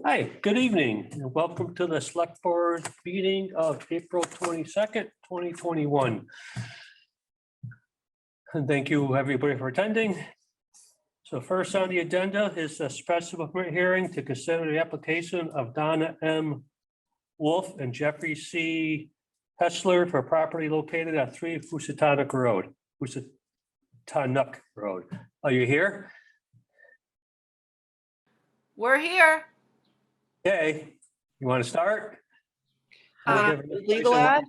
Hi, good evening, and welcome to the Select Board meeting of April 22nd, 2021. And thank you, everybody, for attending. So first on the agenda is a special permit hearing to consider the application of Donna M. Wolf and Jeffrey C. Hessler for property located at 3 Housatonic Road. Housatonic Road. Are you here? We're here. Okay, you want to start? Legal ad?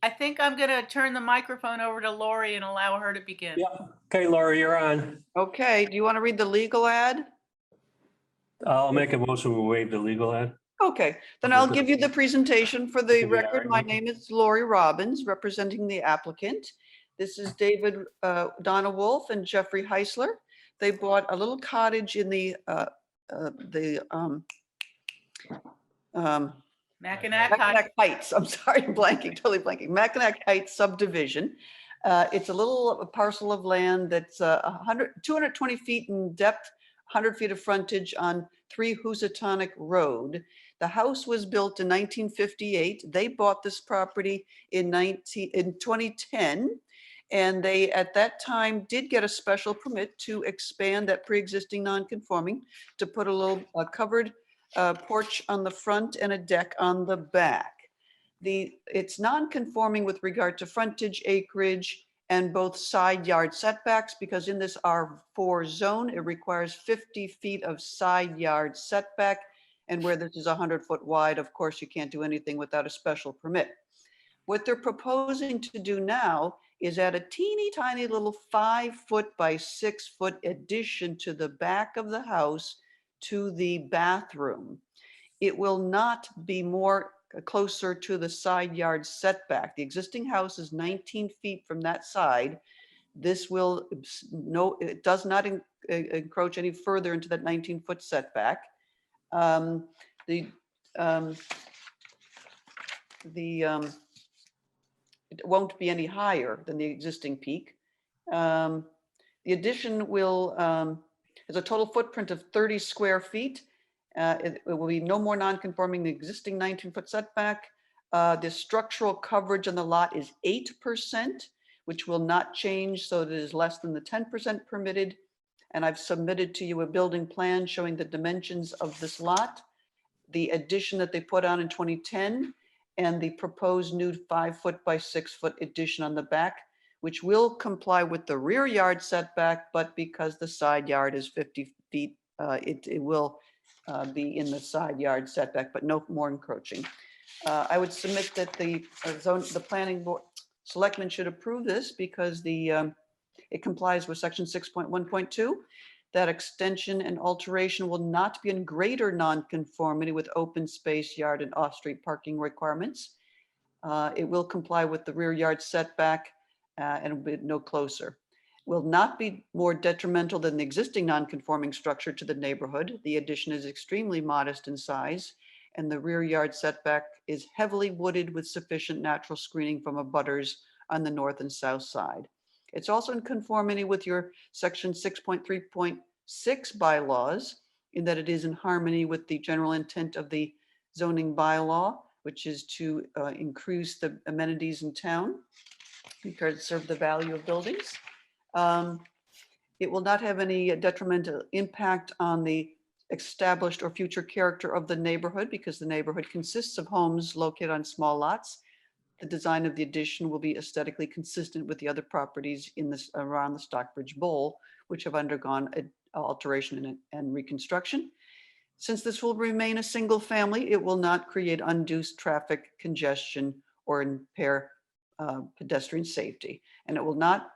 I think I'm going to turn the microphone over to Lori and allow her to begin. Yeah, okay, Laura, you're on. Okay, do you want to read the legal ad? I'll make a motion to waive the legal ad. Okay, then I'll give you the presentation. For the Yeah, record, my right. name is Lori Robbins, representing the applicant. This is David, Donna Wolf and Jeffrey Heisler. They bought a little cottage in the Mackinac Mackinac Heights, I'm sorry, I'm blanking, totally blanking. Mackinac Heights subdivision. It's a little parcel of land that's 220 feet in depth, 100 feet of frontage on 3 Housatonic Road. The house was built in 1958. They bought this property in 2010. And they, at that time, did get a special permit to expand that pre-existing non-conforming to put a little covered porch on the front and a deck on the back. It's non-conforming with regard to frontage, acreage, and both side yard setbacks, because in this R4 zone, it requires 50 feet of side yard setback. And where this is 100-foot wide, of course, you can't do anything without a special permit. What they're proposing to do now is add a teeny tiny little 5-foot by 6-foot addition to the back of the house to the bathroom. It will not be more closer to the side yard setback. The existing house is 19 feet from that side. This will, no, it does not encroach any further into that 19-foot setback. It won't be any higher than the existing peak. The addition will has a total footprint of 30 square feet. It will be no more non-conforming the existing 19-foot setback. The structural coverage on the lot is 8%, which will not change, so it is less than the 10% permitted. And I've submitted to you a building plan showing the dimensions of this lot, the addition that they put on in 2010, and the proposed new 5-foot by 6-foot addition on the back, which will comply with the rear yard setback, but because the side yard is 50 feet, it will be in the side yard setback, but no more encroaching. I would submit that the planning board selectmen should approve this because it complies with section 6.1.2. That extension and alteration will not be in greater nonconformity with open space, yard, and off-street parking requirements. It will comply with the rear yard setback and will be no closer. Will not be more detrimental than the existing nonconforming structure to the neighborhood. The addition is extremely modest in size, and the rear yard setback is heavily wooded with sufficient natural screening from abutters on the north and south side. It's also in conformity with your section 6.3.6 bylaws in that it is in harmony with the general intent of the zoning bylaw, which is to increase the amenities in town because it serves the value of buildings. It will not have any detrimental impact on the established or future character of the neighborhood because the neighborhood consists of homes located on small lots. The design of the addition will be aesthetically consistent with the other properties in this around the Stockbridge Bowl, which have undergone alteration and reconstruction. Since this will remain a single family, it will not create undue traffic congestion or impair pedestrian safety. And it will not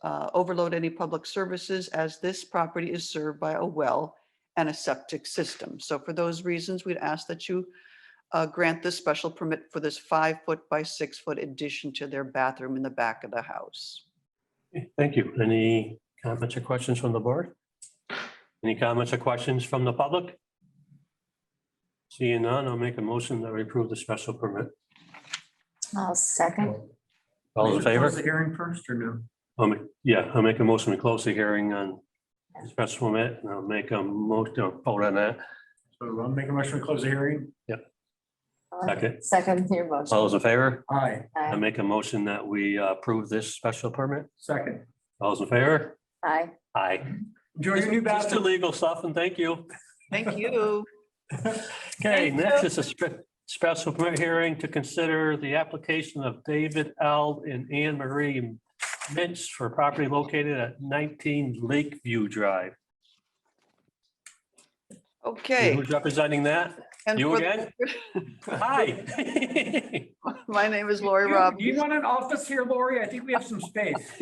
overload any public services as this property is served by a well and a septic system. So for those reasons, we'd ask that you grant this special permit for this 5-foot by 6-foot addition to their bathroom in the back of the house. Thank you. Any comments or questions from the board? Any comments or questions from the public? Seeing none, I'll make a motion that we approve the special permit. I'll second. All in Close the favor? hearing first or no? Yeah, I'll make a motion to close the hearing on special permit, and I'll make a motion to vote on that. So I'll make a motion to close the hearing. Second. Second your motion. All those in favor? Aye. I make a motion that we approve this special permit. Second. All those in favor? Aye. Aye. Enjoy your new Just the bathroom. legal stuff, and thank you. Thank you. Okay, Thank next you. is a special permit hearing to consider the application of David L. and Anne Marie Mintz for property located at 19 Lakeview Drive. Okay. Who's representing that? and You for the again? record, Hi. My name is Lori Do Robbins. you want an office here, Lori? I think we have some space.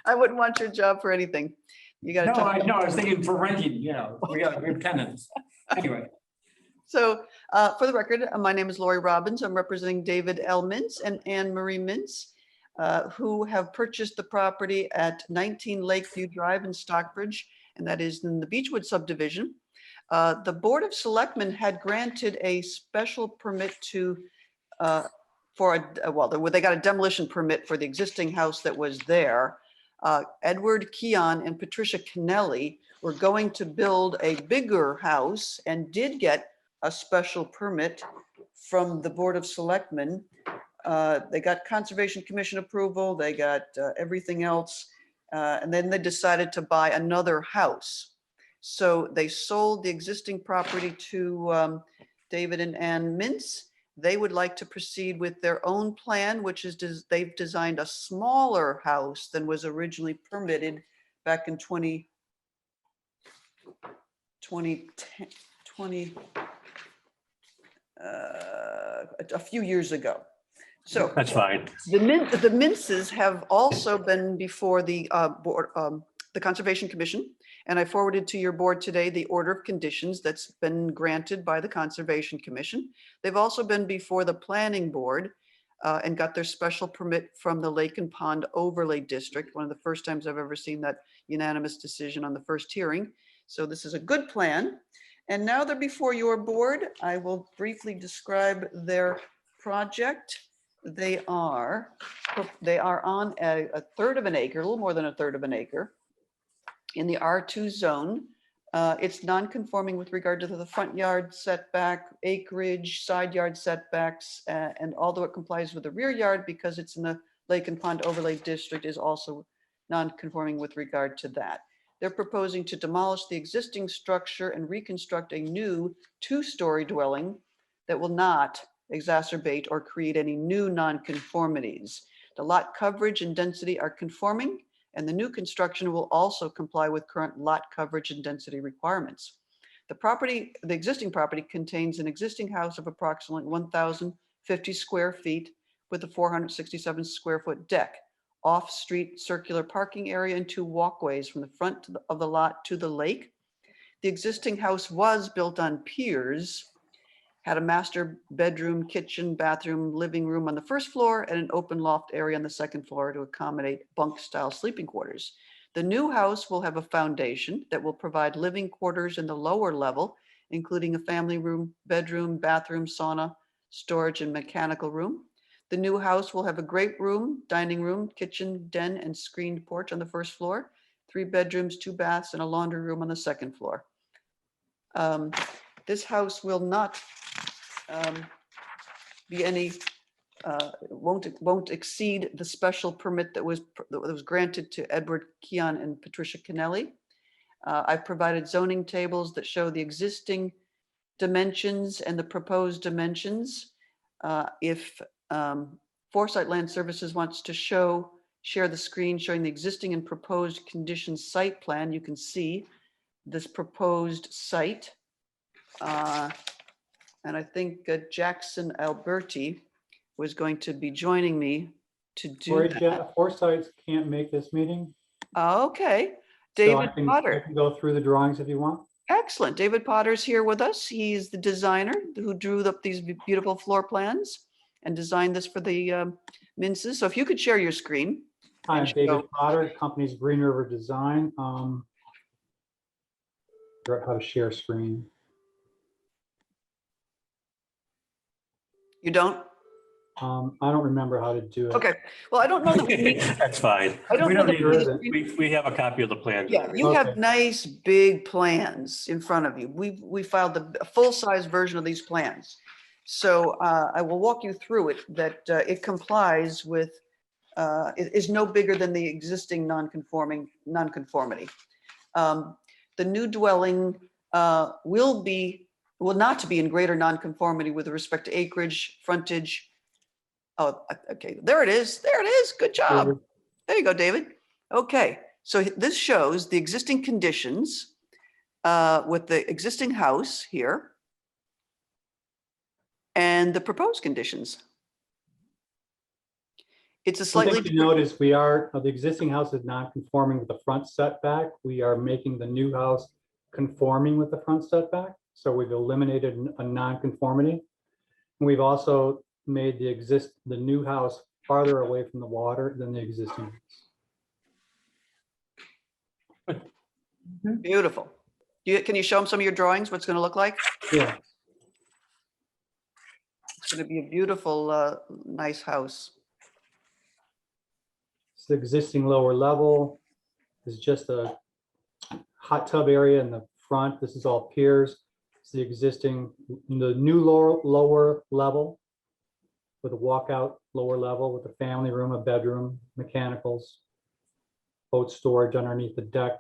I wouldn't want your job for anything. You got to No, talk. I was thinking for renting, we have tenants. Anyway, So for the record, my name is Lori Robbins. I'm representing David L. Mintz and Anne Marie Mintz, who have purchased the property at 19 Lakeview Drive in Stockbridge, and that is in the Beechwood subdivision. The Board of Selectmen had granted a special permit to, they got a demolition permit for the existing house that was there. Edward Keon and Patricia Kennelly were going to build a bigger house and did get a special permit from the Board of Selectmen. They got Conservation Commission approval, they got everything else, and then they decided to buy another house. So they sold the existing property to David and Ann Mintz. They would like to proceed with their own plan, which is they've designed a smaller house than was originally permitted back in 2010, a few years ago. So That's fine. the Mintzes have also been before the board, the Conservation Commission, and I forwarded to your board today the order of conditions that's been granted by the Conservation Commission. They've also been before the Planning Board and got their special permit from the Lake and Pond Overlay District, one of the first times I've ever seen that unanimous decision on the first hearing. So this is a good plan. And now they're before your board. I will briefly describe their project. They are on a third of an acre, a little more than a third of an acre in the R2 zone. It's non-conforming with regard to the front yard setback, acreage, side yard setbacks, and although it complies with the rear yard because it's in the Lake and Pond Overlay District, is also non-conforming with regard to that. They're proposing to demolish the existing structure and reconstruct a new two-story dwelling that will not exacerbate or create any new nonconformities. The lot coverage and density are conforming, and the new construction will also comply with current lot coverage and density requirements. The existing property contains an existing house of approximately 1,050 square feet with a 467 square foot deck, off-street circular parking area, and 2 walkways from the front of the lot to the lake. The existing house was built on piers, had a master bedroom, kitchen, bathroom, living room on the first floor, and an open loft area on the second floor to accommodate bunk-style sleeping quarters. The new house will have a foundation that will provide living quarters in the lower level, including a family room, bedroom, bathroom, sauna, storage, and mechanical room. The new house will have a great room, dining room, kitchen, den, and screened porch on the first floor, 3 bedrooms, 2 baths, and a laundry room on the second floor. This house will not be any, won't exceed the special permit that was granted to Edward Keon and Patricia Kennelly. I've provided zoning tables that show the existing dimensions and the proposed dimensions. If Foresight Land Services wants to share the screen showing the existing and proposed conditions site plan, you can see this proposed site. And I think Jackson Alberti was going to be joining me to do that. Foresight can't make this meeting. Okay, So David I Potter. can go through the drawings if you want. Excellent. David Potter's here with us. He's the designer who drew up these beautiful floor plans and designed this for the Mintzes. So if you could share your screen. Hi, I'm And David show- Potter, company's Green River Design. Figure out how to share screen. You don't? I don't remember how to do it. Okay, well, I don't know that we need, That's fine. I don't We know don't that need we- We have a copy of the plan. Yeah, you have Okay. nice, big plans in front of you. We filed a full-size version of these plans. So I will walk you through it, that it complies with, it is no bigger than the existing nonconformity. The new dwelling will not be in greater nonconformity with respect to acreage, frontage. Oh, okay, there it is. There it is. Good job. There you go, David. Okay, so this shows the existing conditions with the existing house here and the proposed conditions. It's a One thing slightly, to note is the existing house is not conforming with the front setback. We are making the new house conforming with the front setback. So we've eliminated a non-conformity. And we've also made the new house farther away from the water than the existing house. beautiful. Can you show them some of your drawings, what's going to look like? Yeah, It's going to be a beautiful, nice house. it's the existing lower level. It's just a hot tub area in the front. This is all piers. It's the new lower level with a walkout lower level with a family room, a bedroom, mechanicals, boat storage underneath the deck.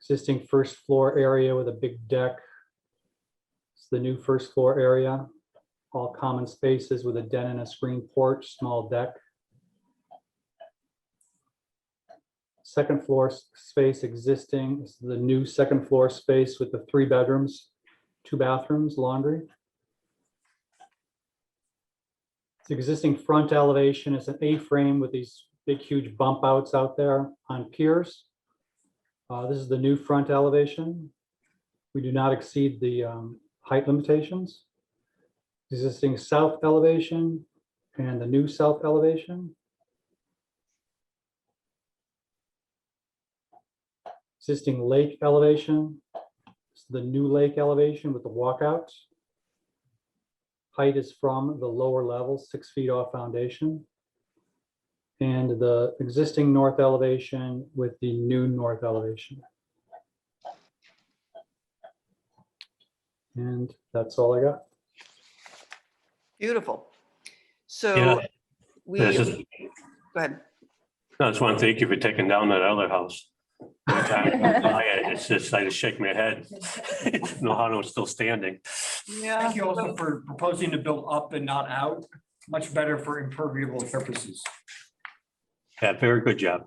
Existing first floor area with a big deck. It's the new first floor area. All common spaces with a den and a screen porch, small deck. Second floor space existing. This is the new second floor space with the 3 bedrooms, 2 bathrooms, laundry. The existing front elevation is an A-frame with these big, huge bump outs out there on piers. This is the new front elevation. We do not exceed the height limitations. Existing south elevation and the new south elevation. Existing lake elevation. This is the new lake elevation with the walkout. Height is from the lower level, 6 feet off foundation. And the existing north elevation with the new north elevation. And that's all I got. Beautiful. So Yeah, we, this go is, ahead. I just want to thank you for taking down that other house. Every time I buy it, it's just, I just shake my head. No, how it's still standing. Yeah. Thank you also for proposing to build up and not out. Much better for impermeable surfaces. Yeah, very good job.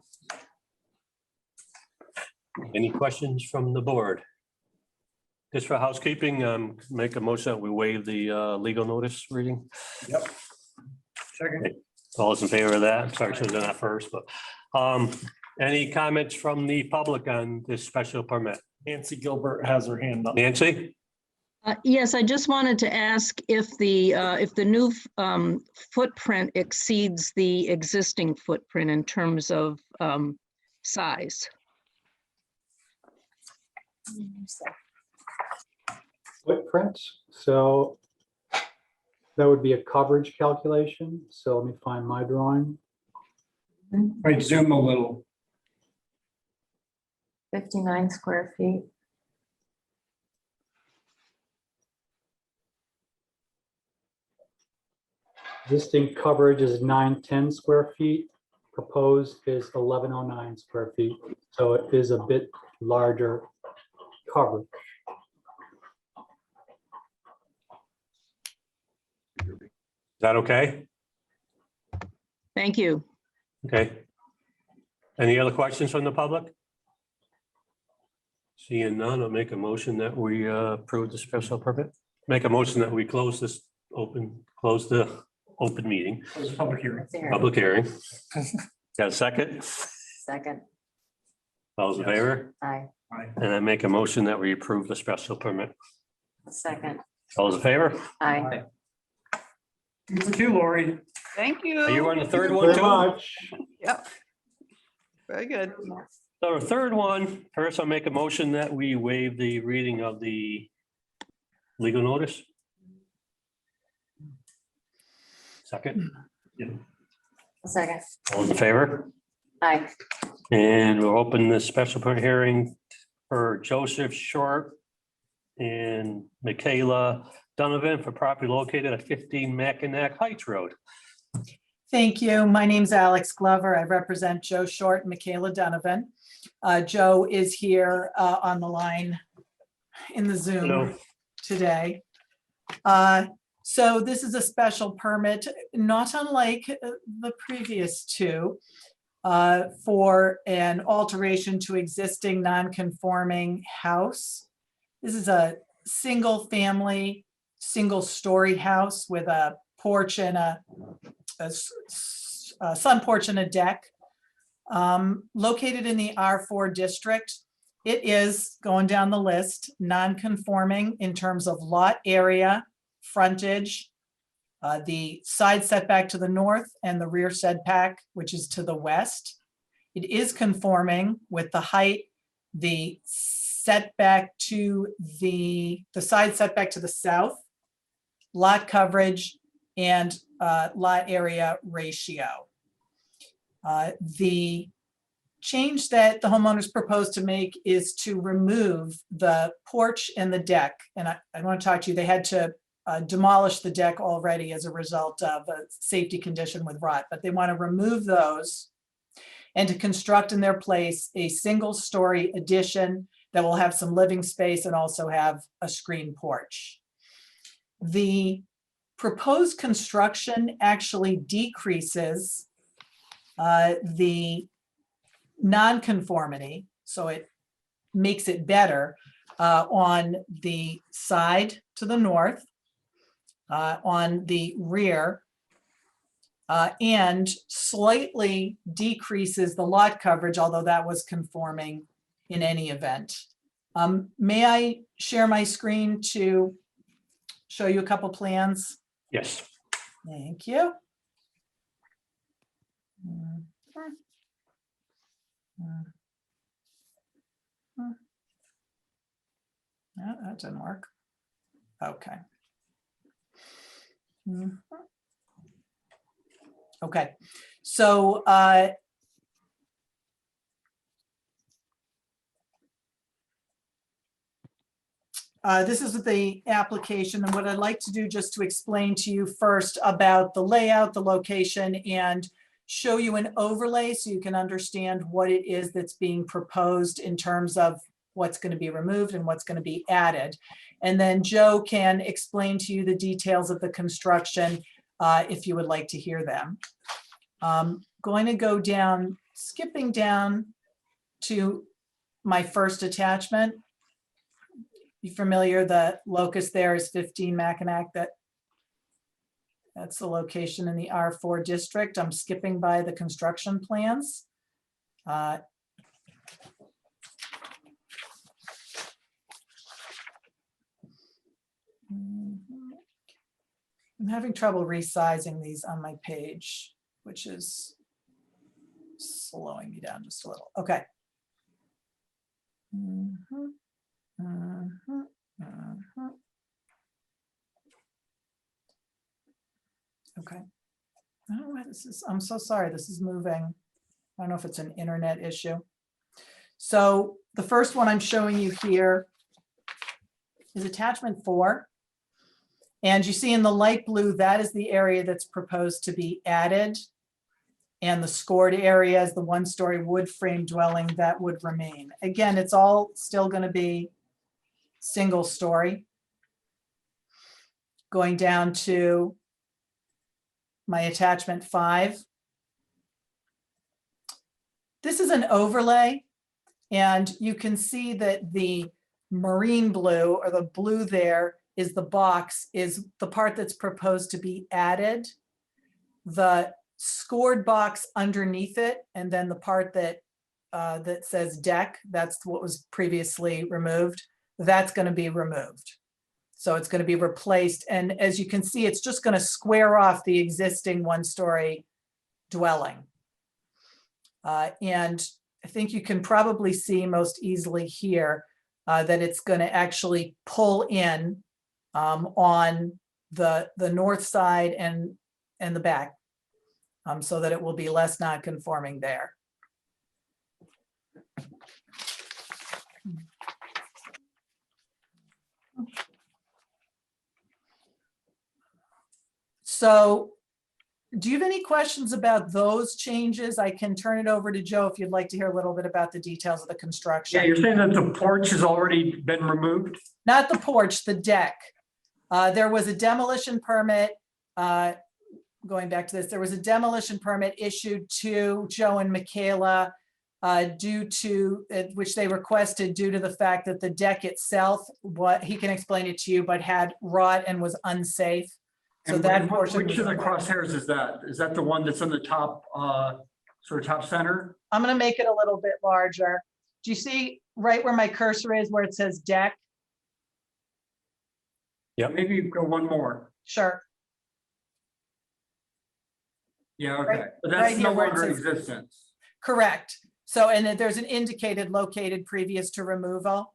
Any questions from the board? Just for housekeeping, make a motion that we waive the legal notice reading. Yep. Second. All those in favor of that? Sorry, should have done that first, but any comments from the public on this special permit? Nancy Gilbert has her hand up. Nancy? Yes, I just wanted to ask if the new footprint exceeds the existing footprint in terms of size. Footprint, so that would be a coverage calculation. So let me find my drawing. Right, zoom a little. 59 square feet. Existing coverage is 910 square feet. Proposed is 1109 square feet. So it is a bit larger coverage. Is that okay? Thank you. Okay. Any other questions from the public? Seeing none, I'll make a motion that we approve the special permit. Make a motion that we close the open meeting, Close the public hearing. public hearing. Got a second? Second, All those in Yes. favor? aye, Aye. And I make a motion that we approve the special permit. second, All those in favor? aye. Thank you, Lori. Thank you. Are you on the third one Very too? much. Yep. Very good. So the third one, first I'll make a motion that we waive the reading of the legal notice. Second. Second. All in favor? Aye. And we'll open the special permit hearing for Joseph Short and Michaela Donovan for property located at 15 Mackinac Heights Road. Thank you. My name's Alex Glover. I represent Joe Short and Michaela Donovan. Joe is here on the line in the Hello. Zoom today. So this is a special permit, not unlike the previous two, for an alteration to existing non-conforming house. This is a single-family, single-story house with a porch and a sun porch and a deck, located in the R4 district. It is, going down the list, non-conforming in terms of lot area, frontage, the side setback to the north and the rear setback, which is to the west. It is conforming with the height, the setback to the side setback to the south, lot coverage, and lot area ratio. The change that the homeowners propose to make is to remove the porch and the deck. And I want to talk to you, they had to demolish the deck already as a result of a safety condition with rot, but they want to remove those and to construct in their place a single-story addition that will have some living space and also have a screen porch. The proposed construction actually decreases the nonconformity, so it makes it better on the side to the north, on the rear, and slightly decreases the lot coverage, although that was conforming in any event. May I share my screen to show you a couple plans? Yes. Thank you. No, that didn't work. Okay. Okay, so this is the application, and what I'd like to do just to explain to you first about the layout, the location, and show you an overlay so you can understand what it is that's being proposed in terms of what's going to be removed and what's going to be added. And then Joe can explain to you the details of the construction if you would like to hear them. Going to go down, skipping down to my first attachment. You familiar, the locus there is 15 Mackinac. That's the location in the R4 district. I'm skipping by the construction plans. I'm having trouble resizing these on my page, which is slowing me down just a little. Okay. Okay. I don't know why this is, I'm so sorry, this is moving. I don't know if it's an internet issue. So the first one I'm showing you here is attachment 4. And you see in the light blue, that is the area that's proposed to be added. And the scored area is the 1-story wood frame dwelling that would remain. Again, it's all still going to be single story. Going down to my attachment 5. This is an overlay, and you can see that the marine blue, or the blue there, is the box, is the part that's proposed to be added. The scored box underneath it, and then the part that that says deck, that's what was previously removed, that's going to be removed. So it's going to be replaced. And as you can see, it's just going to square off the existing 1-story dwelling. And I think you can probably see most easily here that it's going to actually pull in on the north side and and the back, so that it will be less non-conforming there. So do you have any questions about those changes? I can turn it over to Joe if you'd like to hear a little bit about the details of the construction. Yeah, you're saying that the porch has already been removed? Not the porch, the deck. There was a demolition permit, going back to this, there was a demolition permit issued to Joe and Michaela due to, which they requested due to the fact that the deck itself, what, he can explain it to you, but had rot and was unsafe. So And that which portion. of the crosshairs is that? Is that the one that's on the top, sort of top center? I'm gonna make it a little bit larger. Do you see right where my cursor is, where it says deck? Maybe go one more. Sure. Yeah, okay. Right- But right that's no here where it longer in says- existence. Correct. So, and then there's an indicated located previous to removal.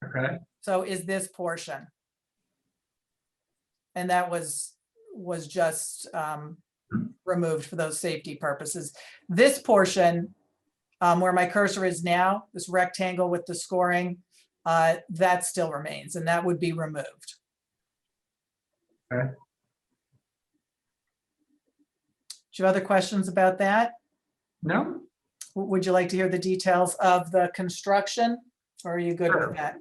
Okay. So is this portion. And that was just removed for those safety purposes. This portion, where my cursor is now, this rectangle with the scoring, that still remains, and that would be removed. Okay. Do you have other questions about that? No? Would you like to hear the details of the construction, or are you good Sure. with that?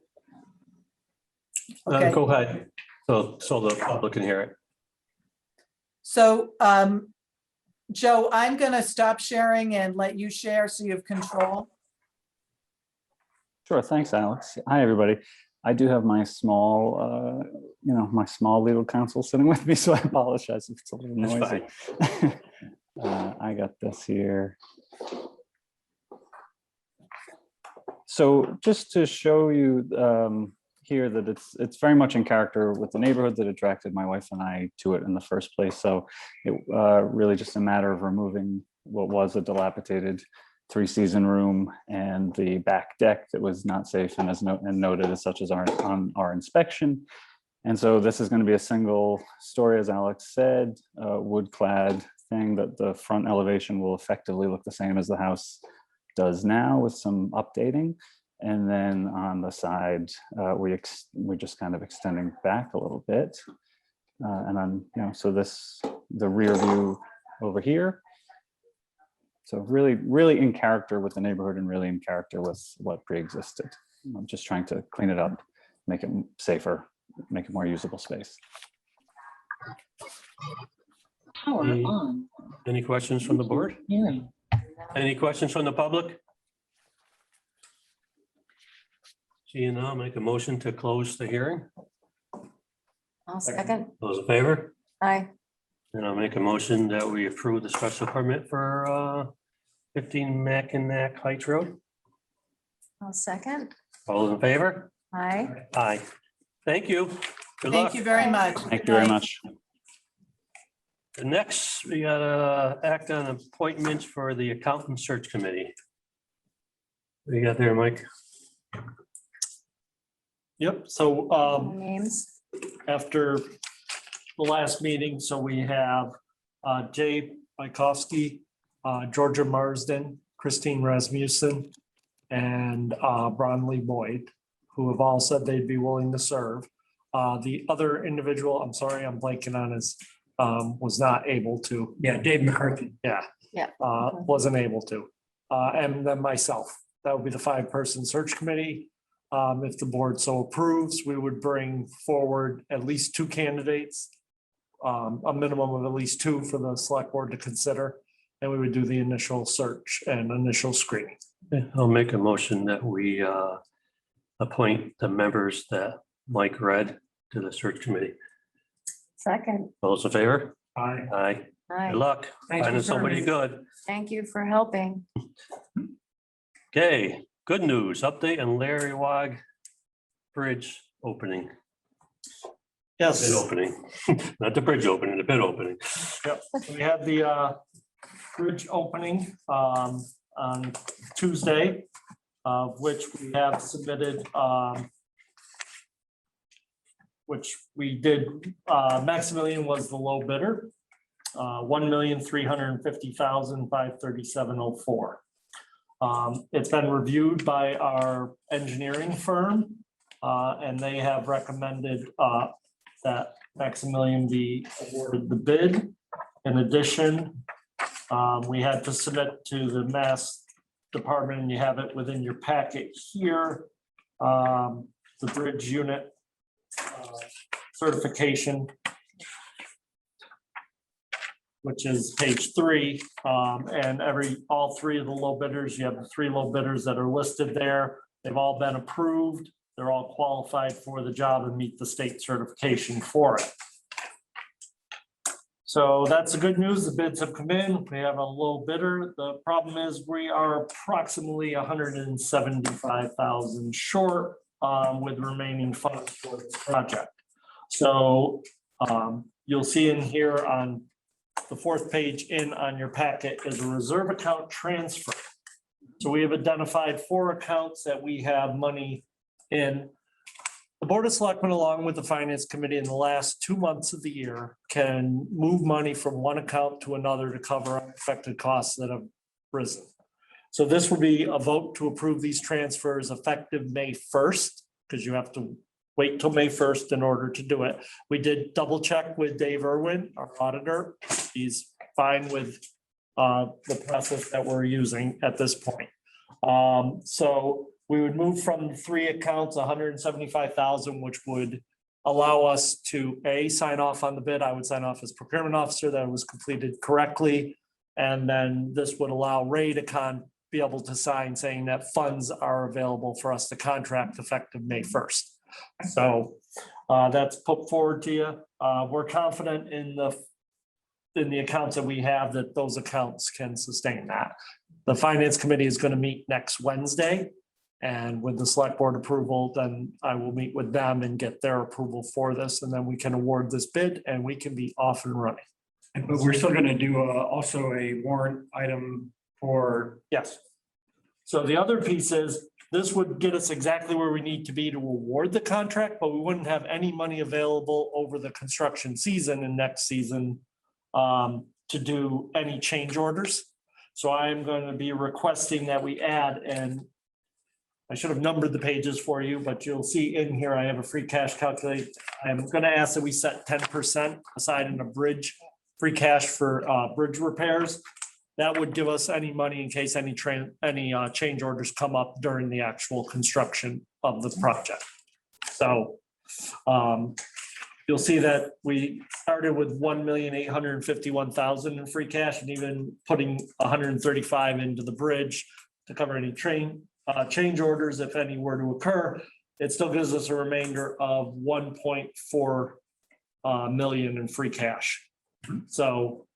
Okay. Go ahead. So the public can hear it. So, Joe, I'm going to stop sharing and let you share so you have control. Sure, thanks, Alex. Hi, everybody. I do have my small, my small legal counsel sitting with me, so I apologize if it's a little That's noisy. I got this here. So just to show you here that it's very much in character with the neighborhood that attracted my wife and I to it in the first place. So it really just a matter of removing what was a dilapidated 3-season room and the back deck that was not safe and noted as such as on our inspection. And so this is going to be a single story, as Alex said, wood clad thing that the front elevation will effectively look the same as the house does now with some updating. And then on the side, we're just kind of extending back a little bit. And then, so the rear view over here. So really, really in character with the neighborhood and really in character with what pre-existed. I'm just trying to clean it up, make it safer, make it more usable space. Power Any- on. Any questions from the board? Hearing. Any questions from the public? Seeing none, I'll make a motion to close the hearing. I'll second. Those in favor? Aye. And I'll make a motion that we approve the special permit for 15 Mackinac Heights Road. I'll second. All those in favor? Aye. Aye. Thank you. Good luck. Thank you very much. Thank you very much. Next, we gotta act on appointments for the accountant search committee. What do you got there, Mike? Yep, so Names. after the last meeting, so we have Jay Bykowski, Georgia Marsden, Christine Rasmussen, and Bronley Boyd, who have all said they'd be willing to serve. The other individual, I'm sorry, I'm blanking on his, was not able to. Yeah, Dave McCarthy. Yeah. Yeah. Wasn't able to. And then myself, that would be the 5-person search committee. If the board so approves, we would bring forward at least 2 candidates, a minimum of at least 2 for the select board to consider. And we would do the initial search and initial screening. Yeah, I'll make a motion that we appoint the members that Mike read to the search committee. Second. All those in favor? Aye. Aye. Aye. Good luck. Thanks for Finding somebody serving. good. Thank you for helping. Okay, good news. Update on Larry Wag Bridge opening. Bid Yes, opening, not the bridge opening, the bid opening. we had the bridge opening on Tuesday, which we have submitted which we did, Maximilian was the low bidder. 1,350,537.04. It's been reviewed by our engineering firm, and they have recommended that Maximilian be awarded the bid. In addition, we had to submit to the Mass Department, and you have it within your packet here, the bridge unit certification, which is page 3, and all 3 of the low bidders, you have the 3 low bidders that are listed there. They've all been approved. They're all qualified for the job and meet the state certification for it. So that's the good news. The bids have come in. We have a low bidder. The problem is we are approximately 175,000 short with remaining funds for this project. So you'll see in here on the 4th page on your packet is a reserve account transfer. So we have identified 4 accounts that we have money in. The Board of Selectmen, along with the Finance Committee, in the last 2 months of the year can move money from one account to another to cover unexpected costs that have risen. So this will be a vote to approve these transfers effective May 1st, because you have to wait till May 1st in order to do it. We did double check with Dave Irwin, our auditor. He's fine with the process that we're using at this point. So we would move from the 3 accounts, 175,000, which would allow us to sign off on the bid. I would sign off as procurement officer that it was completed correctly. And then this would allow Ray to be able to sign saying that funds are available for us to contract effective May 1st. So that's put forward to you. We're confident in the accounts that we have that those accounts can sustain that. The Finance Committee is going to meet next Wednesday. And with the select board approval, then I will meet with them and get their approval for this. And then we can award this bid and we can be off and running. But we're still going to do also a warrant item for. Yes. So the other piece is this would get us exactly where we need to be to award the contract, but we wouldn't have any money available over the construction season and next season to do any change orders. So I'm going to be requesting that we add, and I should have numbered the pages for you, but you'll see in here, I have a free cash calculator. I'm going to ask that we set 10% aside in a bridge, free cash for bridge repairs. That would give us any money in case any change orders come up during the actual construction of the project. So you'll see that we started with 1,851,000 in free cash, and even putting 135 into the bridge to cover any change orders, if any were to occur. It still gives us a remainder of 1.4 million in free cash. So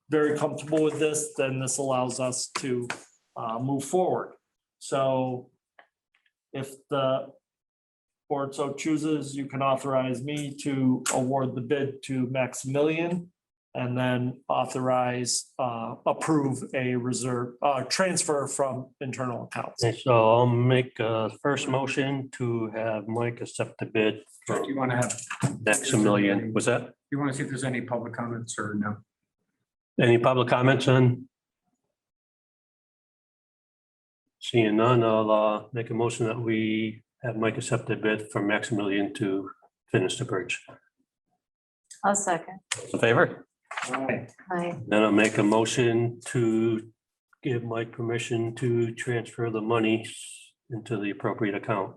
very comfortable with this. Then this allows us to move forward. So if the board so chooses, you can authorize me to award the bid to Maximilian and then approve a reserve transfer from internal accounts. Okay, so I'll make a first motion to have Mike accept the bid Do for you want to have, Maximilian. Was that you want to see if there's any public comments or no? any public comments on? Seeing none, I'll make a motion that we have Mike accept the bid for Maximilian to finish the bridge. I'll second. In favor? Aye. Aye. Then I'll make a motion to give Mike permission to transfer the money into the appropriate account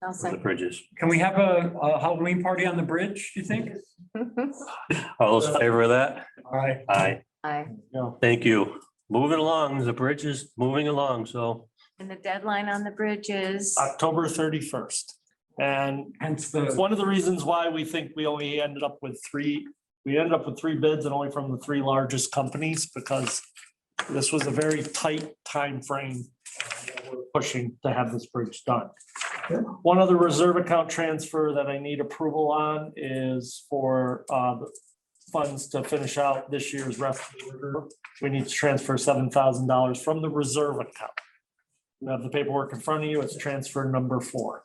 I'll for the second. bridges. Can we have a Halloween party on the bridge, do you think? All those in favor of that? All right. Aye. Aye. Thank you. Moving along, the bridge is moving along, so And the deadline on the bridge is, October 31st. And Hence the, one of the reasons why we think we only ended up with 3 bids and only from the 3 largest companies, because this was a very tight time frame that we're pushing to have this bridge done. One other reserve account transfer that I need approval on is for the funds to finish out this year's rescue reserve. We need to transfer $7,000 from the reserve account. You have the paperwork in front of you. It's transfer number 4.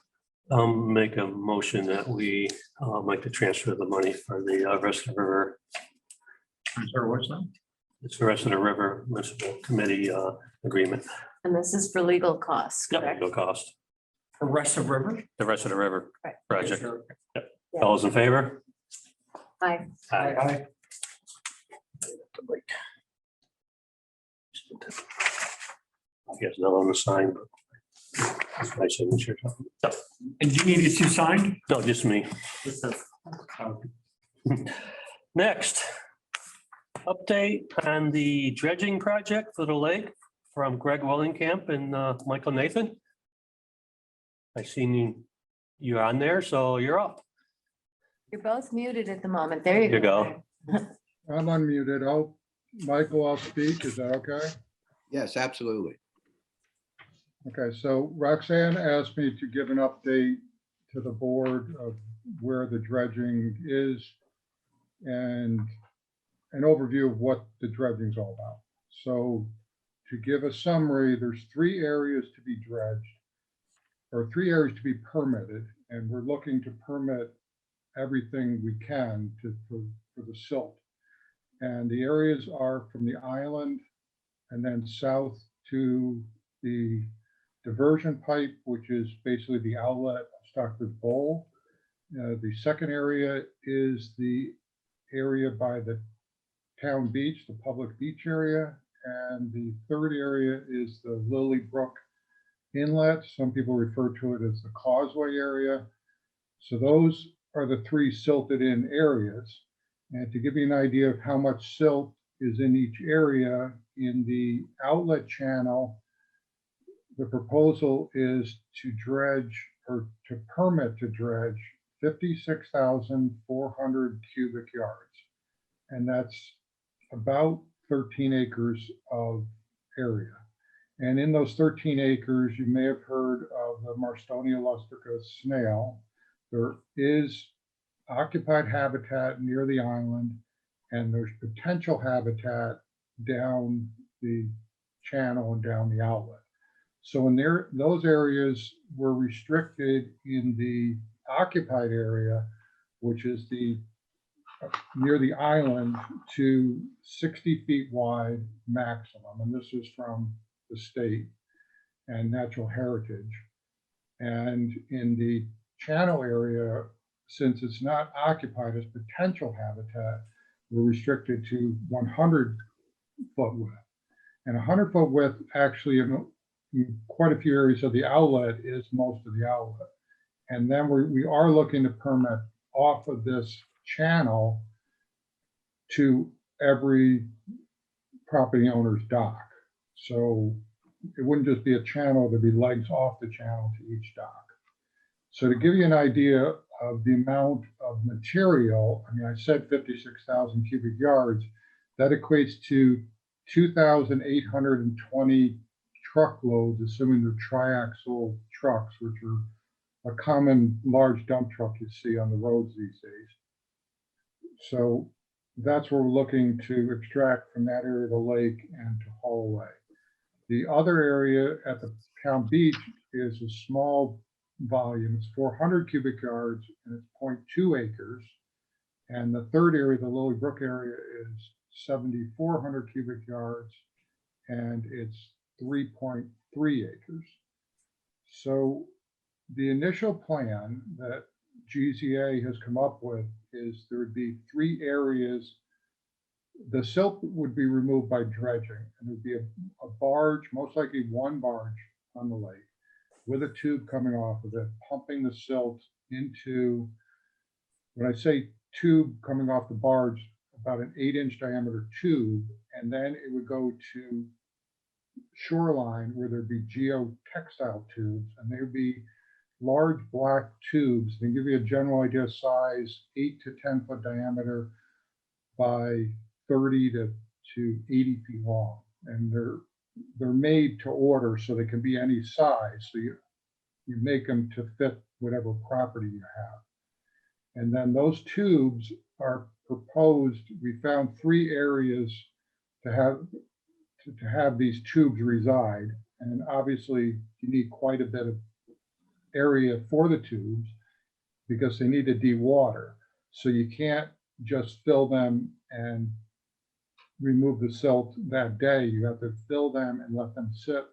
I'll make a motion that we like to transfer the money for the rest of the river. I'm sorry, what's that? It's the rest of the river municipal committee agreement. And this is for legal costs, Yep, correct? no cost. For rest of river? The rest of the river Right. project. Sure. All those in favor? Aye. Aye. Yes, no on the sign, but it's my signature. And do you need it two signed? No, just me. Next, update on the dredging project for the lake from Greg Wellingcamp and Michael Nathan. I seen you're on there, so you're up. You're both muted at the moment. There you You go. I'm unmuted. Michael, I'll speak. Is that okay? Yes, absolutely. Okay, so Roxanne asked me to give an update to the board of where the dredging is and an overview of what the dredging is all about. So to give a summary, there's 3 areas to be dredged, or 3 areas to be permitted, and we're looking to permit everything we can for the silt. And the areas are from the island and then south to the diversion pipe, which is basically the outlet of Stockbridge Bowl. The second area is the area by the town beach, the public beach area. And the third area is the Lily Brook Inlet. Some people refer to it as the causeway area. So those are the 3 silted in areas. And to give you an idea of how much silt is in each area, in the outlet channel, the proposal is to dredge or to permit to dredge 56,400 cubic yards. And that's about 13 acres of area. And in those 13 acres, you may have heard of the Marstonia lustrica snail. There is occupied habitat near the island, and there's potential habitat down the channel and down the outlet. So in those areas were restricted in the occupied area, which is the near the island, to 60 feet wide maximum. And this is from the state and natural heritage. And in the channel area, since it's not occupied as potential habitat, we're restricted to 100-foot width. And 100-foot width actually in quite a few areas of the outlet is most of the outlet. And then we are looking to permit off of this channel to every property owner's dock. So it wouldn't just be a channel, there'd be legs off the channel to each dock. So to give you an idea of the amount of material, I mean, I said 56,000 cubic yards, that equates to 2,820 truckloads, assuming they're triaxle trucks, which are a common large dump truck you see on the roads these days. So that's what we're looking to extract from that area of the lake and to haul away. The other area at the town beach is a small volume. It's 400 cubic yards and it's 0.2 acres. And the third area, the Lily Brook area, is 7,400 cubic yards and it's 3.3 acres. So the initial plan that GZA has come up with is there would be 3 areas. The silt would be removed by dredging, and there'd be a barge, most likely 1 barge on the lake with a tube coming off of it, pumping the silt into, when I say tube coming off the barge, about an 8-inch diameter tube, and then it would go to shoreline where there'd be geotextile tubes, and there'd be large black tubes. They give you a general idea of size, 8 to 10 foot diameter by 30 to 80 feet long. And they're made to order, so they can be any size. So you make them to fit whatever property you have. And then those tubes are proposed. We found 3 areas to have these tubes reside. And obviously you need quite a bit of area for the tubes because they need to dewater. So you can't just fill them and remove the silt that day. You have to fill them and let them sit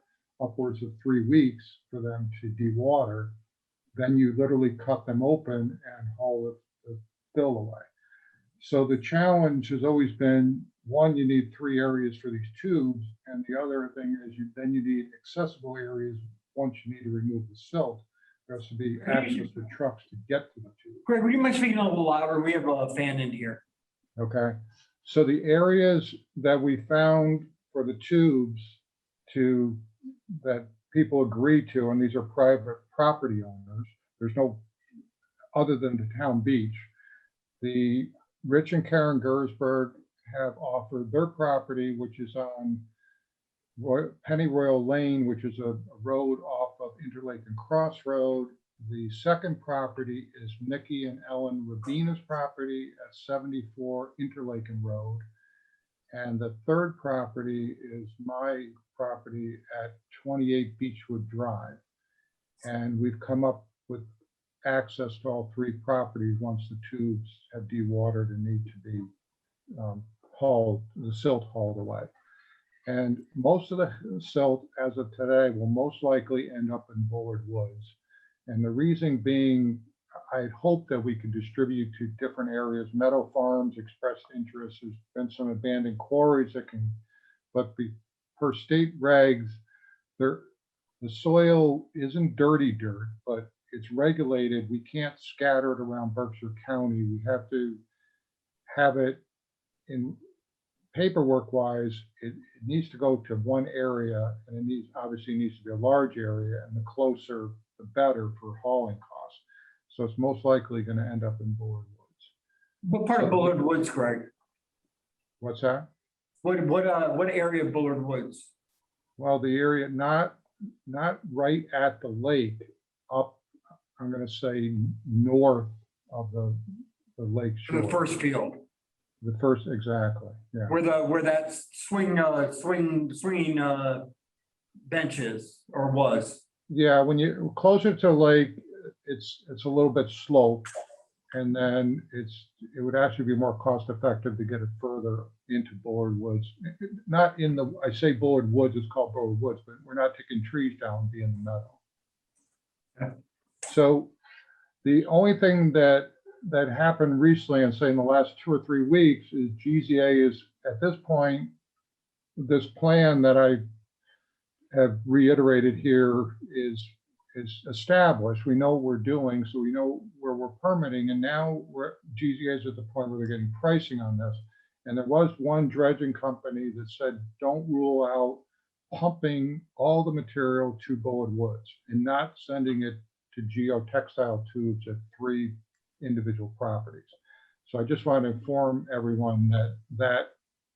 upwards of 3 weeks for them to dewater. Then you literally cut them open and haul the fill away. So the challenge has always been, one, you need 3 areas for these tubes, and the other thing is you need accessible areas once you need to remove the silt. There has to be access for trucks to get to the tube. Greg, would you mind speaking a little louder? We have a fan in here. Okay, so the areas that we found for the tubes that people agree to, and these are private property owners, there's no other than the town beach. The Rich and Karen Gersberg have offered their property, which is on Pennyroyal Lane, which is a road off of Interlake and Crossroad. The second property is Nikki and Ellen Rabina's property at 74 Interlaken Road. And the third property is my property at 28 Beechwood Drive. And we've come up with access to all 3 properties once the tubes have dewatered and need to be the silt hauled away. And most of the silt as of today will most likely end up in Bullard Woods. And the reason being, I hope that we could distribute to different areas. Meadow Farms expressed interest. There's been some abandoned quarries that can, but per state regs, the soil isn't dirty dirt, but it's regulated. We can't scatter it around Berkshire County. We have to have it in paperwork wise. It needs to go to one area, and it obviously needs to be a large area, and the closer, the better for hauling costs. So it's most likely going to end up in Bullard Woods. What part of Bullard Woods, Greg? What's that? What area of Bullard Woods? Well, the area not right at the lake, up, I'm going to say north of the lake shore. The first field. The first, exactly, yeah. Where that swinging bench is or was. Yeah, when you're closer to the lake, it's a little bit sloped, and then it would actually be more cost effective to get it further into Bullard Woods. Not in the, I say Bullard Woods, it's called Bullard Woods, but we're not taking trees down and be in the meadow. Okay. So the only thing that happened recently, and say in the last 2 or 3 weeks, is GZA is at this point, this plan that I have reiterated here is established. We know what we're doing, so we know where we're permitting, and now GZA is at the point where they're getting pricing on this. And there was one dredging company that said, don't rule out pumping all the material to Bullard Woods and not sending it to geotextile tubes at 3 individual properties. So I just want to inform everyone that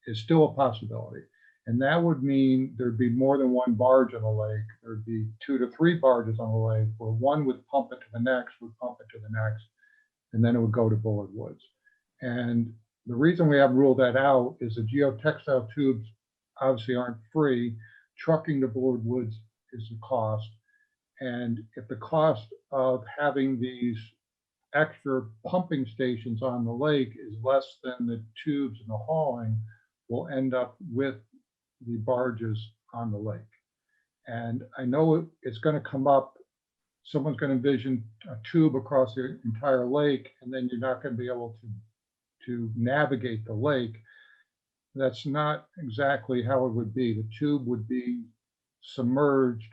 is still a possibility. And that would mean there'd be more than 1 barge on the lake. There'd be 2 to 3 barges on the lake, where one would pump it to the next, and then it would go to Bullard Woods. And the reason we haven't ruled that out is the geotextile tubes obviously aren't free. Trucking to Bullard Woods is the cost. And if the cost of having these extra pumping stations on the lake is less than the tubes and the hauling, we'll end up with the barges on the lake. And I know it's going to come up, someone's going to envision a tube across the entire lake, and then you're not going to be able to navigate the lake. That's not exactly how it would be. The tube would be submerged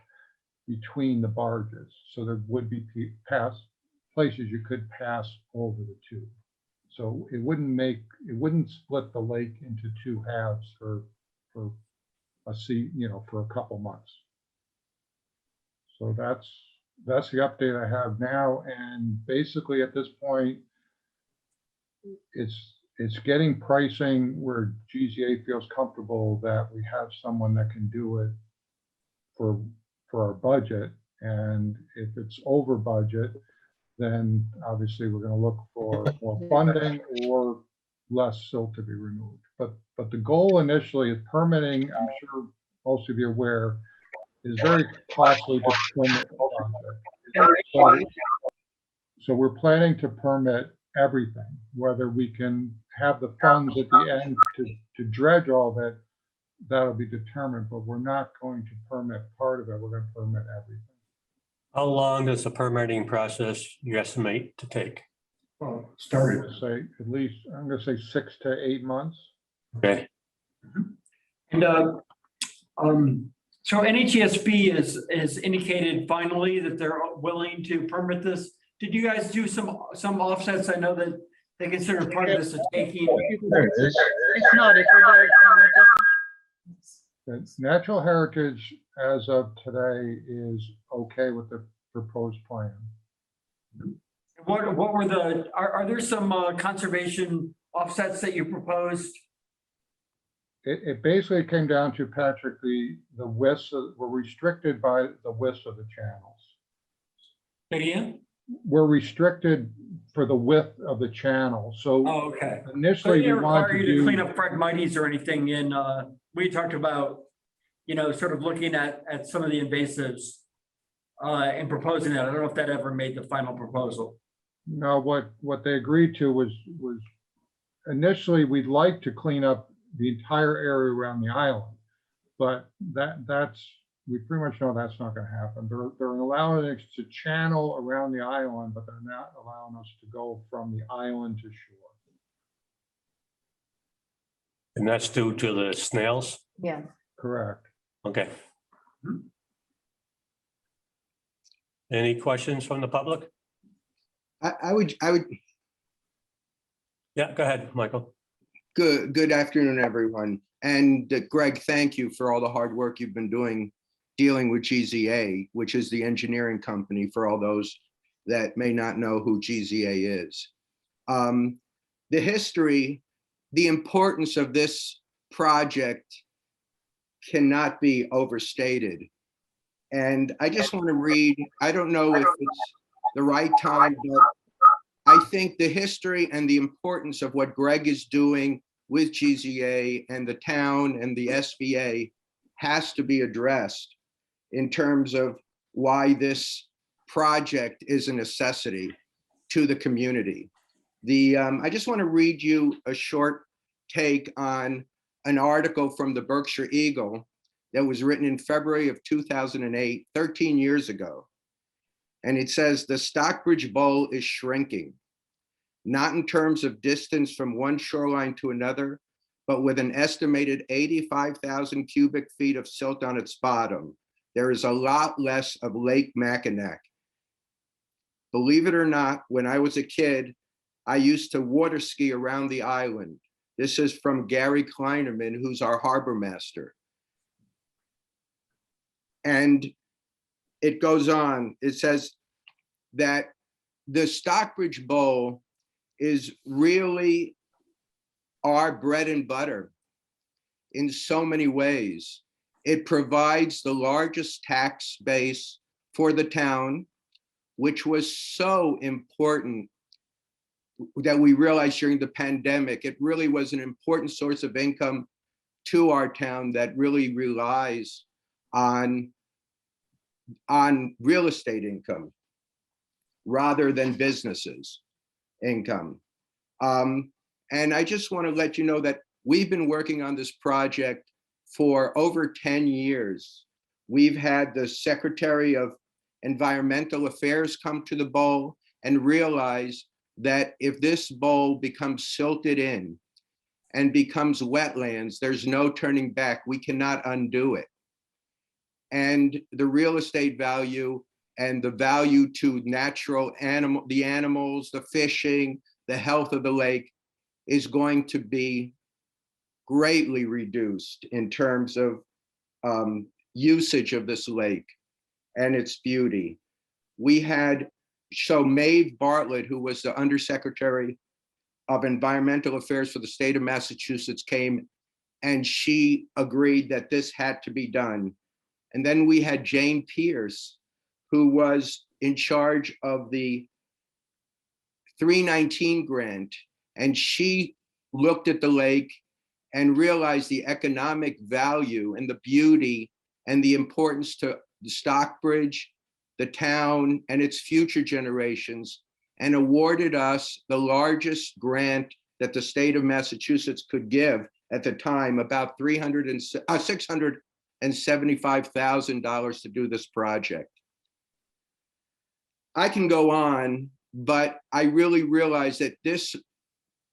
between the barges. So there would be places you could pass over the tube. So it wouldn't split the lake into 2 halves for a couple months. So that's the update I have now. And basically at this point, it's getting pricing where GZA feels comfortable that we have someone that can do it for our budget. And if it's over budget, then obviously we're going to look for more funding or less silt to be removed. But the goal initially is permitting. I'm sure most of you are aware, is very costly to permit a project. So we're planning to permit everything, whether we can have the funds at the end to dredge all of it, that'll be determined, but we're not going to permit part of it, we're gonna permit everything. How long does the permitting process you estimate to take? I'm gonna say at least, I'm gonna say 6 to 8 months. Okay, And so NHESB has indicated finally that they're willing to permit this. Did you guys do some offsets? I know that they consider part of this a taking. It's not, it's without, Natural Heritage, as of today, is okay with the proposed plan. What were are there some conservation offsets that you proposed? It basically came down to, Patrick, the widths, we're restricted by the widths of the channels. Again? We're restricted for the width of the channel, so Oh, okay. initially They we didn't wanted require to you to clean do, up Phragmites or anything in, we talked about, sort of looking at some of the invasives and proposing that. I don't know if that ever made the final proposal. no, what they agreed to was initially, we'd like to clean up the entire area around the island, but that's, we pretty much know that's not gonna happen. They're allowing us to channel around the island, but they're not allowing us to go from the island to shore. and that's due to the snails? Yeah. Correct. Okay. Any questions from the public? I would, Yeah, go ahead, Michael. good afternoon, everyone. And Greg, thank you for all the hard work you've been doing dealing with GZA, which is the engineering company for all those that may not know who GZA is. The history, the importance of this project cannot be overstated. And I just want to read, I don't know if it's the right time, but I think the history and the importance of what Greg is doing with GZA and the town and the SBA has to be addressed in terms of why this project is a necessity to the community. I just want to read you a short take on an article from the Berkshire Eagle that was written in February of 2008, 13 years ago. And it says, the Stockbridge Bowl is shrinking, not in terms of distance from one shoreline to another, but with an estimated 85,000 cubic feet of silt on its bottom. There is a lot less of Lake Mackinac. Believe it or not, when I was a kid, I used to water ski around the island. This is from Gary Kleinerman, who's our harbor master. And it goes on, it says that the Stockbridge Bowl is really our bread and butter in so many ways. It provides the largest tax base for the town, which was so important that we realized during the pandemic. It really was an important source of income to our town that really relies on real estate income rather than businesses income. And I just want to let you know that we've been working on this project for over 10 years. We've had the Secretary of Environmental Affairs come to the bowl and realize that if this bowl becomes silted in and becomes wetlands, there's no turning back. We cannot undo it. And the real estate value and the value to the animals, the fishing, the health of the lake is going to be greatly reduced in terms of usage of this lake and its beauty. So Maeve Bartlett, who was the Undersecretary of Environmental Affairs for the state of Massachusetts, came and she agreed that this had to be done. And then we had Jane Pierce, who was in charge of the 319 grant, and she looked at the lake and realized the economic value and the beauty and the importance to the Stockbridge the town, and its future generations, and awarded us the largest grant that the state of Massachusetts could give at the time, about $675,000 to do this project. I can go on, but I really realize that this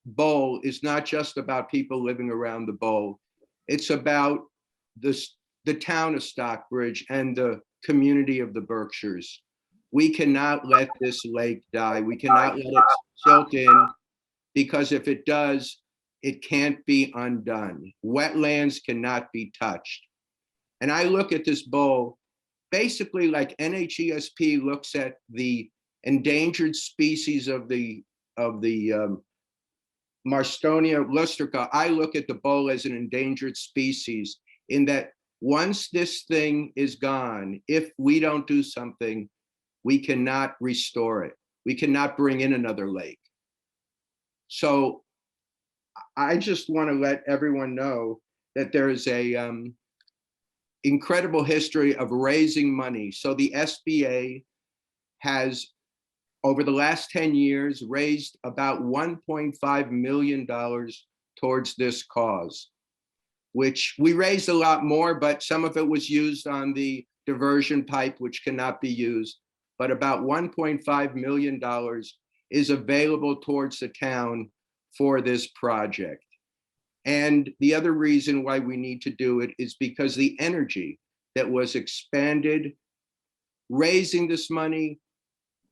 bowl is not just about people living around the bowl. It's about the town of Stockbridge and the community of the Berkshires. We cannot let this lake die. We cannot let it silt in, because if it does, it can't be undone. Wetlands cannot be touched. And I look at this bowl basically like NHESP looks at the endangered species of the Marstonia lustrica. I look at the bowl as an endangered species, in that once this thing is gone, if we don't do something, we cannot restore it. We cannot bring in another lake. So I just want to let everyone know that there is a incredible history of raising money. So the SBA has, over the last 10 years, raised about $1.5 million towards this cause, which we raised a lot more, but some of it was used on the diversion pipe, which cannot be used. But about $1.5 million is available towards the town for this project. And the other reason why we need to do it is because the energy that was expended raising this money,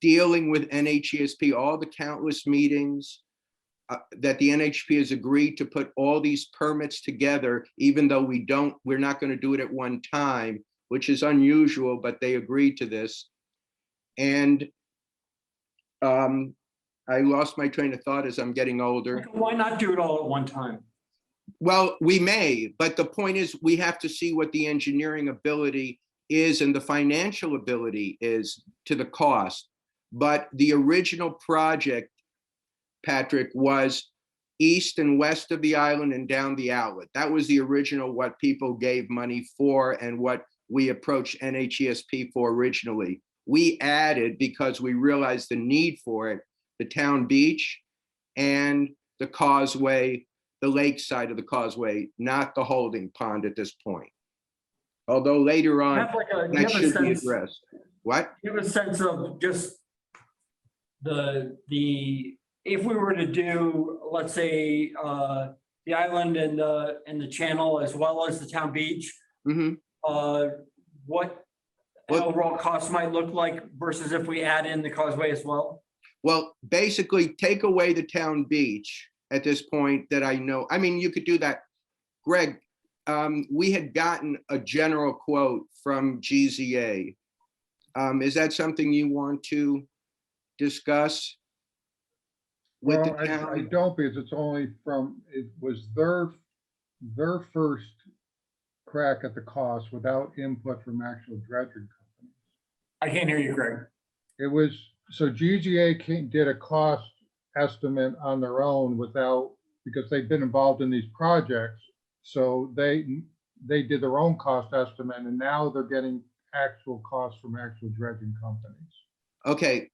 dealing with NHESP, all the countless meetings that the NHP has agreed to put all these permits together, even though we're not going to do it at one time, which is unusual, but they agreed to this. And I lost my train of thought as I'm getting older. Why not do it all at one time? Well, we may, but the point is we have to see what the engineering ability is and the financial ability is to the cost. But the original project, Patrick, was east and west of the island and down the outlet. That was the original, what people gave money for and what we approached NHESP for originally. We added, because we realized the need for it, the town beach and the causeway, the lake side of the causeway, not the holding pond at this point. Although later on, that should be addressed. What? You have a sense of just if we were to do, let's say, the island and the channel as well as the town beach, what overall cost might look like versus if we add in the causeway as well? Well, basically take away the town beach at this point that I know. I mean, you could do that. Greg, we had gotten a general quote from GZA. Is that something you want to discuss with the town? I don't, because it's only it was their first crack at the cost without input from actual dredging companies. I can't hear you, Greg. It was, so GZA did a cost estimate on their own because they've been involved in these projects. So they did their own cost estimate, and now they're getting actual costs from actual dredging companies. Okay,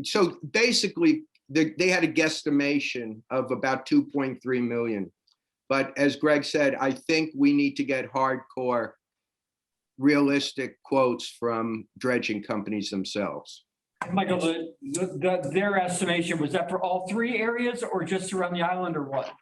so basically they had a guesstimation of about 2.3 million. But as Greg said, I think we need to get hardcore, realistic quotes from dredging companies themselves. Michael, their estimation, was that for all three areas or just around the island or what?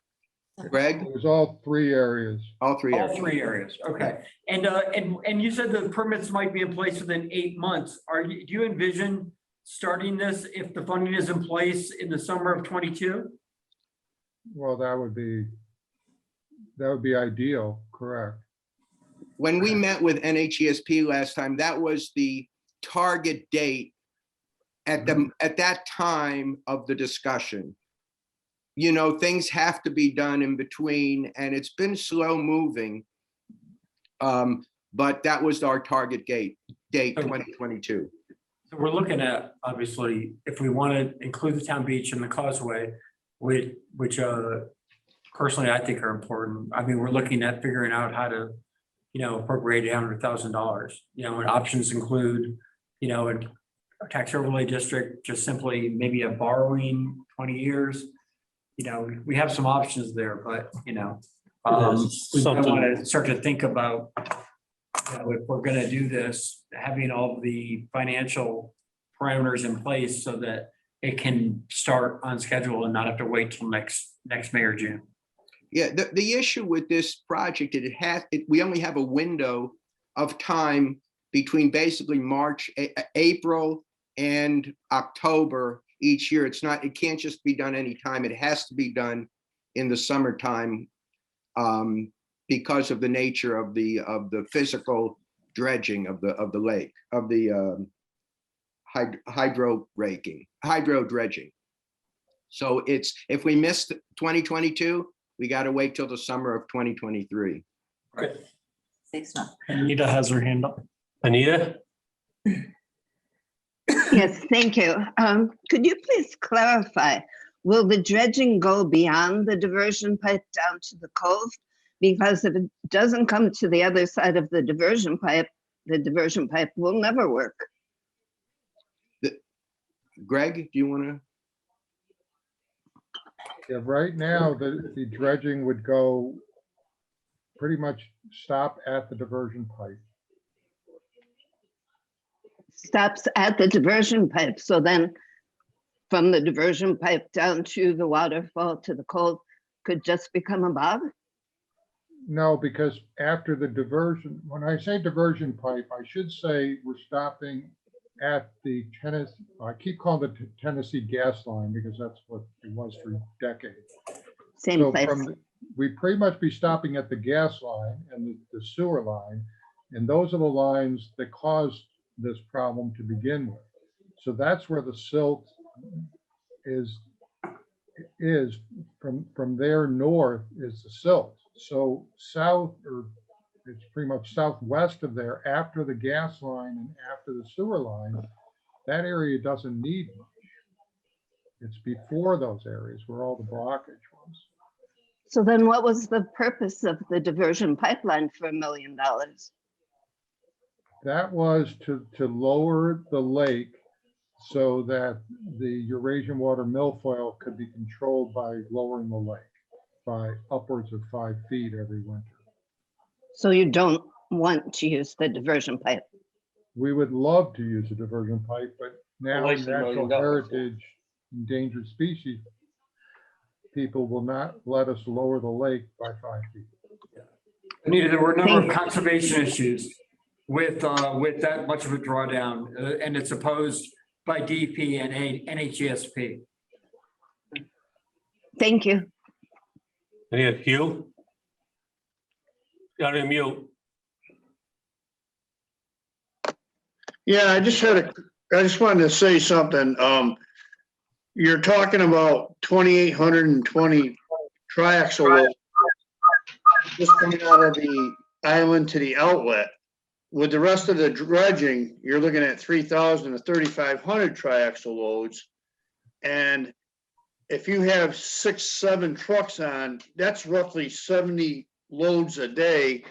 Greg? It was all three areas. All three areas. All three areas, okay. And you said the permits might be in place within 8 months. Do you envision starting this if the funding is in place in the summer of 22? Well, that would be ideal, correct. When we met with NHESP last time, that was the target date at that time of the discussion. You know, things have to be done in between, and it's been slow moving. But that was our target date, 2022. So we're looking at, obviously, if we want to include the town beach and the causeway, which personally I think are important. I mean, we're looking at figuring out how to, appropriate $800,000. And options include, a tax overlay district, just simply maybe a borrowing 20 years. We have some options there, but, we Something- want to start to think about, if we're going to do this, having all the financial parameters in place so that it can start on schedule and not have to wait till next May or June. Yeah, the issue with this project, we only have a window of time between basically April and October each year. It can't just be done anytime. It has to be done in the summertime because of the nature of the physical dredging of the lake, of the hydro dredging. So if we missed 2022, we got to wait till the summer of 2023. Right. Say so. Anita has her hand up. Anita? Yes, thank you. Could you please clarify, will the dredging go beyond the diversion pipe down to the cove? Because if it doesn't come to the other side of the diversion pipe will never work. Greg, do you want to? Yeah, right now, the dredging would go pretty much stop at the diversion pipe. Stops at the diversion pipe. So then from the diversion pipe down to the waterfall to the cove could just become a bog? No, because after the diversion, when I say diversion pipe, I should say we're stopping at the Tennessee, I keep calling it Tennessee gas line because that's what it was for decades. Same So place. we'd pretty much be stopping at the gas line and the sewer line. And those are the lines that caused this problem to begin with. So that's where the silt is from there north is the silt. So south, or it's pretty much southwest of there, after the gas line and after the sewer line, that area doesn't need much. It's before those areas where all the blockage was. So then what was the purpose of the diversion pipeline for $1 million? That was to lower the lake so that the Eurasian water milfoil could be controlled by lowering the lake by upwards of 5 feet every winter. So you don't want to use the diversion pipe? We would love to use a diversion pipe, but now Like $1 million. natural heritage endangered species people will not let us lower the lake by 5 feet. Anita, there were a number of conservation issues with that much of a drawdown, and it's opposed by DEP and NHESP. Thank you. Anita, Hugh? Got to mute. Yeah, I just wanted to say something. You're talking about 2,820 triaxle just coming out of the island to the outlet. With the rest of the dredging, you're looking at 3,000 to 3,500 triaxle loads. And if you have 6, 7 trucks on, that's roughly 70 loads a day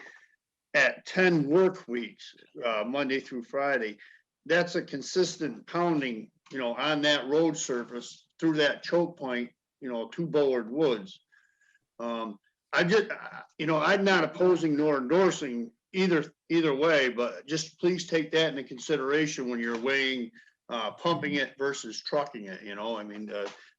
at 10 work weeks, Monday through Friday. That's a consistent pounding, on that road surface through that choke point, to Bullard Woods. I'm not opposing nor endorsing either way, but just please take that into consideration when you're weighing pumping it versus trucking it.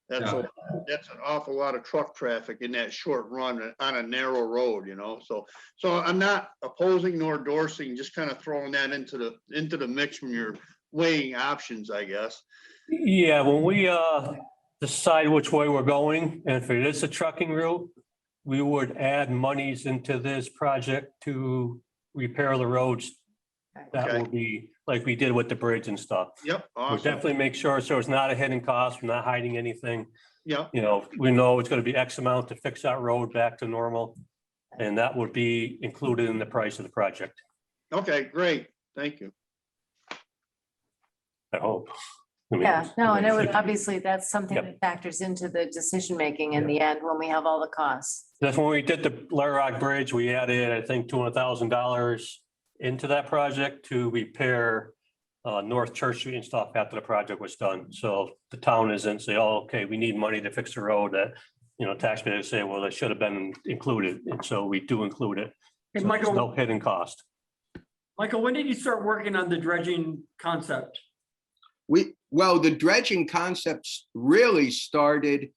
That's an awful lot of truck traffic in that short run on a narrow road, so I'm not opposing nor endorsing, just kind of throwing that into the mix when you're weighing options, I guess. Yeah, when we decide which way we're going, and if it is a trucking route, we would add monies into this project to repair the roads. That Okay. will be like we did with the bridge and stuff. Yep. We'll Awesome. definitely make sure so it's not a hidden cost. We're not hiding anything. Yep. We know it's going to be X amount to fix that road back to normal. And that would be included in the price of the project, Okay, great. Thank you. I hope. I mean, Yeah, no, and it would, obviously, that's something Yep. that factors into the decision-making in the end when we have all the costs. That's when we did the Blair Rock Bridge, we added, I think, $200,000 into that project to repair North Church Street and stuff after the project was done. So the town isn't say, oh, okay, we need money to fix the road that, taxpayers say, well, it should have been included. And so we do include it. Hey, So there's Michael, no hidden cost. when did you start working on the dredging concept? Well, the dredging concepts really started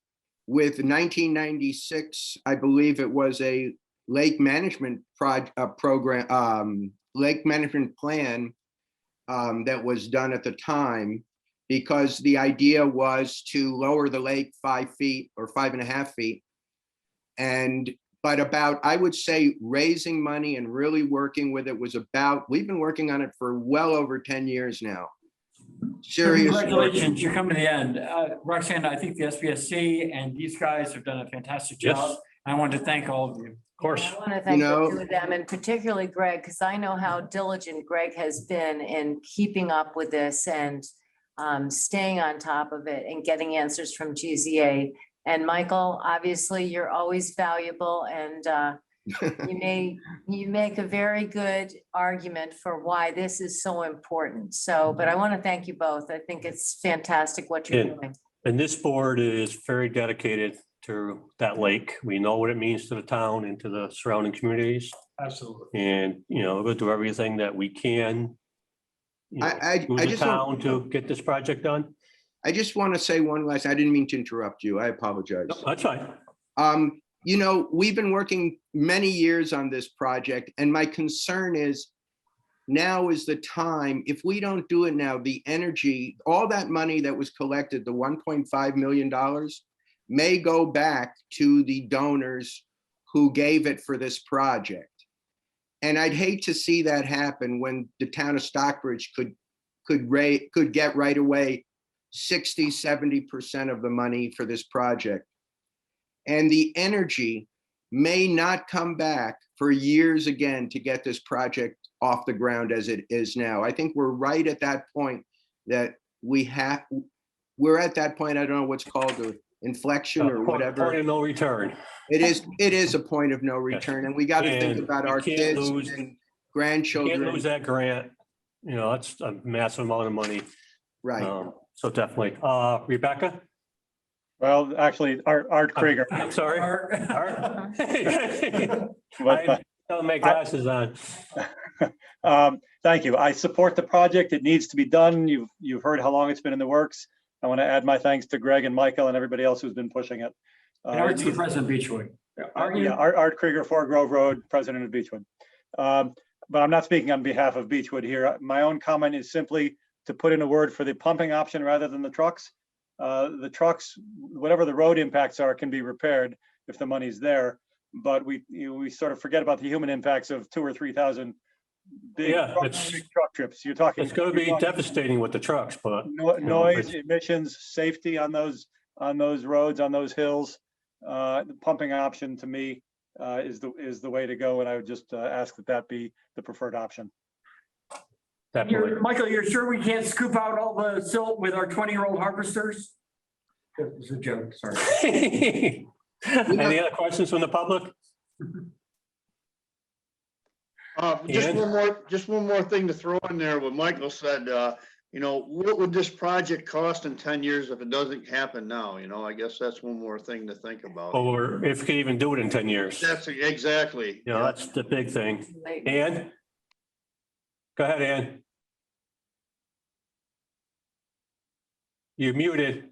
with 1996. I believe it was a lake management program, lake management plan that was done at the time, because the idea was to lower the lake 5 feet or 5.5 feet. But about, I would say, raising money and really working with it was about, we've been working on it for well over 10 years now. Serious work. Congratulations, you're coming to the end. Roxanne, I think the SBSC and these guys have done a fantastic Yes. job. I want to thank all of you. Of course. I want to thank the two of them, and particularly Greg, because I know how diligent Greg has been in keeping up with this and staying on top of it and getting answers from GZA. And Michael, obviously, you're always valuable, and you make a very good argument for why this is so important. So, but I want to thank you both. I think it's fantastic what you're doing. And this board is very dedicated to that lake. We know what it means to the town and to the surrounding communities. Absolutely. And, we'll do everything that we can. I move the just town to get this project done. I just want to say one last, I didn't mean to interrupt you. I apologize. No, that's fine. We've been working many years on this project, and my concern is now is the time. If we don't do it now, the energy, all that money that was collected, the $1.5 million, may go back to the donors who gave it for this project. And I'd hate to see that happen when the town of Stockbridge could get right away 60–70% of the money for this project. And the energy may not come back for years again to get this project off the ground as it is now. I think we're right at that point that we're at that point, I don't know what's called, the inflection or whatever. Point of no return. It is a point of no return, and we got to think And about you our can't kids lose- and Can't grandchildren. lose that grant. That's a massive amount of money. Right. So definitely. Rebecca? Well, actually, Art Krieger. I'm sorry. Art. But, I don't make glasses on. Thank you. I support the project. It needs to be done. You've heard how long it's been in the works. I want to add my thanks to Greg and Michael and everybody else who's been pushing it. And Art's the president of Beechwood. Art Krieger, 4 Grove Road, president of Beechwood. But I'm not speaking on behalf of Beechwood here. My own comment is simply to put in a word for the pumping option rather than the trucks. The trucks, whatever the road impacts are, can be repaired if the money's there. But we sort of forget about the human impacts of 2,000 or 3,000 big truck trips. You're talking. It's going to be devastating with the trucks, but noise, emissions, safety on those roads, on those hills. The pumping option to me is the way to go, and I would just ask that be the preferred option. Michael, you're sure we can't scoop out all the silt with our 20-year-old harvesters? It was a joke, sorry. Any other questions from the public? Just one more thing to throw in there. What Michael said, what would this project cost in 10 years if it doesn't happen now? I guess that's one more thing to think about. Or if we can even do it in 10 years. That's exactly. That's the big thing. Ann? Go ahead, Ann. You're muted.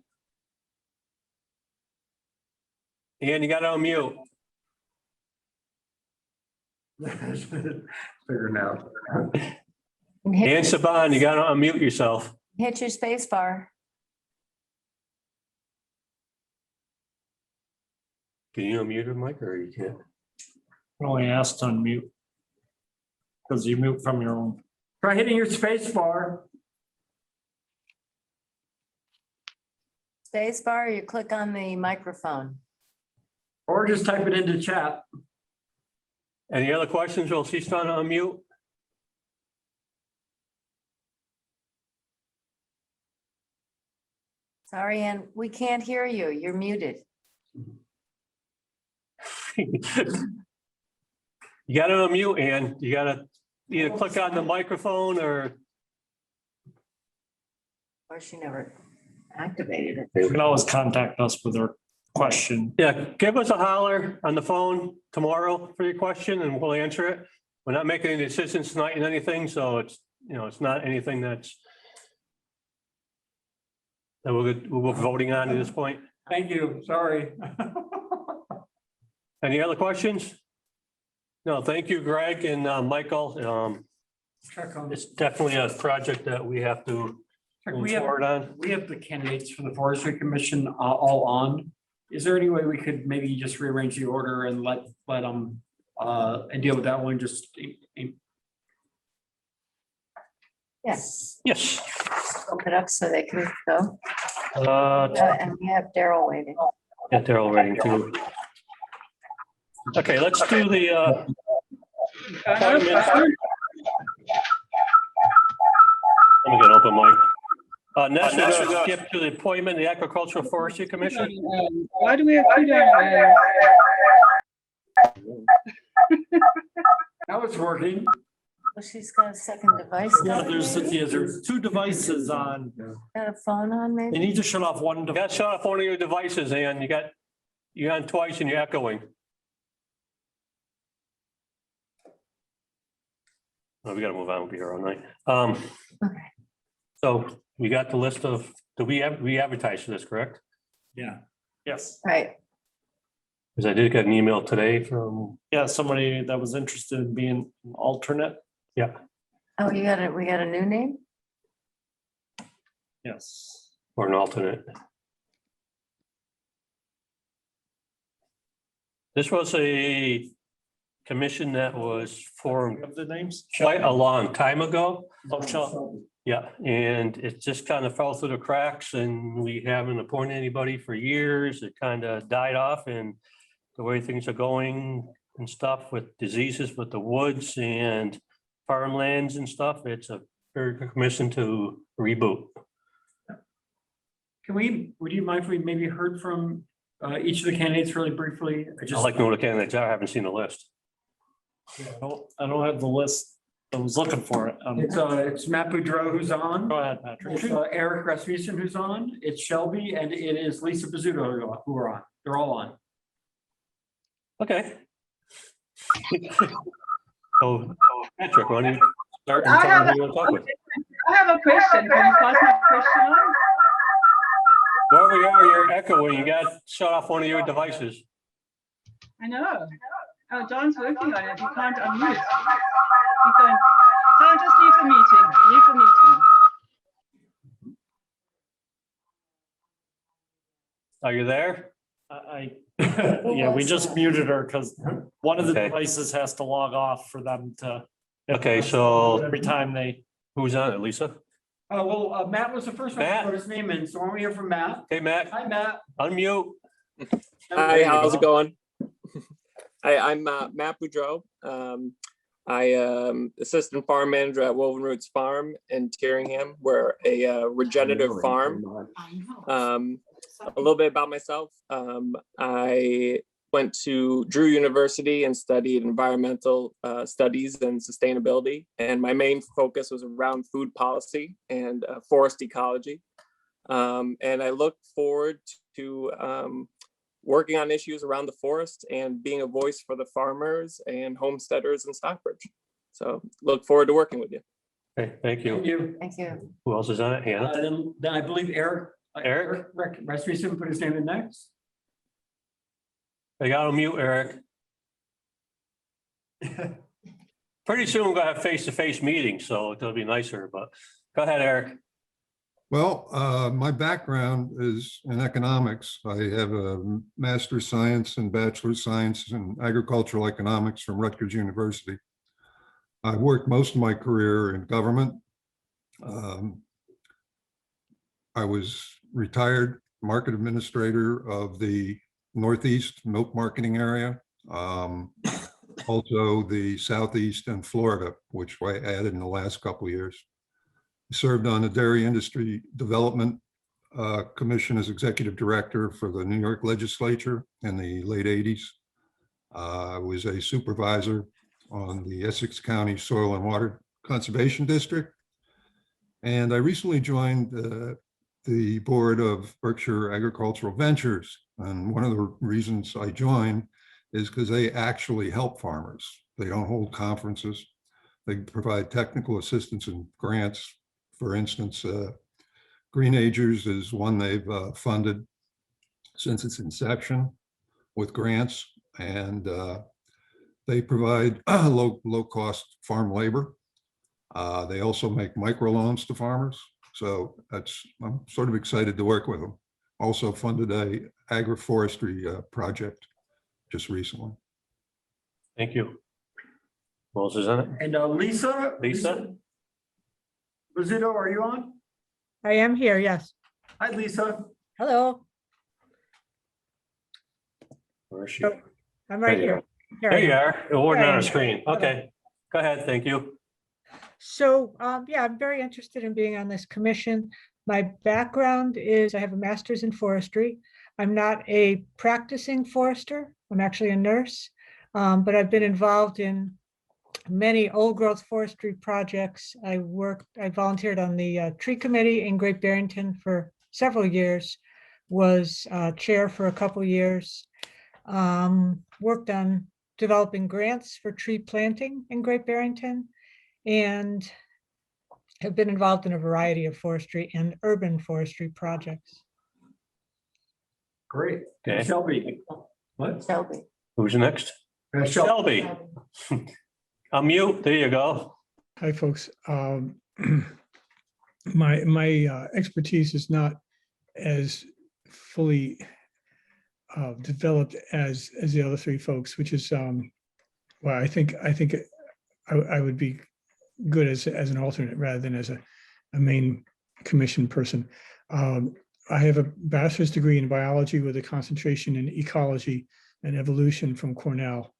Ann, you got to unmute. Figure it out. Ann Saban, you got to unmute yourself. Hit your space bar. Can you unmute her, Mike, or you can't? Only asked to unmute. Because you mute from your own. Try hitting your space bar. Space bar, you click on the microphone. Or just type it into chat. Any other questions while she's trying to unmute? Sorry, Ann, we can't hear you. You're muted. You got to unmute, Ann. You got to either click on the microphone or. Or she never activated it. You can always contact us with our question. Yeah, give us a holler on the phone tomorrow for your question and we'll answer it. We're not making any decisions tonight in anything, so it's, you know, it's not anything that we're voting on at this point. Thank you, sorry. Any other questions? No, thank you, Greg and Michael. Check on It's this. definitely a project that we have to move forward on. We have the candidates for the Forestry Commission all on. Is there any way we could maybe just rearrange the order and let them and deal with that one just? Yes, Yes. open it up so they can go. Uh, And we have Daryl waiting. Yeah, they're all ready too. Okay, let's do the appointments. Let me get open mic. Next, we're gonna skip to the appointment, of the Agricultural Forestry Commission. Why do we have two down? Now it's working. Well, she's got a second device. Yeah, doesn't she? there's two devices on. Got a phone on They maybe? need to shut off one You got device. to shut off one of your devices and you're on twice and you're echoing. Oh, we gotta move on, we'll be here all night. Okay. So we got the list of, we advertise for this, correct? Yeah. Yes. Right. Because I did get an email today from, Yeah, somebody that was interested in being an alternate. yeah, Oh, we got a new name? Yes. or an alternate. This was a commission that was formed Of the names? quite a long time ago. Oh, Sean. Yeah, and it just kind of fell through the cracks and we haven't appointed anybody for years. It kind of died off and the way things are going and stuff with diseases with the woods and farmlands and stuff, it's a very good commission to reboot. Would you mind if we maybe heard from each of the candidates really briefly? I like to know the candidates. I haven't seen the list. I don't have the list. I was looking for it. It's Matt Boudreau who's on. Go ahead, Patrick. It's Eric Rasmussen who's on. It's Shelby and it is Lisa Bizzuto who are on. They're all on. Okay. So Patrick, why don't you start and I tell have me who you want to talk with? I have a question. Can you pass my question on? Wherever you are, you're echoing. You got to shut off one of your devices. I know. Oh, John's working on it. You can't unmute. You can. John, just leave the meeting. Leave the meeting. Are you there? Yeah, we just muted her because one of the Okay. devices has to log off for them to. Okay, so Every time they. who's on it, Lisa? Oh, well, Matt was the first one to Matt? put his name in. So why don't we hear from Matt? Hey, Matt, Hi, Matt. unmute. Hi, how's it going? Hi, I'm Matt Boudreau. I am assistant farm manager at Woven Roots Farm in Tyringham. We're a regenerative farm. A little bit about myself. I went to Drew University and studied environmental studies and sustainability. And my main focus was around food policy and forest ecology. And I look forward to working on issues around the forest and being a voice for the farmers and homesteaders in Stockbridge. So look forward to working with you. Okay, thank you. Thank you. Thank you. Who else is on it? Hannah? Then I believe Eric. Eric? Rasmussen put his name in next. I got to mute Eric. Pretty soon we're gonna have face-to-face meetings, so it'll be nicer, but go ahead, Eric. Well, my background is in economics. I have a master's science and bachelor's science in agricultural economics from Rutgers University. I've worked most of my career in government. I was retired market administrator of the Northeast milk marketing area. Also the Southeast and Florida, which I added in the last couple of years. Served on the Dairy Industry Development Commission as executive director for the New York legislature in the late 80s. I was a supervisor on the Essex County Soil and Water Conservation District. And I recently joined the board of Berkshire Agricultural Ventures. And one of the reasons I joined is because they actually help farmers. They don't hold conferences. They provide technical assistance and grants. For instance, Green Acres is one they've funded since its inception with grants, and they provide low-cost farm labor. They also make microloans to farmers. So I'm sort of excited to work with them. Also funded a agroforestry project just recently. Thank you. Who else is on it? And Lisa? Lisa? Rizzuto, are you on? I am here, yes. Hi, Lisa. Hello, Where is she? I'm right There you here. There you are. It wasn't There I on am. a screen. Okay. Go ahead. Thank you. So, yeah, I'm very interested in being on this commission. My background is I have a master's in forestry. I'm not a practicing forester. I'm actually a nurse, but I've been involved in many old growth forestry projects. I volunteered on the tree committee in Great Barrington for several years, was chair for a couple years, worked on developing grants for tree planting in Great Barrington, and have been involved in a variety of forestry and urban forestry projects. Great. Okay. Shelby. What? Shelby. Who's next? Shelby. Unmute. There you go. Hi, folks. My expertise is not as fully developed as the other three folks, which is well, I think I would be good as an alternate rather than as a main commission person. I have a bachelor's degree in biology with a concentration in ecology and evolution from Cornell,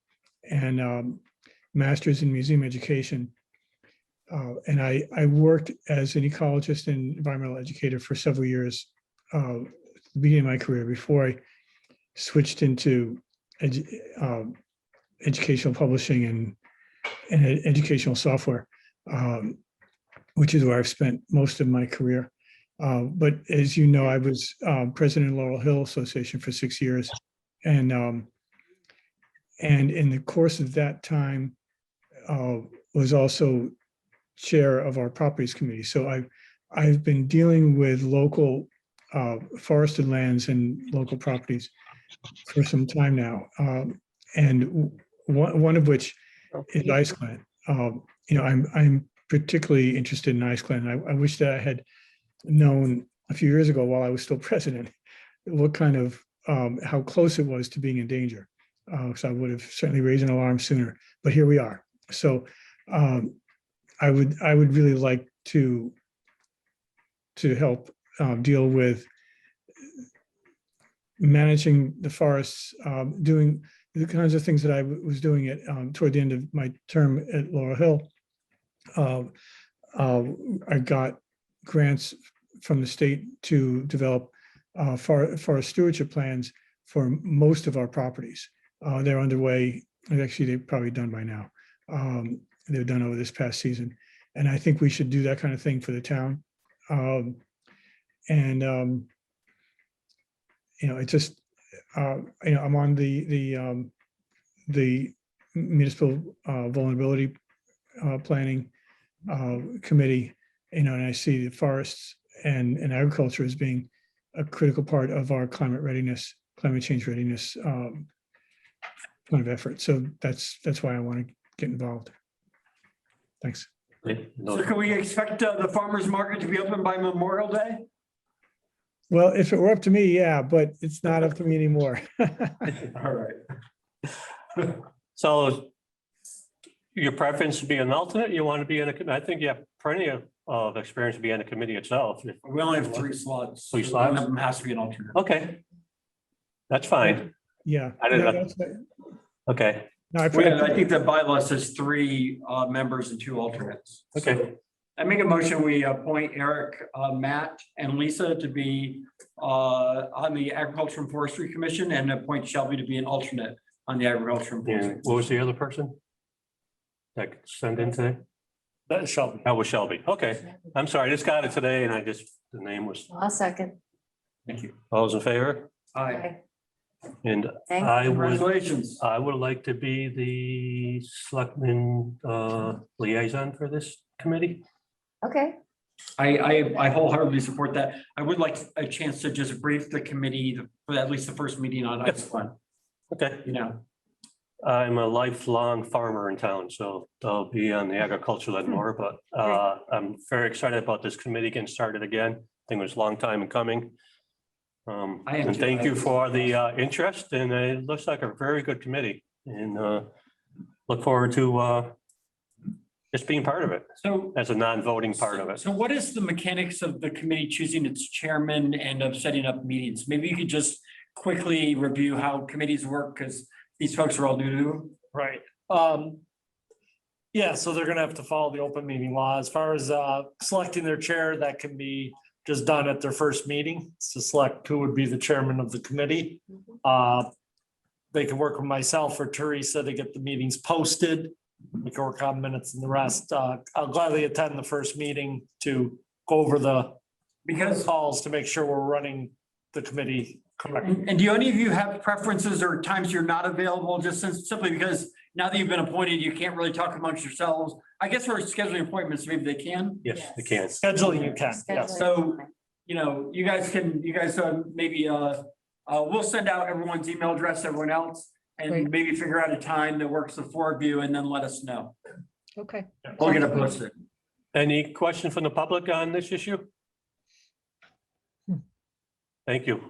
and master's in museum education. And I worked as an ecologist and environmental educator for several years at the beginning of my career before I switched into educational publishing and educational software, which is where I've spent most of my career. But as you know, I was president of Laurel Hill Association for 6 years. And in the course of that time, was also chair of our properties committee. So I've been dealing with local forested lands and local properties for some time now. And one of which is Ice Clan. You know, I'm particularly interested in Ice Clan. I wish that I had known a few years ago while I was still president, what kind of, how close it was to being in danger. So I would have certainly raised an alarm sooner, but here we are. So I would really like to help deal with managing the forests, doing the kinds of things that I was doing toward the end of my term at Laurel Hill. I got grants from the state to develop forest stewardship plans for most of our properties. They're underway. Actually, they're probably done by now. They're done over this past season. And I think we should do that kind of thing for the town. You know, it just, you know, I'm on the municipal vulnerability planning committee, you know, and I see the forests and agriculture as being a critical part of our climate change readiness kind of effort. So that's why I want to get involved. Thanks. So can we expect the farmer's market to be open by Memorial Day? Well, if it were up to me, yeah, but it's not up to me anymore. All right. So your preference to be an alternate, you want to be in a, I think you have plenty of experience to be in a committee itself. We only have 3 slots. Three so slots? One of them has to be an alternate. Okay. That's fine. Yeah. I didn't no, know. that's fine. Okay. No, I think the bylaw says 3 members and 2 alternates. Okay. So I make a motion, we appoint Eric, Matt, and Lisa to be on the Agriculture and Forestry Commission, and appoint Shelby to be an alternate on the Agriculture and Forestry. And what was the other person that sent in today? That is Shelby. That was Shelby. Okay. I'm sorry, I just got it today and I just the name was, I'll second. Thank you. all those in favor? Aye. Okay. And Thank I you. would, Congratulations. I would like to be the selectman liaison for this committee. Okay, I wholeheartedly support that. I would like a chance to just brief the committee for at least the first meeting on ice one, Okay. you know. I'm a lifelong farmer in town, so I'll be on the agricultural end more, but I'm very excited about this committee getting started again. I think it was a long time in coming. I am And too. thank you for the interest, and it looks like a very good committee, and look forward to just being part of it So, as a non-voting part of it. so what is the mechanics of the committee choosing its chairman and of setting up meetings? Maybe you could just quickly review how committees work, because these folks are all new to them. Right. Yeah, so they're gonna have to follow the open meeting law. As far as selecting their chair, that can be just done at their first meeting to select who would be the chairman of the committee. They can work with myself or Teresa to get the meetings posted. We can work on minutes and the rest. I'll gladly attend the first meeting to go over the calls to make sure we're running the committee correctly. And do any of you have preferences or times you're not available, just simply because now that you've been appointed, you can't really talk amongst yourselves? I guess for scheduling appointments, maybe they can. Yes, they can. Scheduling you can, yes. So, you know, you guys maybe, we'll send out everyone's email address, to everyone else, and Great. maybe figure out a time that works the four of you and then let us know. Okay. We'll get it posted. Any question from the public on this issue? Thank you.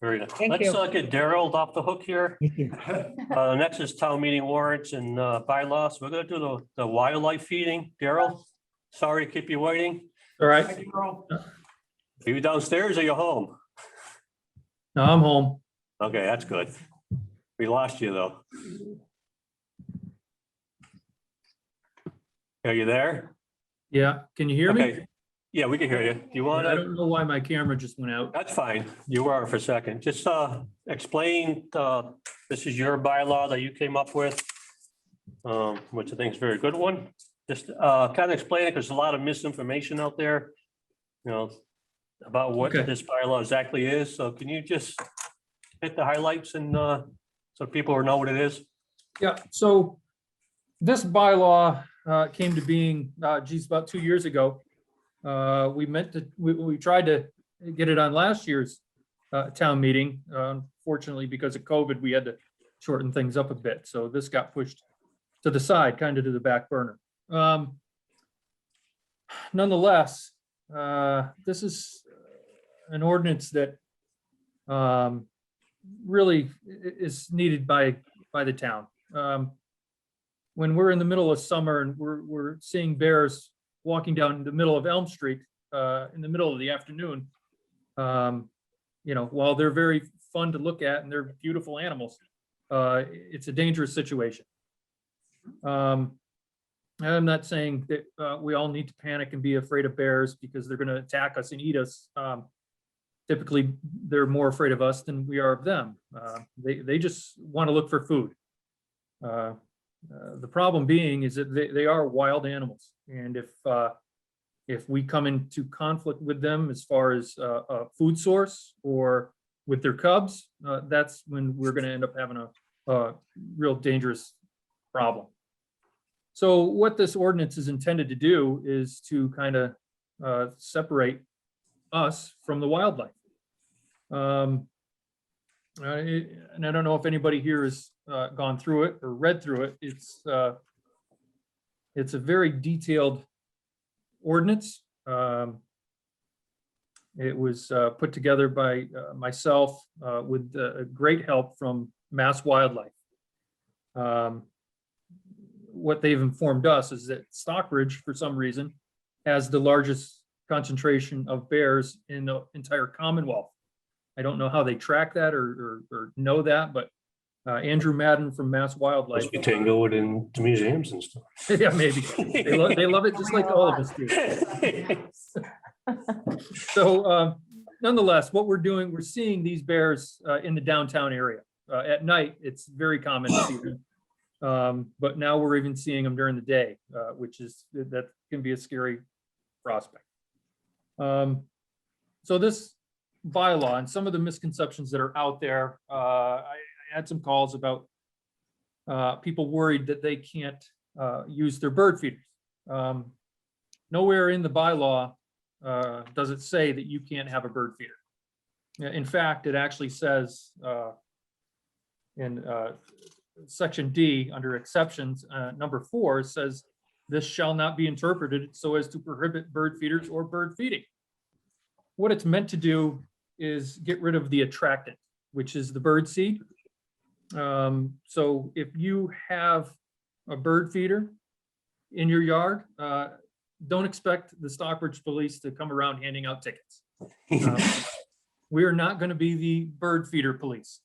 Very nice. Thank Let's you. get Daryl off the hook here. Next is town meeting warrants and bylaws. We're gonna do the wildlife feeding. Daryl, sorry to keep you waiting. All right. Thank you, Earl. Are you downstairs or you home? No, I'm home. Okay, that's good. We lost you though. Are you there? Yeah. Can you hear me? Okay. Yeah, we can hear you. Do you want I to? don't know why my camera just went out. That's fine. You were for a second. Just explain, this is your bylaw that you came up with, which I think is a very good one. Just kind of explain it, because there's a lot of misinformation out there, you know, about what Okay. this bylaw exactly is. So can you just hit the highlights and so people will know what it is? Yeah, so this bylaw came to being, about 2 years ago. We tried to get it on last year's town meeting. Unfortunately, because of COVID, we had to shorten things up a bit. So this got pushed to the side, kind of to the back burner. Nonetheless, this is an ordinance that really is needed by the town. When we're in the middle of summer and we're seeing bears walking down the middle of Elm Street in the middle of the afternoon, you know, while they're very fun to look at and they're beautiful animals, it's a dangerous situation. I'm not saying that we all need to panic and be afraid of bears because they're going to attack us and eat us. Typically, they're more afraid of us than we are of them. They just want to look for food. The problem being is that they are wild animals, and if we come into conflict with them as far as a food source or with their cubs, that's when we're going to end up having a real dangerous problem. So what this ordinance is intended to do is to kind of separate us from the wildlife. And I don't know if anybody here has gone through it or read through it. It's a very detailed ordinance. It was put together by myself with great help from Mass Wildlife. What they've informed us is that Stockbridge, for some reason, has the largest concentration of bears in the entire Commonwealth. I don't know how they track that or know that, but Andrew Madden from Mass Wildlife. Must be tangled in the museums and stuff. Yeah, maybe. They love it just like all of us do. So nonetheless, what we're doing, we're seeing these bears in the downtown area. At night, it's very common to see them. But now we're even seeing them during the day, which is, that can be a scary prospect. So this bylaw and some of the misconceptions that are out there, I had some calls about people worried that they can't use their bird feeders. Nowhere in the bylaw does it say that you can't have a bird feeder. In fact, it actually says in section D, under exceptions, number 4, it says, this shall not be interpreted so as to prohibit bird feeders or bird feeding. What it's meant to do is get rid of the attractant, which is the bird seed. So if you have a bird feeder in your yard, don't expect the Stockbridge police to come around handing out tickets. We are not going to be the bird feeder police.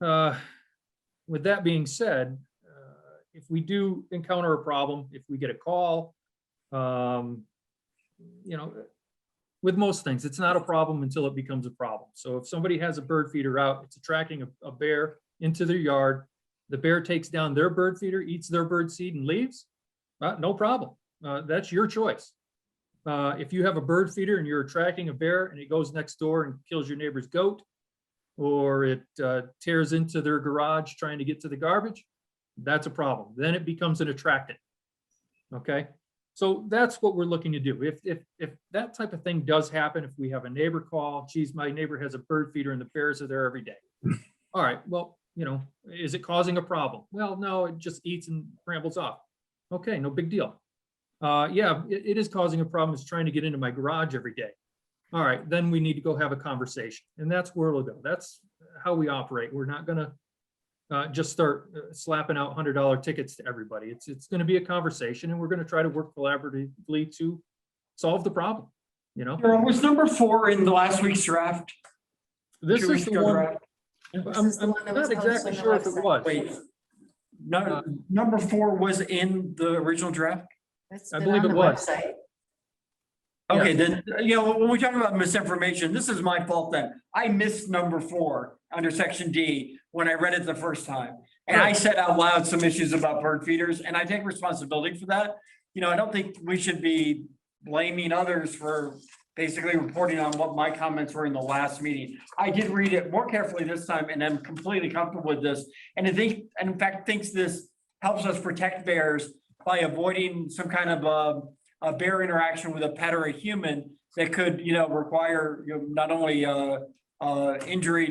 With that being said, if we do encounter a problem, if we get a call, you know, with most things, it's not a problem until it becomes a problem. So if somebody has a bird feeder out, it's attracting a bear into their yard, the bear takes down their bird feeder, eats their bird seed and leaves, no problem. That's your choice. If you have a bird feeder and you're attracting a bear and it goes next door and kills your neighbor's goat, or it tears into their garage trying to get to the garbage, that's a problem. Then it becomes an attractant. Okay, so that's what we're looking to do. If that type of thing does happen, if we have a neighbor call, geez, my neighbor has a bird feeder and the bears are there every day. All right, well, you know, is it causing a problem? Well, no, it just eats and rambles off. Okay, no big deal. Yeah, it is causing a problem. It's trying to get into my garage every day. All right, then we need to go have a conversation, and that's where it'll go. That's how we operate. We're not gonna just start slapping out $100 tickets to everybody. It's gonna be a conversation, and we're gonna try to work collaboratively to solve the problem, you know? Was number 4 in the last week's draft? This Should we is the go one, draft? I'm not exactly sure if it was. Wait, no, number 4 was in the original draft? I believe it was. Okay, then, you know, when we talk about misinformation, this is my fault then. I missed number 4 under section D when I read it the first time. And I said out loud some issues about bird feeders, and I take responsibility for that. You know, I don't think we should be blaming others for basically reporting on what my comments were in the last meeting. I did read it more carefully this time, and I'm completely comfortable with this. And I think, and in fact, thinks this helps us protect bears by avoiding some kind of a bear interaction with a pet or a human that could, you know, require, you know, not only injury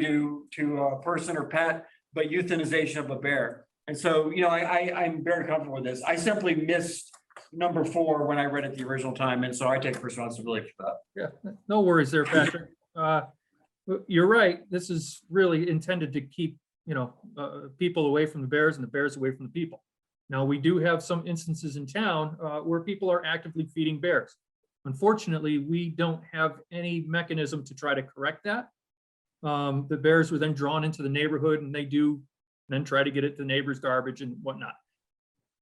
to a person or pet, but euthanization of a bear. And so, you know, I'm very comfortable with this. I simply missed number 4 when I read it the original time, and so I take responsibility for that. Yeah, no worries there, Patrick. You're right. This is really intended to keep, you know, people away from the bears and the bears away from the people. Now, we do have some instances in town where people are actively feeding bears. Unfortunately, we don't have any mechanism to try to correct that. The bears were then drawn into the neighborhood, and they do then try to get at the neighbor's garbage and whatnot.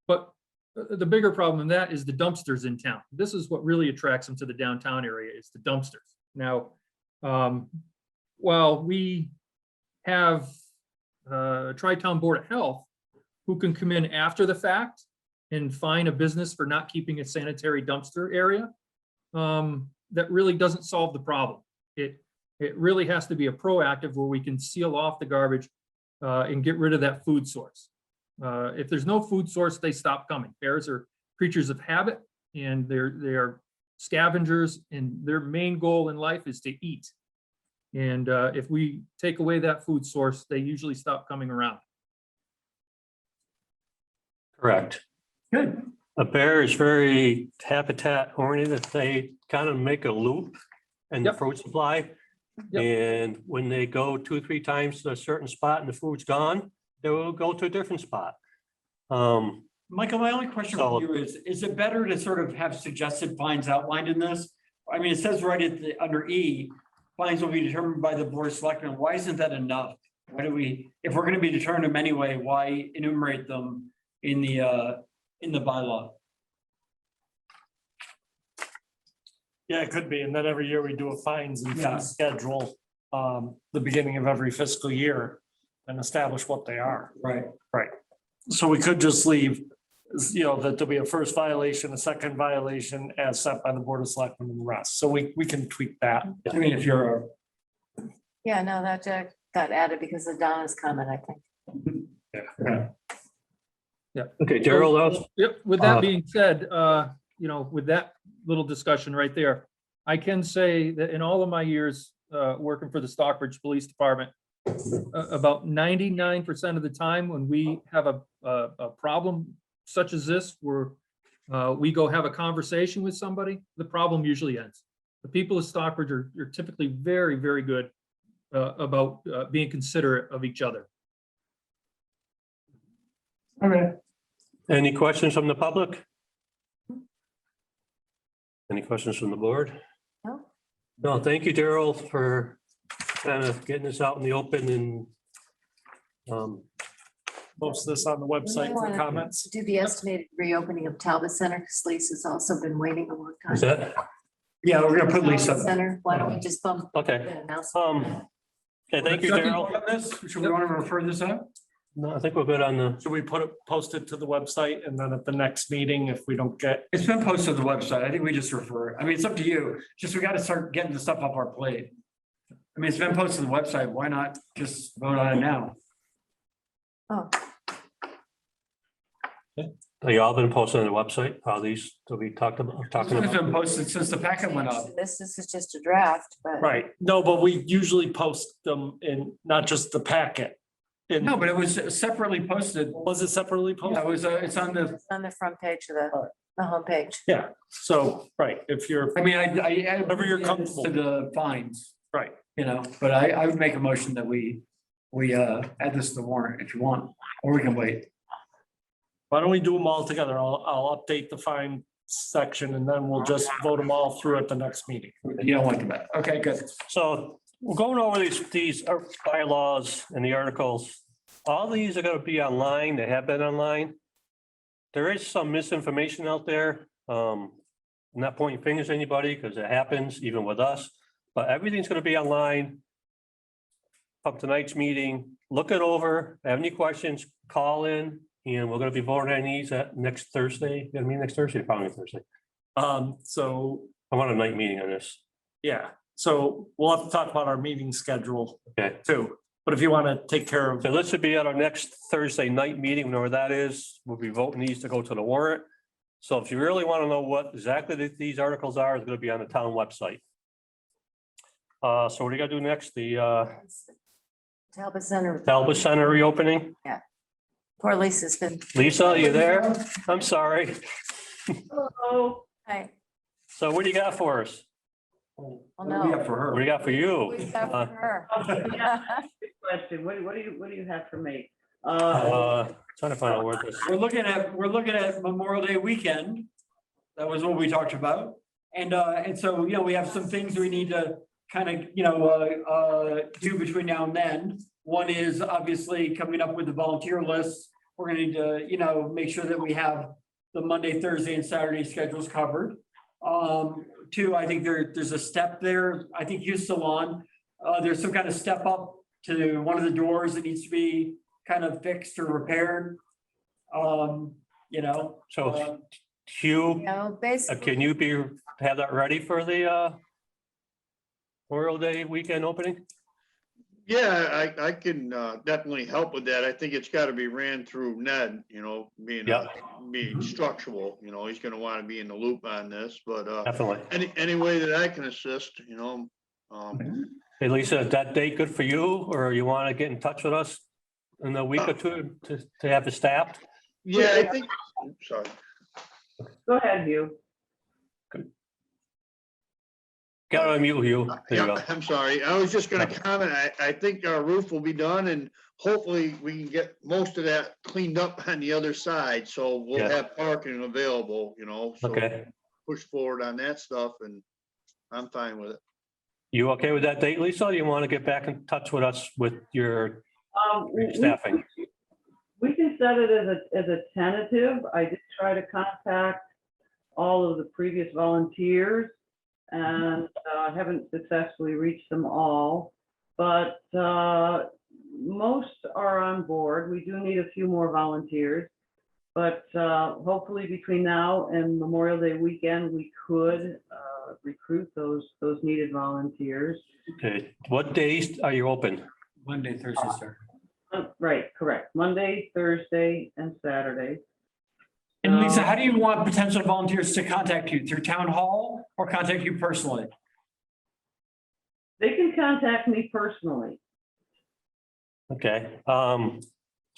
But the bigger problem in that is the dumpsters in town. This is what really attracts them to the downtown area, is the dumpsters. Now, while we have Tri-Town Board of Health, who can come in after the fact and fine a business for not keeping a sanitary dumpster area, that really doesn't solve the problem. It really has to be a proactive where we can seal off the garbage and get rid of that food source. If there's no food source, they stop coming. Bears are creatures of habit, and they are scavengers, and their main goal in life is to eat. And if we take away that food source, they usually stop coming around. Correct. Good. A bear is very habitat oriented. They kind of make a loop in the fruit supply. And when they go 2 or 3 times to a certain spot and the food's gone, they will go to a different spot. Michael, my only question for you is it better to sort of have suggested fines outlined in this? I mean, it says right at the, under E, fines will be determined by the Board of Selectmen. Why isn't that enough? Why do we, if we're going to be determined them anyway, why enumerate them in the bylaw? Yeah, it could be. And then every year we do a fines and fee schedule, the beginning of every fiscal year, and establish what they are. Right. Right. So we could just leave you know, that there'll be a first violation, a second violation as set by the Board of Selectmen and the rest. So we can tweak that. I mean, if you're, Yeah, no, that got added because of Donna's comment, I think. yeah. Okay, Daryl, else? Yep, with that being said, you know, with that little discussion right there, I can say that in all of my years working for the Stockbridge Police Department, about 99% of the time when we have a problem such as this, where we go have a conversation with somebody, the problem usually ends. The people of Stockbridge are typically very, very good about being considerate of each other. Okay. Any questions from the public? Any questions from the board? No. No, thank you, Daryl, for kind of getting this out in the open and Post this on the website for comments. Do the estimated reopening of Talbot Center, because Lisa's also been waiting a long time. is that, Yeah, we're gonna put Lisa. Talbot Center, why don't we just bump? okay. the announcement? Okay, thank you, Daryl. Should we want to refer this out? No, I think we're good on the, Should we post it to the website and then at the next meeting, if we don't get? It's been posted to the website. I think we just refer it. I mean, it's up to you. Just we got to start getting the stuff off our plate. I mean, it's been posted to the website. Why not just vote on it now? Oh, they all been posted on the website, all these that we talking It's been about. posted since the packet went up. this is just a draft, but. Right, no, but we usually post them in, not just the packet. In, No, but it was separately posted. was it separately Yeah, posted? it was, it's on the, On the front page of the homepage. Yeah, so, right, if you're, I mean, Whatever you're comfortable. to the fines, right, you know, but I would make a motion that we add this to the warrant if you want, or we can wait. why don't we do them all together? I'll update the fine section and then we'll just vote them all through at the next meeting. You don't want that. Okay, good. So we're going over these bylaws and the articles. All these are gonna be online, they have been online. There is some misinformation out there. I'm not pointing fingers at anybody because it happens even with us, but everything's gonna be online. From tonight's meeting, look it over, have any questions, call in, and we're gonna be voting on these at next Thursday. You mean next Thursday, probably Thursday. So, I want a night meeting on this. yeah, so we'll have to talk about our meeting schedule Okay. too. But if you want to take care of, So this should be at our next Thursday night meeting, whenever that is. We'll be voting these to go to the warrant. So if you really want to know what exactly these articles are, it's gonna be on the town website. So what do you gotta do next? The Talbot Center. Talbot Center reopening? Poor Lisa's been. Lisa, are you there? I'm sorry. Hello. Hi. So what do you got for us? Oh, What do we no. have for What her? do you got for you? Who's that for her? Question, what do you have for me? Trying to find out where this. We're looking at Memorial Day weekend. That was what we talked about. And so, you know, we have some things we need to kind of, you know, do between now and then. One is obviously coming up with the volunteer list. We're gonna need to, you know, make sure that we have the Monday, Thursday, and Saturday schedules covered. Two, I think there's a step there. I think you still on. There's some kind of step up to one of the doors that needs to be kind of fixed or repaired. You know. So Hugh, No, basically. can you have that ready for the Memorial Day weekend opening? Yeah, I can definitely help with that. I think it's got to be ran through Ned, you know, being structural, you know, he's going to want to be in the loop on this, but Definitely. any way that I can assist, you know. Hey, Lisa, is that date good for you, or you want to get in touch with us in a week or two to have it staffed? Yeah, I think, sorry. Go ahead, Hugh. Got to unmute you. There you go. I'm sorry. I was just gonna comment. I think our roof will be done and hopefully we can get most of that cleaned up on the other side. So we'll Yeah. have parking available, you know, so Okay. push forward on that stuff and I'm fine with it. You okay with that date, Lisa? Or do you want to get back in touch with us with your staffing? We can set it as a tentative. I did try to contact all of the previous volunteers and haven't successfully reached them all, but most are on board. We do need a few more volunteers. But hopefully between now and Memorial Day weekend, we could recruit those needed volunteers. Okay, what days are you open? Monday, Thursday, Saturday. Right, correct. Monday, Thursday, and Saturday. And Lisa, how do you want potential volunteers to contact you? Through town hall or contact you personally? They can contact me personally. Okay, so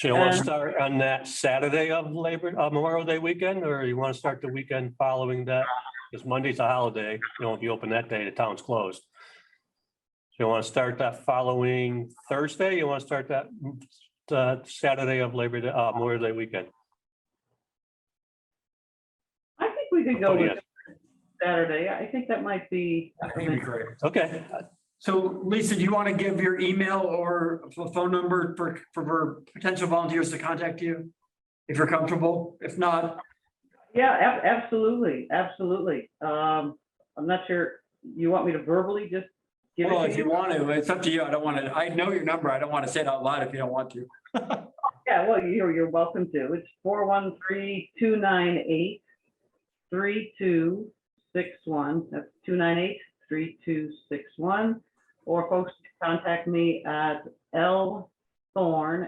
you want to And- start on that Saturday of Memorial Day weekend, or you want to start the weekend following that? Because Monday's a holiday, you won't be open that day, the town's closed. So you want to start that following Thursday, you want to start that Saturday of Memorial Day weekend? I think we could go Oh, with yeah. Saturday. I think that might be. I think it'd be great. Okay, So Lisa, do you want to give your email or a phone number for potential volunteers to contact you? If you're comfortable, if not, Yeah, absolutely, absolutely. I'm not sure, you want me to verbally just give well, it if to you you? want to, it's up to you. I don't want to, I know your number. I don't want to say it out loud if you don't want to. Yeah, well, you're welcome to. It's 413-298-3261. That's 298-3261. Or folks can contact me at lthorne,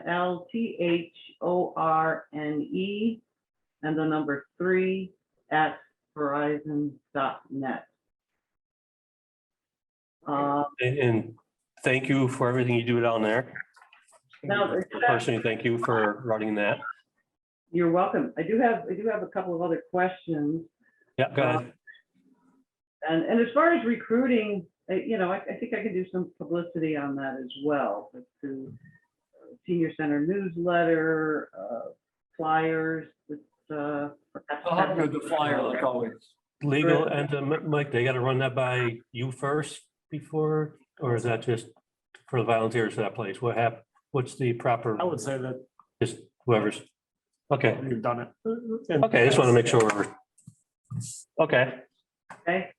LTHORNE, and the number 3 at verizon.net. and thank you for everything you do down there. Now, Personally, thank you for running that. you're welcome. I do have a couple of other questions. Yeah, go ahead. And as far as recruiting, you know, I think I can do some publicity on that as well, but through senior center newsletter, flyers. I'll have to do the flyer like always. Legal and Mike, they got to run that by you first before, or is that just for the volunteers for that place? What's the proper, I would say that just whoever's, okay, you've done it. okay, I just want to make sure we're, okay. Okay.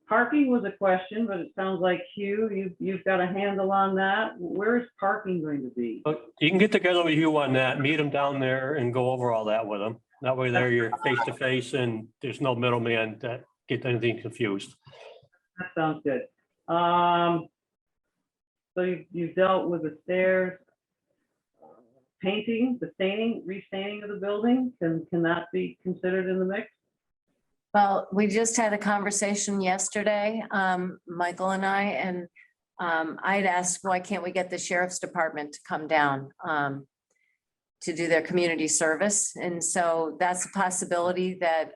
Parking was a question, but it sounds like Hugh, you've got a handle on that. Where is parking going to be? You can get together with you on that, meet them down there and go over all that with them. That way there you're face to face and there's no middleman that get anything confused. That sounds good. So you've dealt with the stairs, painting, the staining, restaining of the building. Can that be considered in the mix? Well, we just had a conversation yesterday, Michael and I, and I'd asked, why can't we get the sheriff's department to come down to do their community service? And so that's a possibility that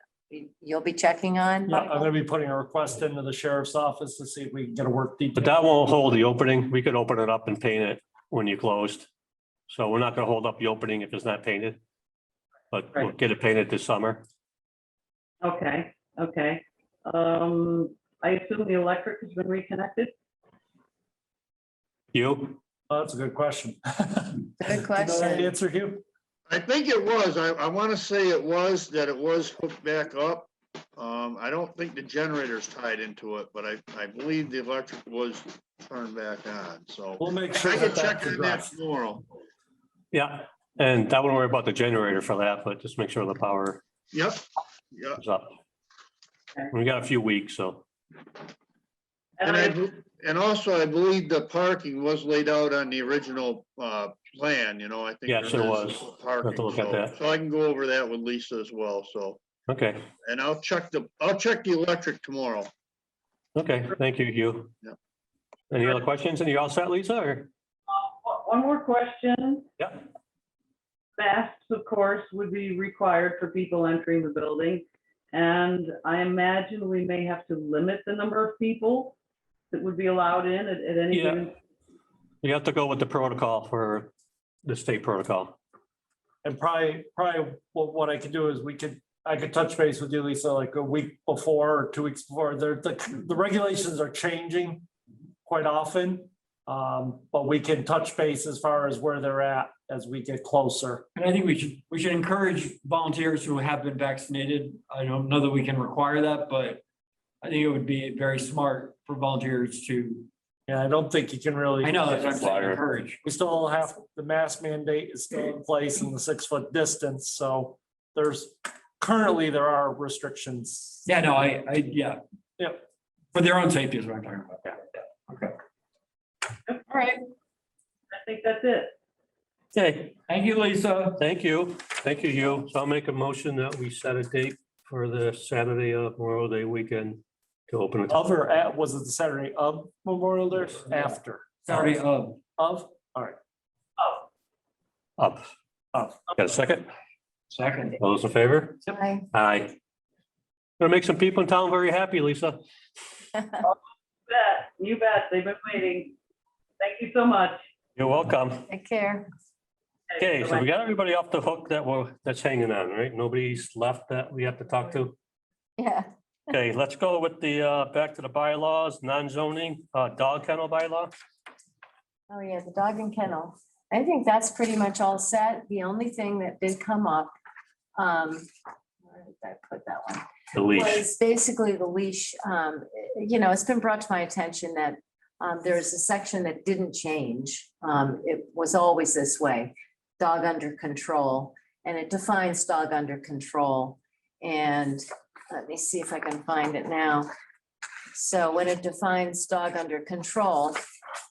you'll be checking on. Yeah, I'm gonna be putting a request into the sheriff's office to see if we can get a work detail. But that won't hold the opening. We could open it up and paint it when you closed. So we're not gonna hold up the opening if it's not painted. But we'll get it painted this summer. Okay, okay. I assume the electric has been reconnected? You? Oh, that's a good question. Good You know that question. answer, Hugh? I think it was, I want to say it was hooked back up. I don't think the generator's tied into it, but I believe the electric was turned back on, so. We'll make sure I can that that's check on that addressed. tomorrow. Yeah, and I wouldn't worry about the generator for that, but just make sure the power Yep, yep. is up. We got a few weeks, so. And also, I believe the parking was laid out on the original plan, you know, I think. Yes, there it is was. parking, Have to look at so- that. So I can go over that with Lisa as well, so, Okay, and I'll check the electric tomorrow. okay, thank you, Hugh. Yep. Any other questions? And you all set, Lisa, or? One more question. Yeah. Masks, of course, would be required for people entering the building. And I imagine we may have to limit the number of people that would be allowed in at any Yeah. given. You have to go with the protocol for the state protocol. And probably what I could do is I could touch base with you, Lisa, like a week before or 2 weeks before. The regulations are changing quite often. But we can touch base as far as where they're at as we get closer. And I think we should encourage volunteers who have been vaccinated. I don't know that we can require that, but I think it would be very smart for volunteers to Yeah, I don't think you can really. I know, that's what I'm saying, encourage. We still have, the mask mandate is still in place in the 6-foot distance, so currently there are restrictions. Yeah, no, yeah. Yep. For their own safety is what I'm talking about. Yeah, yeah, okay. All right. I think that's it. Okay, Thank you, Lisa. thank you. Thank you, Hugh. So I'll make a motion that we set a date for the Saturday of Memorial Day weekend to open it. Of or at, was it the Saturday of Memorial Day? After? Saturday of. Of? All right. Up. Of. Got a second? Second. All those in favor? Aye. Aye. Gonna make some people in town very happy, Lisa. Bet, you bet. They've been waiting. Thank you so much. You're welcome. Take care. Okay, so we got everybody off the hook that's hanging on, right? Nobody's left that we have to talk to. Yeah. Okay, let's go with the, back to the bylaws, non-zoning, dog kennel bylaw. Oh, yeah, the dog and kennel. I think that's pretty much all set. The only thing that did come up, where did I put that one? The leash. Was basically the leash. It's been brought to my attention that there's a section that didn't change. It was always this way, dog under control, and it defines dog under control. And let me see if I can find it now. So when it defines dog under control,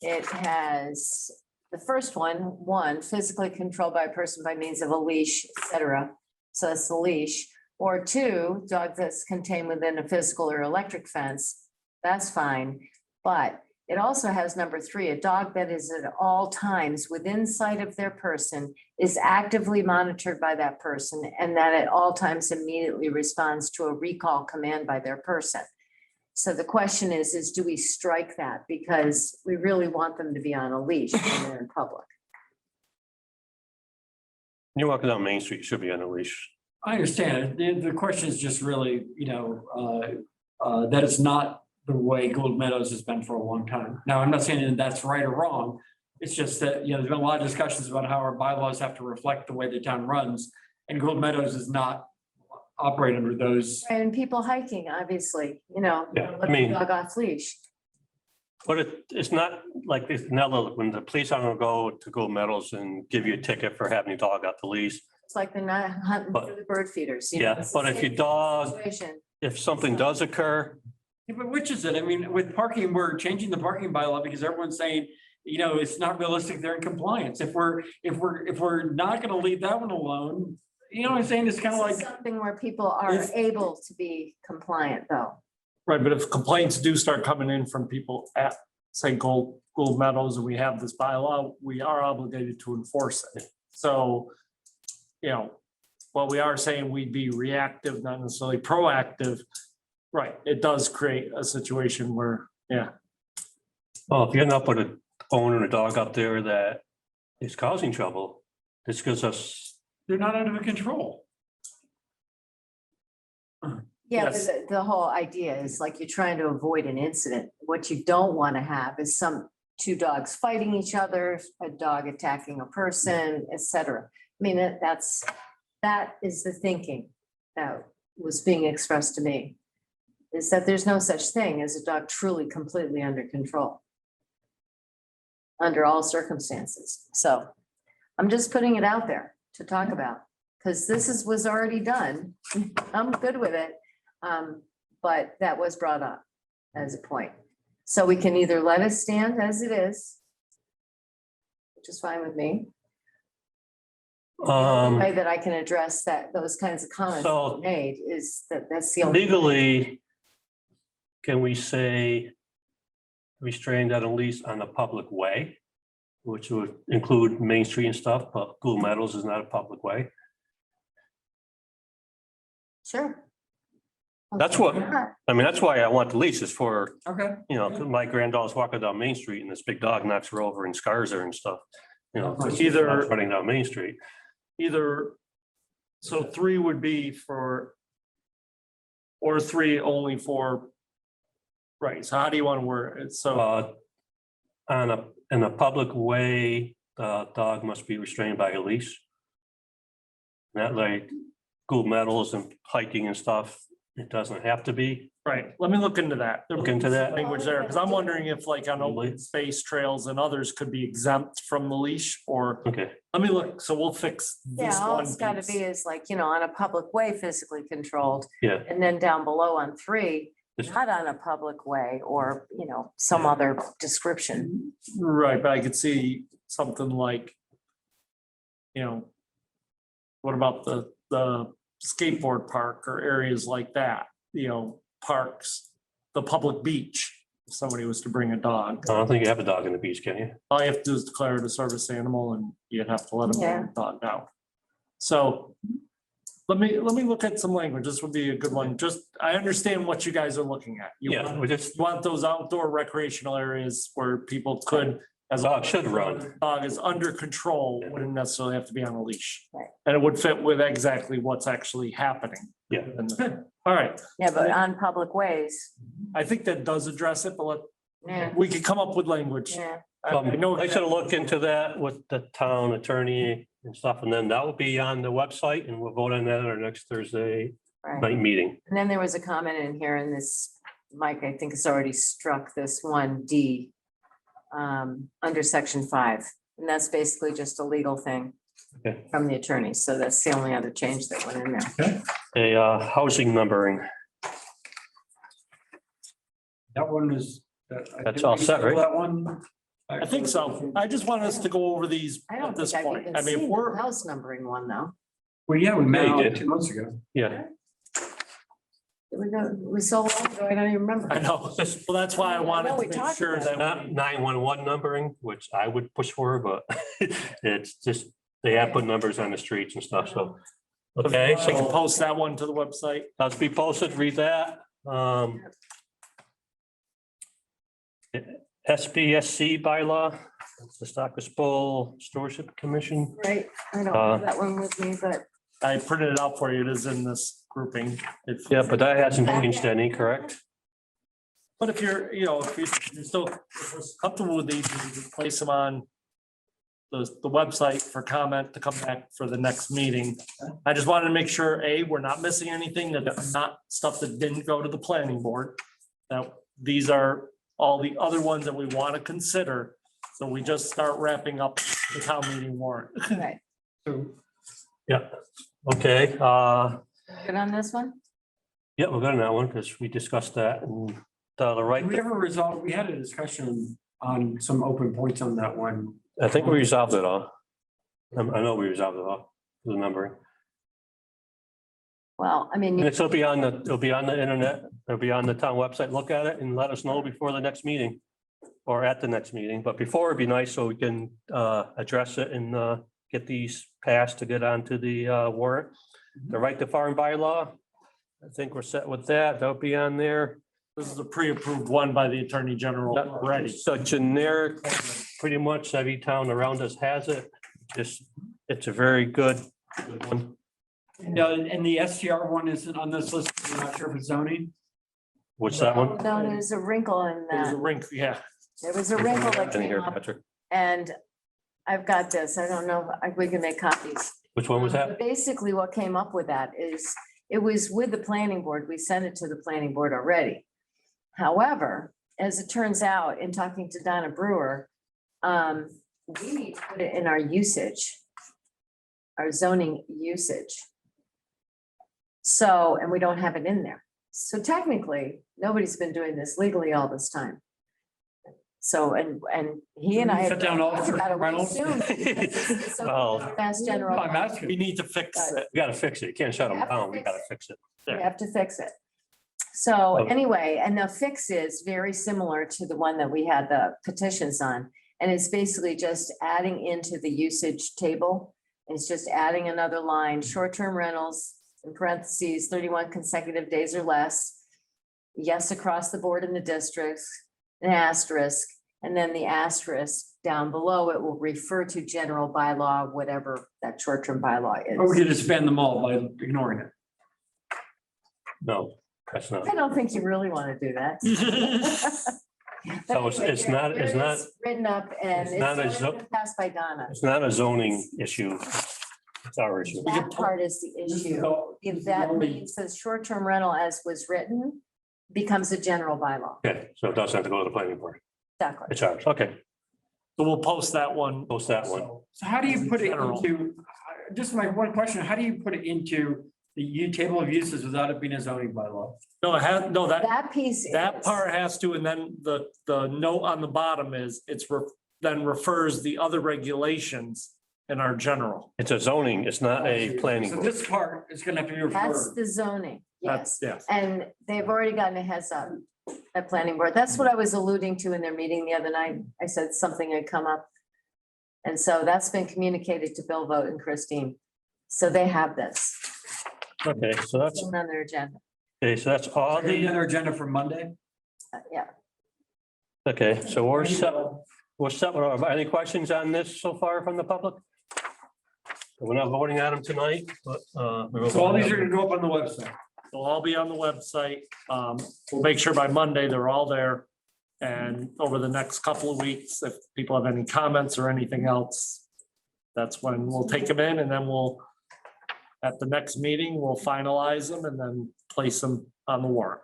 it has the first one, physically controlled by a person by means of a leash, etc. So that's the leash. Or 2, dog that's contained within a physical or electric fence. That's fine. But it also has number 3, a dog that is at all times within sight of their person, is actively monitored by that person, and that at all times immediately responds to a recall command by their person. So the question is do we strike that? Because we really want them to be on a leash when they're in public. You're walking down Main Street, you should be on a leash. I understand. The question is just really, that it's not the way Gold Meadows has been for a long time. Now, I'm not saying that that's right or wrong. It's just that, there's been a lot of discussions about how our bylaws have to reflect the way the town runs. And Gold Meadows is not operate under those. And people hiking, obviously, Yeah, let the dog off leash. But it's not like this, when the police are gonna go to Gold Medals and give you a ticket for having your dog out the leash. It's like they're not hunting for the bird feeders. Yeah, but if your dog, if something does occur. Yeah, but which is it? I mean, with parking, we're changing the parking bylaw because everyone's saying, it's not realistic, they're in compliance. If we're not gonna leave that one alone, what I'm saying? It's kind of like. Something where people are able to be compliant, though. Right, but if complaints do start coming in from people at, say, Gold Meadows, and we have this bylaw, we are obligated to enforce it. So, while we are saying we'd be reactive, not necessarily proactive, right, it does create a situation where, Well, if you end up with an owner and a dog up there that is causing trouble, this gives us. They're not under control. Yeah, Yes. but the whole idea is like you're trying to avoid an incident. What you don't want to have is 2 dogs fighting each other, a dog attacking a person, etc. I mean, that is the thinking that was being expressed to me, is that there's no such thing as a dog truly completely under control under all circumstances. So I'm just putting it out there to talk about, because this was already done. I'm good with it. But that was brought up as a point. So we can either let it stand as it is, which is fine with me. The only way that I can address those kinds of comments So- made is that's the only. Legally, can we say restrained at a least on a public way, which would include Main Street and stuff, but Gould Meadows is not a public way? Sure. That's what, that's why I want the leash is for, Okay. my granddaughter's walking down Main Street and this big dog knocks her over and scars her and stuff. Either- running down Main Street. So 3 would be for, or 3 only for, right, so how do you want to word it? So, In a public way, the dog must be restrained by a leash. Not like Gould Medals and hiking and stuff. it doesn't have to be. Right, let me look into that. Look into that. Language there, because I'm wondering if like on open space trails and others could be exempt from the leash or, Okay, let me look, so we'll fix this Yeah, all one it's gotta piece. be is like, on a public way physically controlled. yeah, And then down below on 3, Just- not on a public way or, some other description. Right, but I could see something like, what about the skateboard park or areas like that, parks, the public beach, if somebody was to bring a dog. I don't think you have a dog in the beach, can you? All you have to do is declare it a service animal and you'd have to let them Yeah. let the dog out. So let me look at some language. This would be a good one. Just, I understand what you guys are looking at. You Yeah, we just, want those outdoor recreational areas where people could, as dog should run. dog is under control, wouldn't necessarily have to be on a leash. Right. And it would fit with exactly what's actually happening. Yeah. All right, Yeah, but on public ways, I think that does address it, but yeah, we could come up with language. yeah. I know. I should look into that with the town attorney and stuff, and then that will be on the website, and we'll vote on that at our next Thursday Right. night meeting. And then there was a comment in here in this, Mike, I think it's already struck this 1D under section 5. And that's basically just a legal thing Okay. from the attorney. So that's the only other change that went in there. A housing numbering. That one is. That's all set, right? That one. I think so. I just want us to go over these I at don't this think I've point. even I mean, if seen the we're, house numbering one, though. Well, yeah, we Yeah, met you on did. 2 months ago. Yeah, It was so long ago, I don't even remember. I know, well, that's why I wanted know we to make talked sure about that. not 911 numbering, which I would push for, but it's just, they have put numbers on the streets and stuff, so. Okay, I can so post that one to the website. that's be posted, read that. SBSC bylaw, that's the Stockbridge Bowl Stewardship Commission. Right, I don't have that one with me, but I printed it out for you. It is in this grouping. Yeah, but that hasn't changed any, correct? But if you're, if you're still if we're comfortable with these, you can place them on the website for comment to come back for the next meeting. I just wanted to make sure, A, we're not missing anything, that's not stuff that didn't go to the planning board. Now, these are all the other ones that we want to consider. So we just start wrapping up the town meeting warrant. right. Yeah, okay, Good on this one? yeah, we're good on that one, because we discussed that and the right, Did we ever resolve, we had a discussion on some open points on that one. I think we resolved it all. I know we resolved it all, the numbering. Well, I mean, And it'll be on the internet, it'll be on the town website, look at it and let us know before the next meeting. Or at the next meeting, but before it'd be nice so we can address it and get these passed to get onto the warrant. The right to farm bylaw, I think we're set with that, that'll be on there. This is a pre-approved one by the Attorney General already. So generic, pretty much every town around us has it, just, it's a very good one. No, and the STR one isn't on this list. I'm not sure if it's zoning. What's that one? no, there's a wrinkle in There's a that. wrinkle, yeah. There was a wrinkle that In came here, up, Patrick. and I've got this. I don't know, we can make copies. Which one was that? But basically, what came up with that is, it was with the planning board. We sent it to the planning board already. However, as it turns out, in talking to Donna Brewer, we need to put it in our usage, our zoning usage. So, and we don't have it in there. So technically, nobody's been doing this legally all this time. So, and he and I. Shut down all talked about it. We rentals? assumed- so Oh. Mass General. I'm asking. We need to fix it. We gotta fix it, you can't shut them down, we gotta fix it. We have to fix it. So Okay. anyway, and the fix is very similar to the one that we had the petitions on. And it's basically just adding into the usage table. It's just adding another line, short-term rentals, in parentheses, 31 consecutive days or less. Yes, across the board in the districts, an asterisk, and then the asterisk down below, it will refer to general bylaw, whatever that short-term bylaw Or we is. could expand them all by ignoring it. No, that's not. I don't think you really want to do that. So it's not- There it's it not- is Written up and it's not a it's zo- already been passed by Donna. It's not a zoning issue. It's our issue. That part is the issue. If that means the short-term rental as was written becomes a general bylaw. Okay, so it doesn't have to go to the planning board. Exactly. It's ours. Okay, So we'll post that one. post that one. So how do you put it General. into, just my one question, how do you put it into the table of uses without it being a zoning bylaw? No, it has, no, That piece. that is. part has to, and then the note on the bottom is then refers the other regulations in our general. It's a zoning, it's not a planning So board. this part is gonna have to be That's referred. the zoning, yes. Yes. And they've already gotten a heads up at planning board. That's what I was alluding to in their meeting the other night. I said something had come up. And so that's been communicated to Bill Vogt and Christine. So they have this Okay, so that's, on their agenda. okay, so that's all Are they the, on their agenda for Monday? Yeah. okay, so we're set. We're set. with our- Any questions on this so far from the public? We're not voting on them tonight, but. So all these are gonna go up on the website. They'll all be on the website. We'll make sure by Monday they're all there. And over the next couple of weeks, if people have any comments or anything else, that's when we'll take them in and then we'll, at the next meeting, we'll finalize them and then place them on the warrant.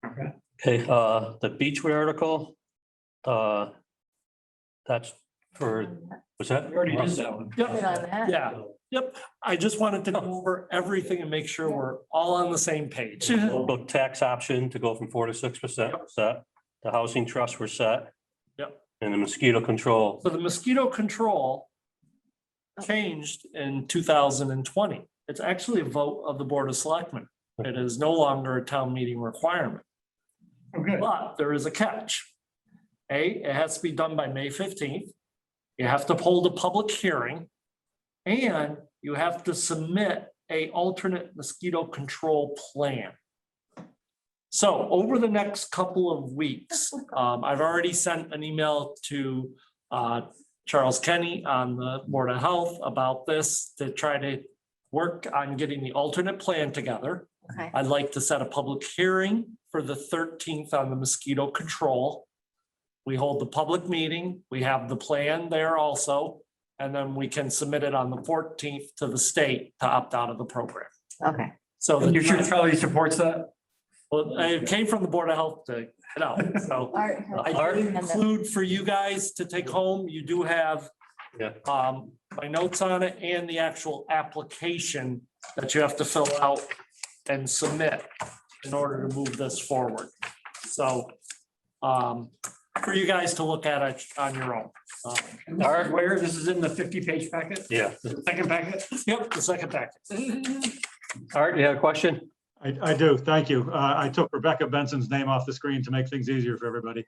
Okay, the Beechwood article, that's for, was that? We already did that one. Put on that. Yeah, yep. I just wanted to go over everything and make sure we're all on the same page. Local tax option to go from 4 to 6%, set. The housing trust were set. Yep. And the mosquito control, So the mosquito control changed in 2020. It's actually a vote of the Board of Selectmen. It is no longer a town meeting requirement. Okay. But there is a catch. It has to be done by May 15th. You have to hold a public hearing. And you have to submit a alternate mosquito control plan. So over the next couple of weeks, I've already sent an email to Charles Kenny on the Board of Health about this to try to work on getting the alternate plan together. Okay. I'd like to set a public hearing for the 13th on the mosquito control. We hold the public meeting, we have the plan there also, and then we can submit it on the 14th to the state to opt out of the program. Okay. So And the your church probably supports that? well, it came from the Board of Health to head out, so Art. I did include for you guys to take home, you do have yeah, my notes on it and the actual application that you have to fill out and submit in order to move this forward. So, for you guys to look at it on your own. Where this is in the 50-page packet? yeah. The second packet? Yep, the second packet. Art, you have a question? I do, thank you. I took Rebecca Benson's name off the screen to make things easier for everybody.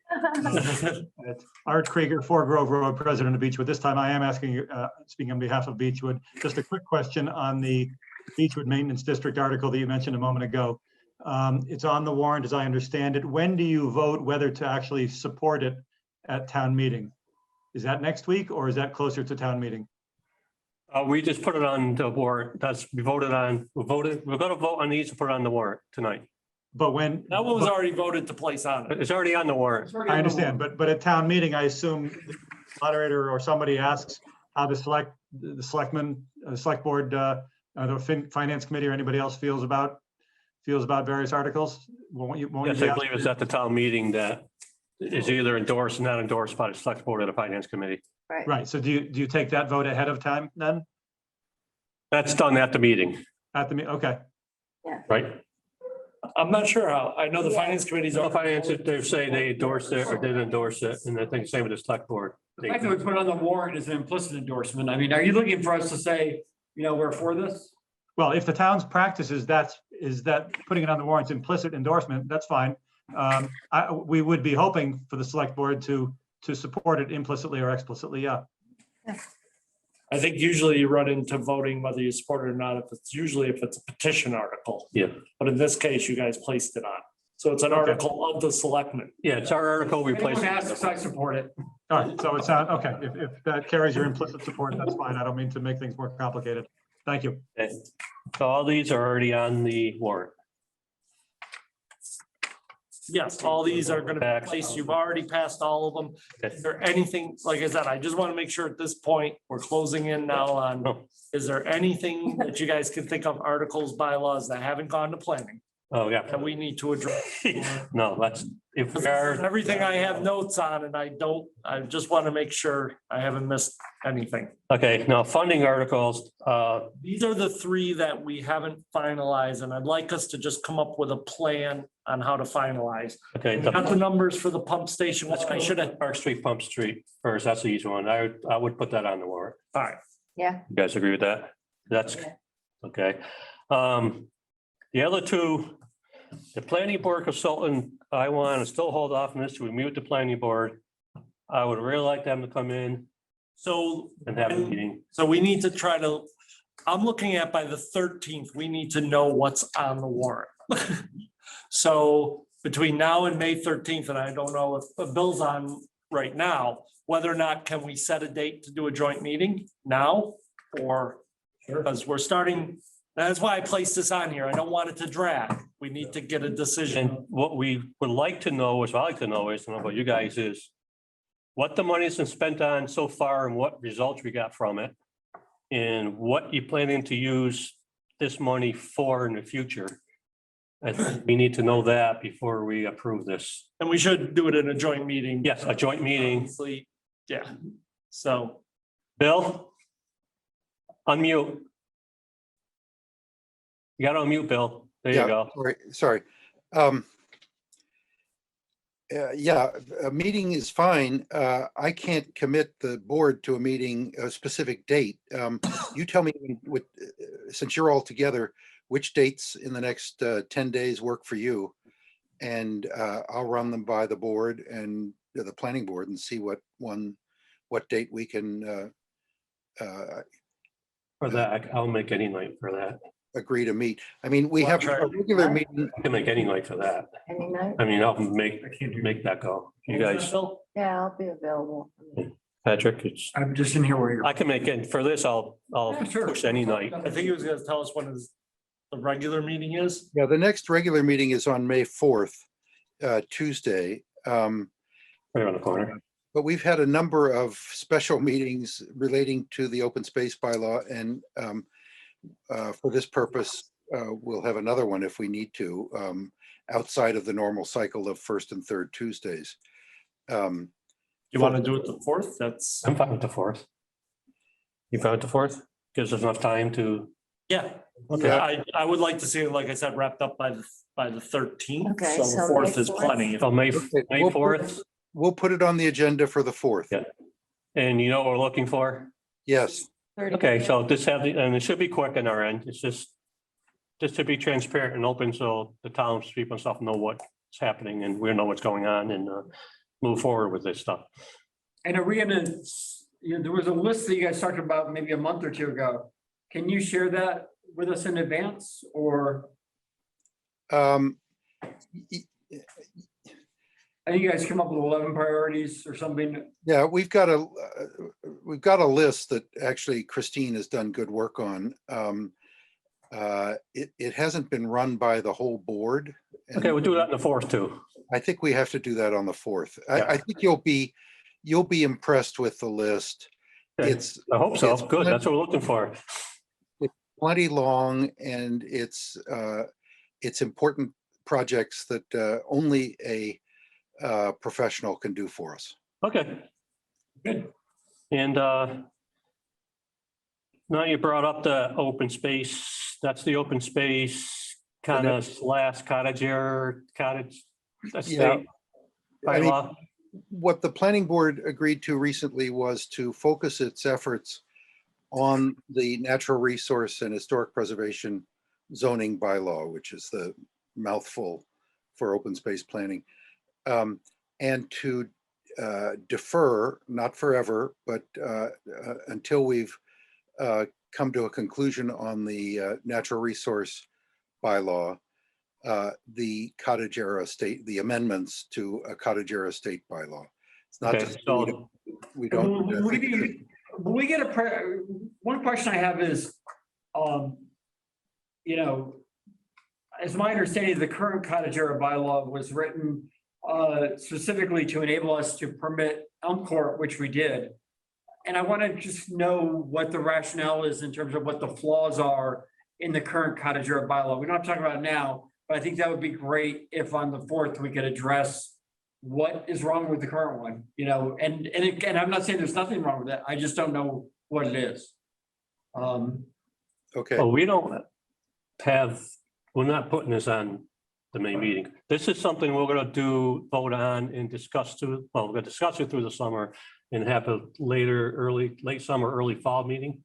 Art Krieger, 4 Grove Road, President of Beechwood. This time I am asking, speaking on behalf of Beechwood, just a quick question on the Beechwood Maintenance District article that you mentioned a moment ago. It's on the warrant, as I understand it. When do you vote whether to actually support it at town meeting? Is that next week or is that closer to town meeting? We just put it on the warrant. We voted on, we're gonna vote on these to put it on the warrant tonight. But when? That one was already voted to place on it. It's already on the warrant. I understand, but at town meeting, I assume the moderator or somebody asks how the selectmen, select board, the finance committee or anybody else feels about various articles. Won't you Yes, be I believe it's at the town meeting that is either endorsed, or not endorsed by the select board or the finance committee. Right, so do you take that vote ahead of time then? That's done at the meeting, At the meeting, okay. right? I'm not sure how, I know the finance committee's. The finance, they say they endorsed it or didn't endorse it, and I think same with the select board. The fact that we put it on the warrant is an implicit endorsement. I mean, are you looking for us to say, we're for this? Well, if the town's practice is that putting it on the warrant's implicit endorsement, that's fine. We would be hoping for the select board to support it implicitly or explicitly, yeah. I think usually you run into voting whether you support it or not, if it's a petition article. Yeah. But in this case, you guys placed it on. So it's an article of the selectmen. Yeah, it's our article, we placed Anyone it. asks, I support it. All right, so it's, okay, if that carries your implicit support, that's fine. I don't mean to make things more complicated. Thank you. Okay. So all these are already on the warrant. yes, all these are gonna be in place. You've already passed all of them. Is there anything, like I said, I just want to make sure at this point, we're closing in now on, is there anything that you guys can think of, articles, bylaws that haven't gone to planning Oh, yeah. that we need to address? No, that's, if we are, Everything I have notes on and I just want to make sure I haven't missed anything. okay, now funding articles, These are the three that we haven't finalized, and I'd like us to just come up with a plan on how to finalize. okay. We got the numbers for the pump station, which I should have, Park Street, Pump Street first, that's the easy one. I would put that on the warrant. all right. Yeah. You guys agree with that? That's, okay. The other two, the planning board consultant, I want to still hold off on this till we meet with the planning board. I would really like them to come in So, and have a meeting. so we need to try to, I'm looking at by the 13th, we need to know what's on the warrant. So between now and May 13th, and I don't know if the bill's on right now, whether or not can we set a date to do a joint meeting now? Or, because we're starting, that's why I placed this on here. I don't want it to drag. We need to get a decision. And what we would like to know, which I like to know is, I don't know about you guys, is what the money's been spent on so far and what results we got from it. And what you planning to use this money for in the future. I think we need to know that before we approve this. And we should do it in a joint meeting. Yes, a joint meeting. Obviously, yeah. So, Bill? Unmute. You got to unmute, Bill. There you Yeah, go. Sorry. Yeah, a meeting is fine. I can't commit the board to a meeting, a specific date. You tell me, since you're all together, which dates in the next 10 days work for you? And I'll run them by the board and the planning board and see what date we can For that, I'll make any night for that. agree to meet. I mean, we have a regular meeting. I can make any night for that. Any night? I mean, I'll make that go. You guys, Yeah, I'll be available. Patrick, it's, I'm just in here where you're. I can make it, for this, I'll push any night. I think he was gonna tell us when the regular meeting is. Yeah, the next regular meeting is on May 4th, Tuesday. Right around the corner. But we've had a number of special meetings relating to the open space bylaw, and for this purpose, we'll have another one if we need to, outside of the normal cycle of first and third Tuesdays. You want to do it the 4th? That's. I'm fine with the 4th. You fine with the 4th? Gives us enough time to. Yeah. Okay. I would like to see it, like I said, wrapped up by the 13th. Okay, So so the 4th May is 4th. plenty. Oh, May We'll put- 4th. We'll put it on the agenda for the 4th. Yeah. And you know what we're looking for? Yes. Okay, so this and it should be quick on our end. It's just to be transparent and open so the townspeople and stuff know what's happening and we know what's going on and move forward with this stuff. And are we gonna, there was a list that you guys talked about maybe a month or two ago. Can you share that with us in advance or? I think you guys come up with 11 priorities or something. Yeah, we've got a list that actually Christine has done good work on. It hasn't been run by the whole board. Okay, we'll do that in the 4th too. I think we have to do that on the 4th. Yeah. I think you'll be impressed with the list. Okay, It's I hope so. it's Good, that's what we're looking for. plenty long, and it's important projects that only a professional can do for us. Okay. Good. And now you brought up the open space, that's the open space kind of slash cottage. That's Yeah. I mean, bylaw. what the planning board agreed to recently was to focus its efforts on the natural resource and historic preservation zoning bylaw, which is the mouthful for open space planning. And to defer, not forever, but until we've come to a conclusion on the natural resource bylaw, the cottage era state, the amendments to a cottage era state bylaw. It's not Okay, just, so- we don't. We get one question I have is, as my understanding, the current cottage area bylaw was written specifically to enable us to permit elm court, which we did. And I want to just know what the rationale is in terms of what the flaws are in the current cottage area bylaw. We don't have to talk about it now, but I think that would be great if on the 4th we could address what is wrong with the current one, you know, and again, I'm not saying there's nothing wrong with it. I just don't know what it is. Okay. Well, we don't have, we're not putting this on the main meeting. This is something we're gonna vote on and discuss through, well, we're gonna discuss it through the summer and have a late summer, early fall meeting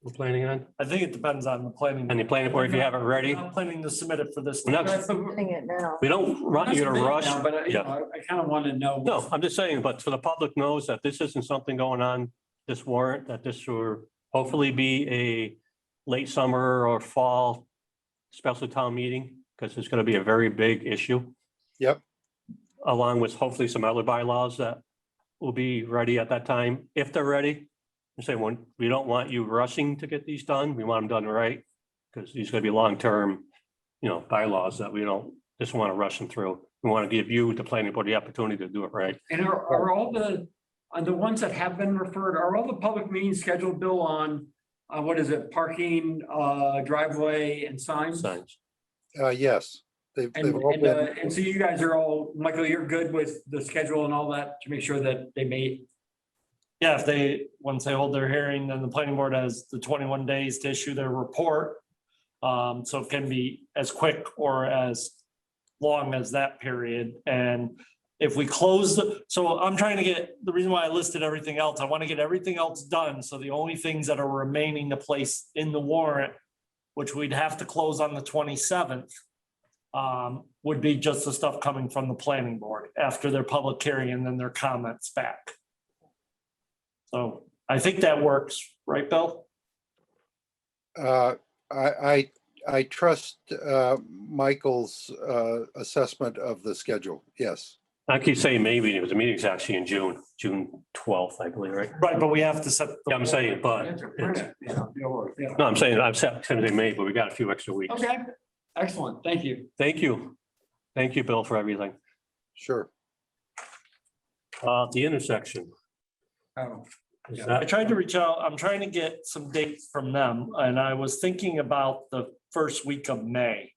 we're planning on. I think it depends on the planning. And the planning board, if you have it ready. I'm planning to submit it for this. We're not- Doing it now. We don't want you to rush. But you Yeah. know, I kind of want to know. No, I'm just saying, but so the public knows that this isn't something going on this warrant, that this will hopefully be a late summer or fall special town meeting, because it's gonna be a very big issue. Yep. Along with hopefully some other bylaws that will be ready at that time, if they're ready. I say, when we don't want you rushing to get these done, we want them done right, because these are gonna be long-term, you know, bylaws that we don't just want to rush them through. We want to give you, the planning board, the opportunity to do it right. And are all the ones that have been referred, are all the public meetings scheduled, Bill, on what is it, parking, driveway and signs? Signs. Yes, they've all been, And so you guys are all, Michael, you're good with the schedule and all that to make sure that they meet? Yeah, if they, once they hold their hearing, then the planning board has the 21 days to issue their report. So it can be as quick or as long as that period. And if we close so I'm trying to get, the reason why I listed everything else, I want to get everything else done. So the only things that are remaining to place in the warrant, which we'd have to close on the 27th, would be just the stuff coming from the planning board after their public hearing and then their comments back. So I think that works, right, Bill? I trust Michael's assessment of the schedule. Yes. I keep saying maybe, because the meeting's actually in June 12th, I believe, right? Right, but we have to set. Yeah, I'm saying, but, it's- no, I'm saying May, but we got a few extra weeks. Okay, excellent, thank you. Thank you. Thank you, Bill, for everything. Sure. The intersection. Oh. Is I that, tried to reach out, I'm trying to get some dates from them, and I was thinking about the first week of May.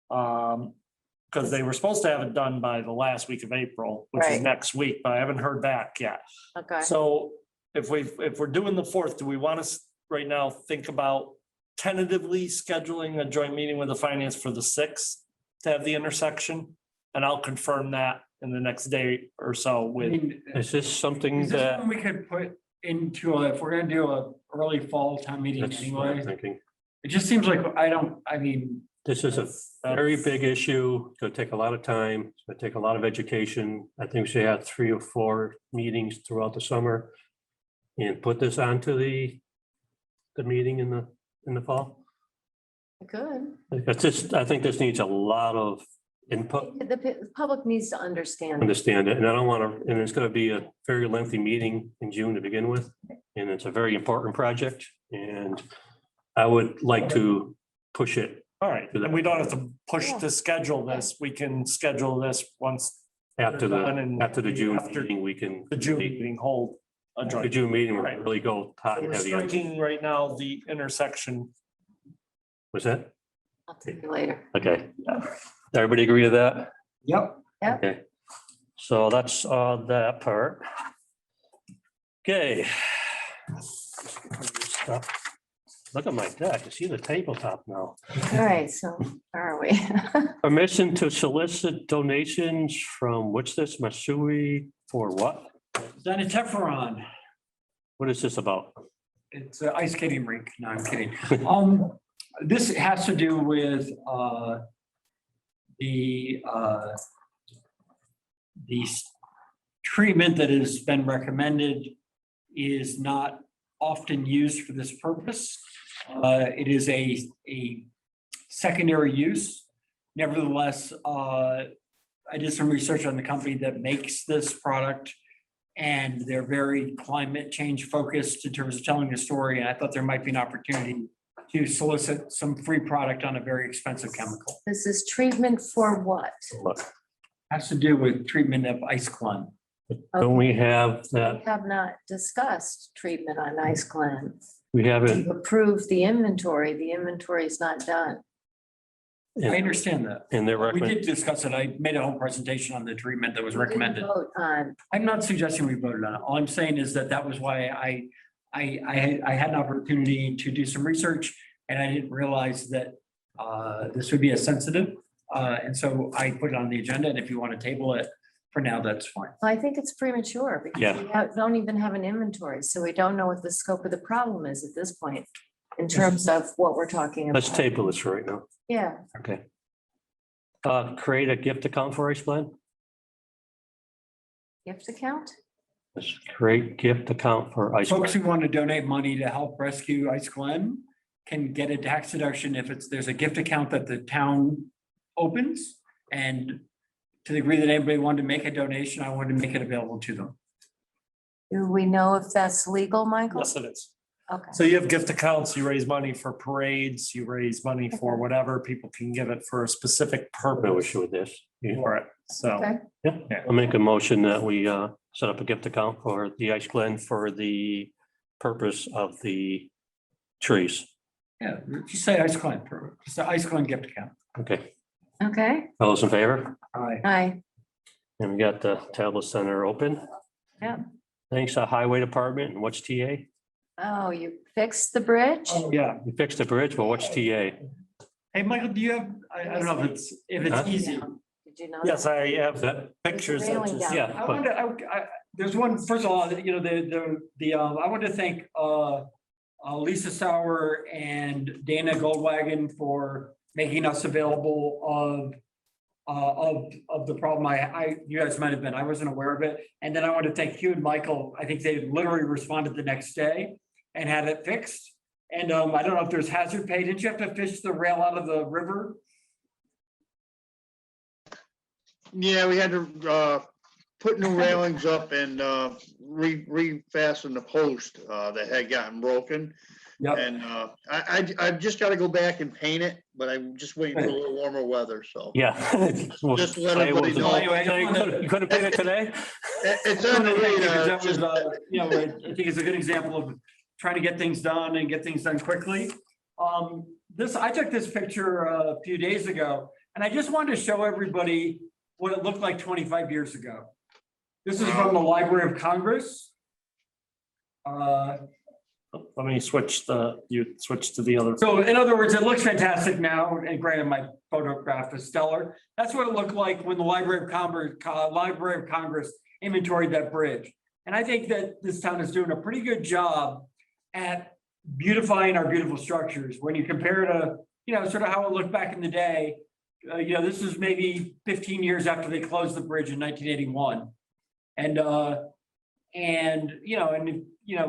Because they were supposed to have it done by the last week of April, which is Right. next week, but I haven't heard back yet. Okay. So if we're doing the 4th, do we want to right now think about tentatively scheduling a joint meeting with the finance for the 6th to have the intersection? And I'll confirm that in the next day or so I with. mean, is this something is this that, one we could put into if we're gonna do a early fall town meeting that's what I'm anyway? thinking. It just seems like I mean, This is a very big issue. It's gonna take a lot of time. It's gonna take a lot of education. I think we should have 3 or 4 meetings throughout the summer. And put this onto the meeting in the fall. Good. It's just, I think this needs a lot of input, The public needs to understand. understand it, and I don't want to, and it's gonna be a very lengthy meeting in June to begin with. And it's a very important project, and I would like to push it All right, and we don't have to push to schedule this. We can schedule this once after done and the June after meeting, we can. the June meeting hold a The joint. June meeting will Right. really go hot So and we're heavy. on- striking right now the intersection. Was that? I'll take you later. Okay. Everybody agree to that? yep. Okay. So that's that part. Okay. Look at my deck. You see the tabletop now. All right, so where are we? Permission to solicit donations from, what's this, Masui, for what? Done a Tefferon. What is this about? It's an ice skating rink. No, I'm kidding. This has to do with the treatment that has been recommended is not often used for this purpose. It is a secondary use. Nevertheless, I did some research on the company that makes this product, and they're very climate change focused in terms of telling the story. And I thought there might be an opportunity to solicit some free product on a very expensive chemical. This is treatment for what? Has to do with treatment of ice climb. Don't we have We that? have not discussed treatment on ice climb. We haven't. We've approved the inventory. The inventory is not done. I understand that. And they're We recommending. did discuss it. I made a whole presentation on the treatment that was We didn't recommended. vote on. I'm not suggesting we voted on it. All I'm saying is that that was why I had an opportunity to do some research and I didn't realize that this would be as sensitive. And so I put it on the agenda, and if you want to table it for now, that's fine. I think it's premature because Yeah. we don't even have an inventory, so we don't know what the scope of the problem is at this point in terms of what we're talking about. Let's table this right now. Yeah, Okay. Create a gift account for Ice Glen. gift account? Let's create gift account for Ice Folks Glen. who want to donate money to help rescue Ice Glen can get a tax deduction if there's a gift account that the town opens. And to the degree that anybody wanted to make a donation, I wanted to make it available to them. Do we know if that's legal, Michael? Yes, it is. Okay. So you have gift accounts, you raise money for parades, you raise money for whatever, people can give it for a specific No purpose issue with this. Yeah. for it, so. Okay. Yeah, I'll make a motion that we set up a gift account for the Ice Glen for the purpose of the trees. Yeah, just say Ice Glen, it's the Ice Glen gift account. Okay, Okay, all those in favor? Aye. aye, And we got the tablet center open. yeah. Thanks, Highway Department. And what's TA? Oh, you fixed the bridge? Yeah. We fixed the bridge, but what's TA? Hey, Michael, do you have, I don't know if it's Huh? easy. Did you know? Yes, that? I have That- pictures. that Railing just- down. Yeah, I but wanted, there's one, first of all, you know, I want to thank Lisa Sauer and Dana Goldwagon for making us available of the problem. You guys might have been, I wasn't aware of it. And then I want to thank Hugh and Michael. I think they literally responded the next day and had it fixed. And I don't know if there's hazard pay. Didn't you have to fish the rail out of the river? Yeah, we had to put new railings up and refasten the post that had gotten broken. Yep. And I've just got to go back and paint it, but I'm just waiting for a little warmer weather, so. yeah. Just let everybody know. You couldn't paint it today? It's on the radar. That was, you know, I think it's a good example of trying to get things done and get things done quickly. I took this picture a few days ago, and I just wanted to show everybody what it looked like 25 years ago. This is from the Library of Congress. Let me switch you switch to the other. So in other words, it looks fantastic now, and granted, my photograph is stellar. That's what it looked like when the Library of Congress inventoried that bridge. And I think that this town is doing a pretty good job at beautifying our beautiful structures. When you compare to, you know, sort of how it looked back in the day, you know, this is maybe 15 years after they closed the bridge in 1981. And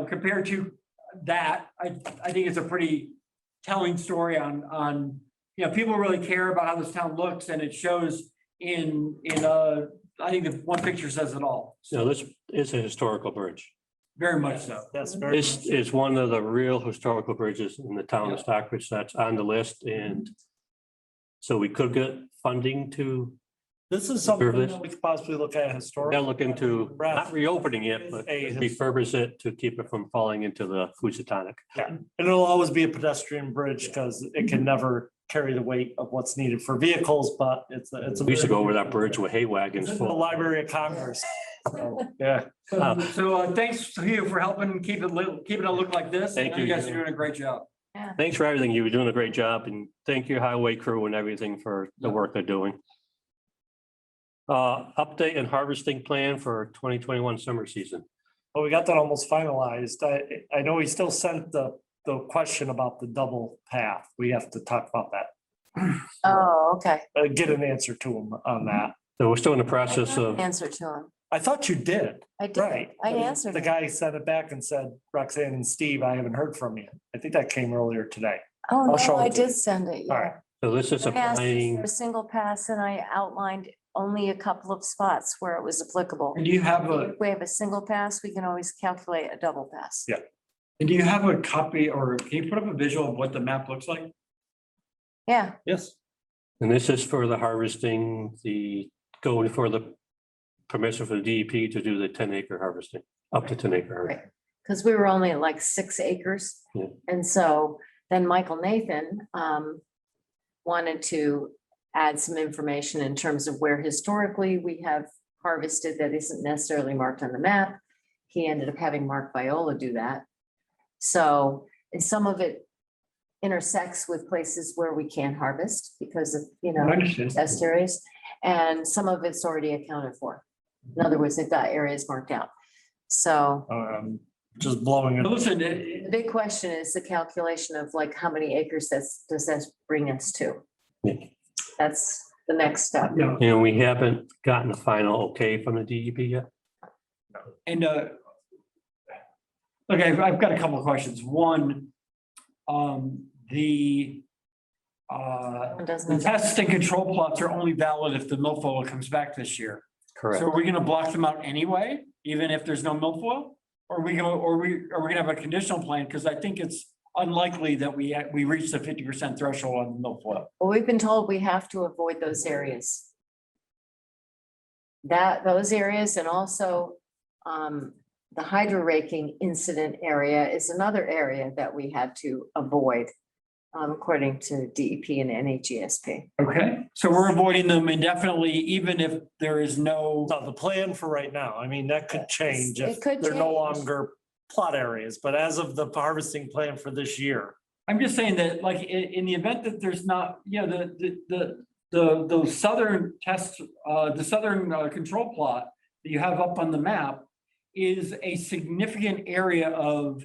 compared to that, I think it's a pretty telling story on, you know, people really care about how this town looks, and it shows in I think the one picture says it all. So this is a historical bridge. Very much so. That's very. This is one of the real historical bridges in the town of Yeah. Stockbridge that's on the list, and so we could get funding to, This is something Service. that we could possibly look at they'll historically. look into not reopening it, but refurbish it to keep it from falling into the Housatonic. Yeah, and it'll always be a pedestrian bridge because it can never carry the weight of what's needed for vehicles, but it's a. We used to go over that bridge with hay wagons It's in the full. Library of Congress. So, yeah. So thanks to you for helping keep it look like this. Thank You you. guys are doing a great job. Thanks for everything. You were doing a great job, and thank your highway crew and everything for the work they're doing. Update and harvesting plan for 2021 summer season. Well, we got that almost finalized. I know he still sent the question about the double path. We have to talk about that. Oh, okay. Get an answer to him on that. So we're still in the process of, Answer to him. I thought you did. I did. Right. I answered. The him. guy sent it back and said, Roxanne and Steve, I haven't heard from you. I think that came earlier today. Oh, I'll show no, I it to you. did send it. All Yeah. right. so this is I asked for applying, a single pass and I outlined only a couple of spots where it was applicable. And do you have If we have a single pass, we can always calculate a double pass. Yeah. And do you have a copy or can you put up a visual of what the map looks like? Yeah, Yes. And this is for the harvesting, going for the permission for the DEP to do the 10-acre harvesting, up to 10-acre harvesting. right. Because we were only at like 6 acres. Yeah. And so then Michael Nathan wanted to add some information in terms of where historically we have harvested that isn't necessarily marked on the map. He ended up having Mark Viola do that. So, and some of it intersects with places where we can't harvest because of, you know, I understand. test areas. And some of it's already accounted for. In other words, they've got areas marked out. So Just blowing it. Listen, the big question is the calculation of like how many acres does that bring us to? Yeah. That's the next step. yeah, You know, we haven't gotten a final okay from the DEP yet. and okay, I've got a couple of questions. One, the test and control plots are only valid if the milfoil comes back this year. Correct. So are we gonna block them out anyway, even if there's no milfoil? Or are we gonna have a conditional plan? Because I think it's unlikely that we reach the 50% threshold on the milfoil. Well, we've been told we have to avoid those areas. Those areas and also the hydro raking incident area is another area that we had to avoid according to DEP and NHESP. Okay, so we're avoiding them indefinitely, even if there is no. No, the plan for right now, I mean, that could change if It could they're no change. longer plot areas, but as of the harvesting plan for this year. I'm just saying that like in the event that there's not, you know, the southern test, the southern control plot that you have up on the map is a significant area of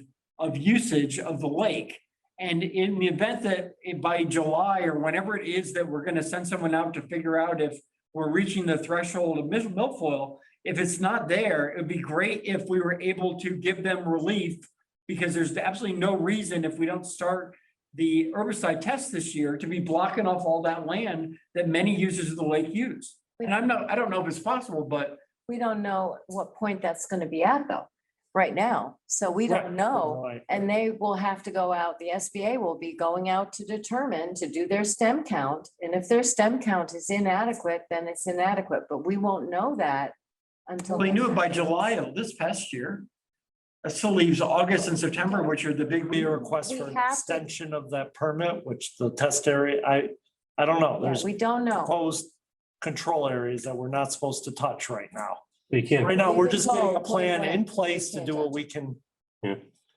usage of the lake. And in the event that by July or whenever it is that we're gonna send someone out to figure out if we're reaching the threshold of milfoil, if it's not there, it'd be great if we were able to give them relief, because there's absolutely no reason if we don't start the herbicide test this year to be blocking off all that land that many users of the lake use. And I don't know if it's possible, but We don't know what point that's going to be at though, right now. So we Right, don't know. right. And they will have to go out, the SBA will be going out to determine, to do their stem count. And if their stem count is inadequate, then it's inadequate, but we won't know that until. they knew it by July of this past year. That still leaves August and September, which are the big. Be a request We for an have to- extension of that permit, which the test area, I don't know, Yeah, there's we don't know. proposed control areas that we're not supposed to touch right now. You can't. Right now, we're We've just been getting a told plan point in blank, place we to can't do what touch we can.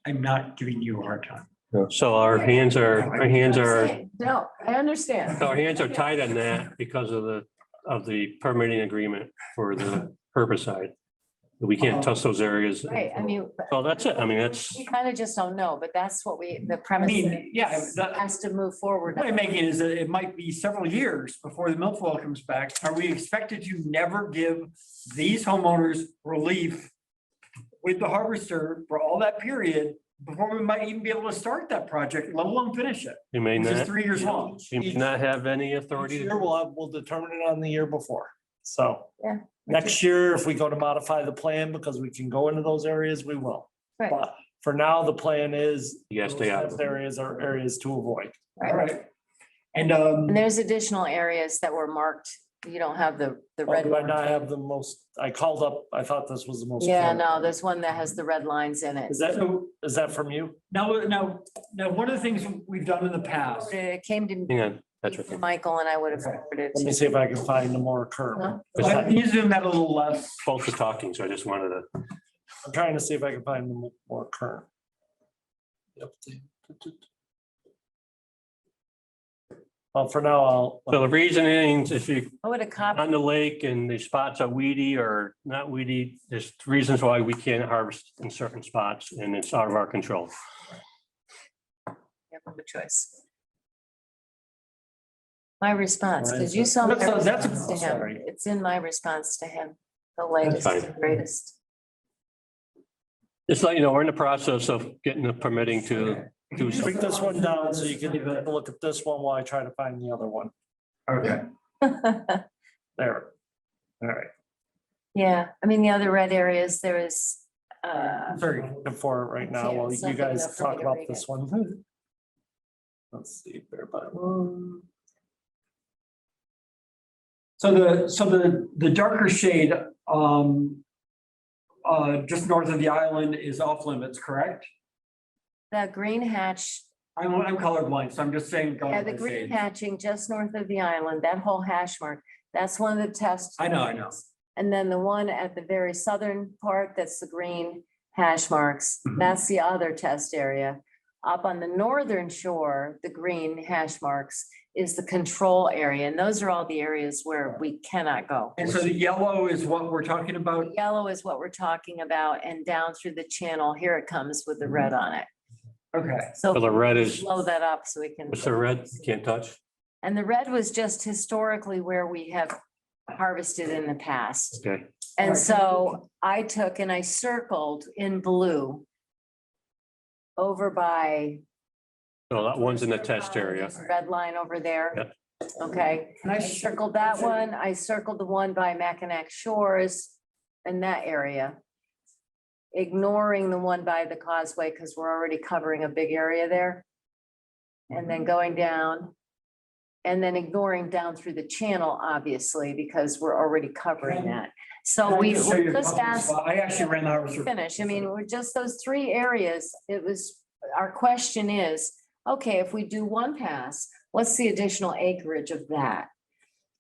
I'm not giving you a hard time. So our hands are No, I understand. Our hands are tied on that because of the permitting agreement for the herbicide. We can't touch those areas. Right, I mean, So that's it. I mean, that's, we kind of just don't know, but that's what the I premise mean, yeah, has to move forward. the point I'm making is that it might be several years before the milfoil comes back. Are we expected to never give these homeowners relief with the harvester for all that period before we might even be able to start that project, let alone finish it? you may Which is not. 3 years long. You may not have any Each authority. year we'll determine it on the year before. So Yeah. next year, if we go to modify the plan because we can go into those areas, we will. Right. But for now, the plan is. You gotta stay out of those it. areas are areas to avoid. All right. And And there's additional areas that were marked. You don't have the red. Do I one. not have the most, I called up, I thought this was the most. Yeah, current. no, there's one that has the red lines in it. Is that from you? now, one of the things we've done in the past. It came to Hang on, that's me okay. from Michael and I would have forwarded. Let me to- see if I can find the more current. one. Can you zoom that a little less? Both are talking, so I just wanted to. I'm trying to see if I can find the more current. Yep. Well, for now, So the reasoning, if you I would have copied. on the lake and the spots are weedy or not weedy, there's reasons why we can't harvest in certain spots and it's out of our control. You have a choice. My response, because you saw. That's my a- that's a- response to him. sorry. It's in my response to him, the latest fine. and greatest. Just let you know, we're in the process of getting the permitting to do Bring something. this one down so you can even look at this one while I try to find the other one. Okay. There. All right. Yeah, I mean, the other red areas, there is Sorry, before right now, Yeah, while you something guys enough for me talk to about read this it. one. Let's see, bear by one. So the darker shade, just north of the island is off limits, correct? The green hatch, I'm colorblind, so I'm just saying. yeah, going the by green shades. hatching just north of the island, that whole hash mark, that's one of the tests. I know. And then the one at the very southern part, that's the green hash marks, that's the other test area. Up on the northern shore, the green hash marks is the control area, and those are all the areas where we cannot go. And so the yellow is what we're talking about? Yellow is what we're talking about, and down through the channel, here it comes with the red on it. Okay. So So the red is, blow that up so we can. what's the red? You can't touch? And the red was just historically where we have harvested in the past. Okay. And so I took and I circled in blue over by. No, that one's in the test area. Red line over there. Yep. Okay, and I circled that one. I circled the one by Mackinac Shores in that area. Ignoring the one by the causeway because we're already covering a big area there. And then going down. And then ignoring down through the channel, obviously, because we're already covering that. So we we're just asked. I actually ran the harvester. Finish. I mean, we're just those three areas. It was, our question is, okay, if we do one pass, what's the additional acreage of that?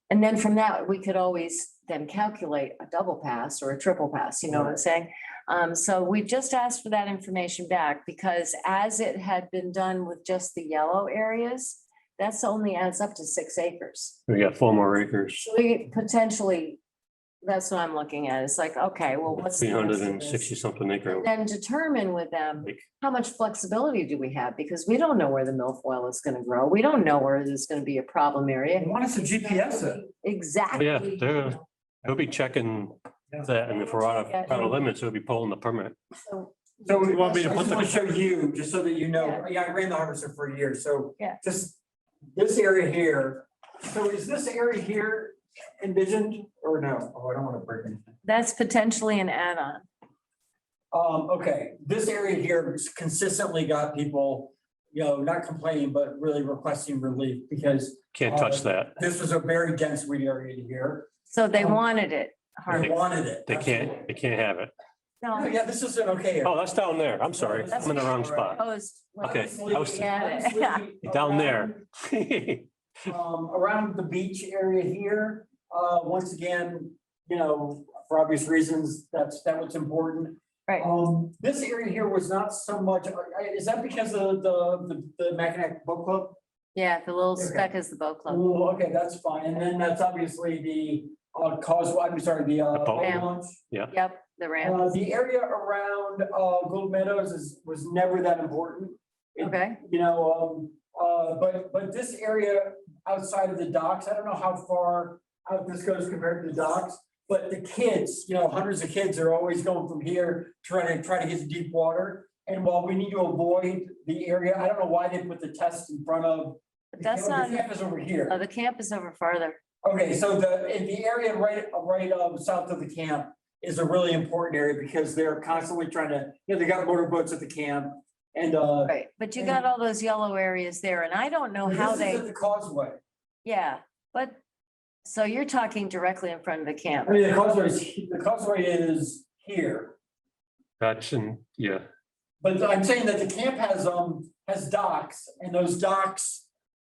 And then from that, we could always then calculate a double pass or a triple pass, you know what I'm saying? So we just asked for that information back because as it had been done with just the yellow areas, that's only adds up to 6 acres. We got 4 more acres, So we potentially, that's what I'm looking at. It's like, okay, well, what's the rest of this? 360 something acre. Then determine with them, how much flexibility do we have? Because we don't know where the milfoil is gonna grow. We don't know where there's gonna be a problem area. Why is the GPS it? Exactly. Yeah, they'll be checking that, and if we're out of limits, they'll be pulling the permit. So You want me to I put just the- want to show you, just so that you know, yeah, I ran the harvester for a year, so. Yeah. Just this area here, so is this area here envisioned or no? Oh, I don't want to break anything. That's potentially an add-on. Okay, this area here has consistently got people, not complaining, but really requesting relief because. Can't touch that. This was a very dense weed area here. So they wanted it. They wanted it. They can't have it. Oh, No. yeah, this is an okay area. Oh, that's down there. I'm sorry. That's I'm in the wrong spot. proposed. Okay, I was Obviously, down there. Around the beach area here, once again, for obvious reasons, that's what's important. Right. This area here was not so much, is that because of the Mackinac Boat Club? Yeah, the little Okay. speck is the boat club. Oh, okay, that's fine. And then that's obviously the causeway, I'm sorry, the boat. boat Ramp. launch. Yep, the ramp. The area around Gold Meadows was never that important. Okay. But this area outside of the docks, I don't know how far out this goes compared to the docks. But the kids, hundreds of kids are always going from here trying to get to deep water. And while we need to avoid the area, I don't know why they put the test in front of. But that's not, The camp is over here. the camp is over farther. Okay, so in the area right south of the camp is a really important area because they're constantly trying to, they got motorboats at the camp and Right, but you got all those yellow areas there and I don't know how this is they, at the causeway. yeah, but. So you're talking directly in front of the camp. I mean, the causeway is here, That's yeah. but I'm saying that the camp has docks and those docks.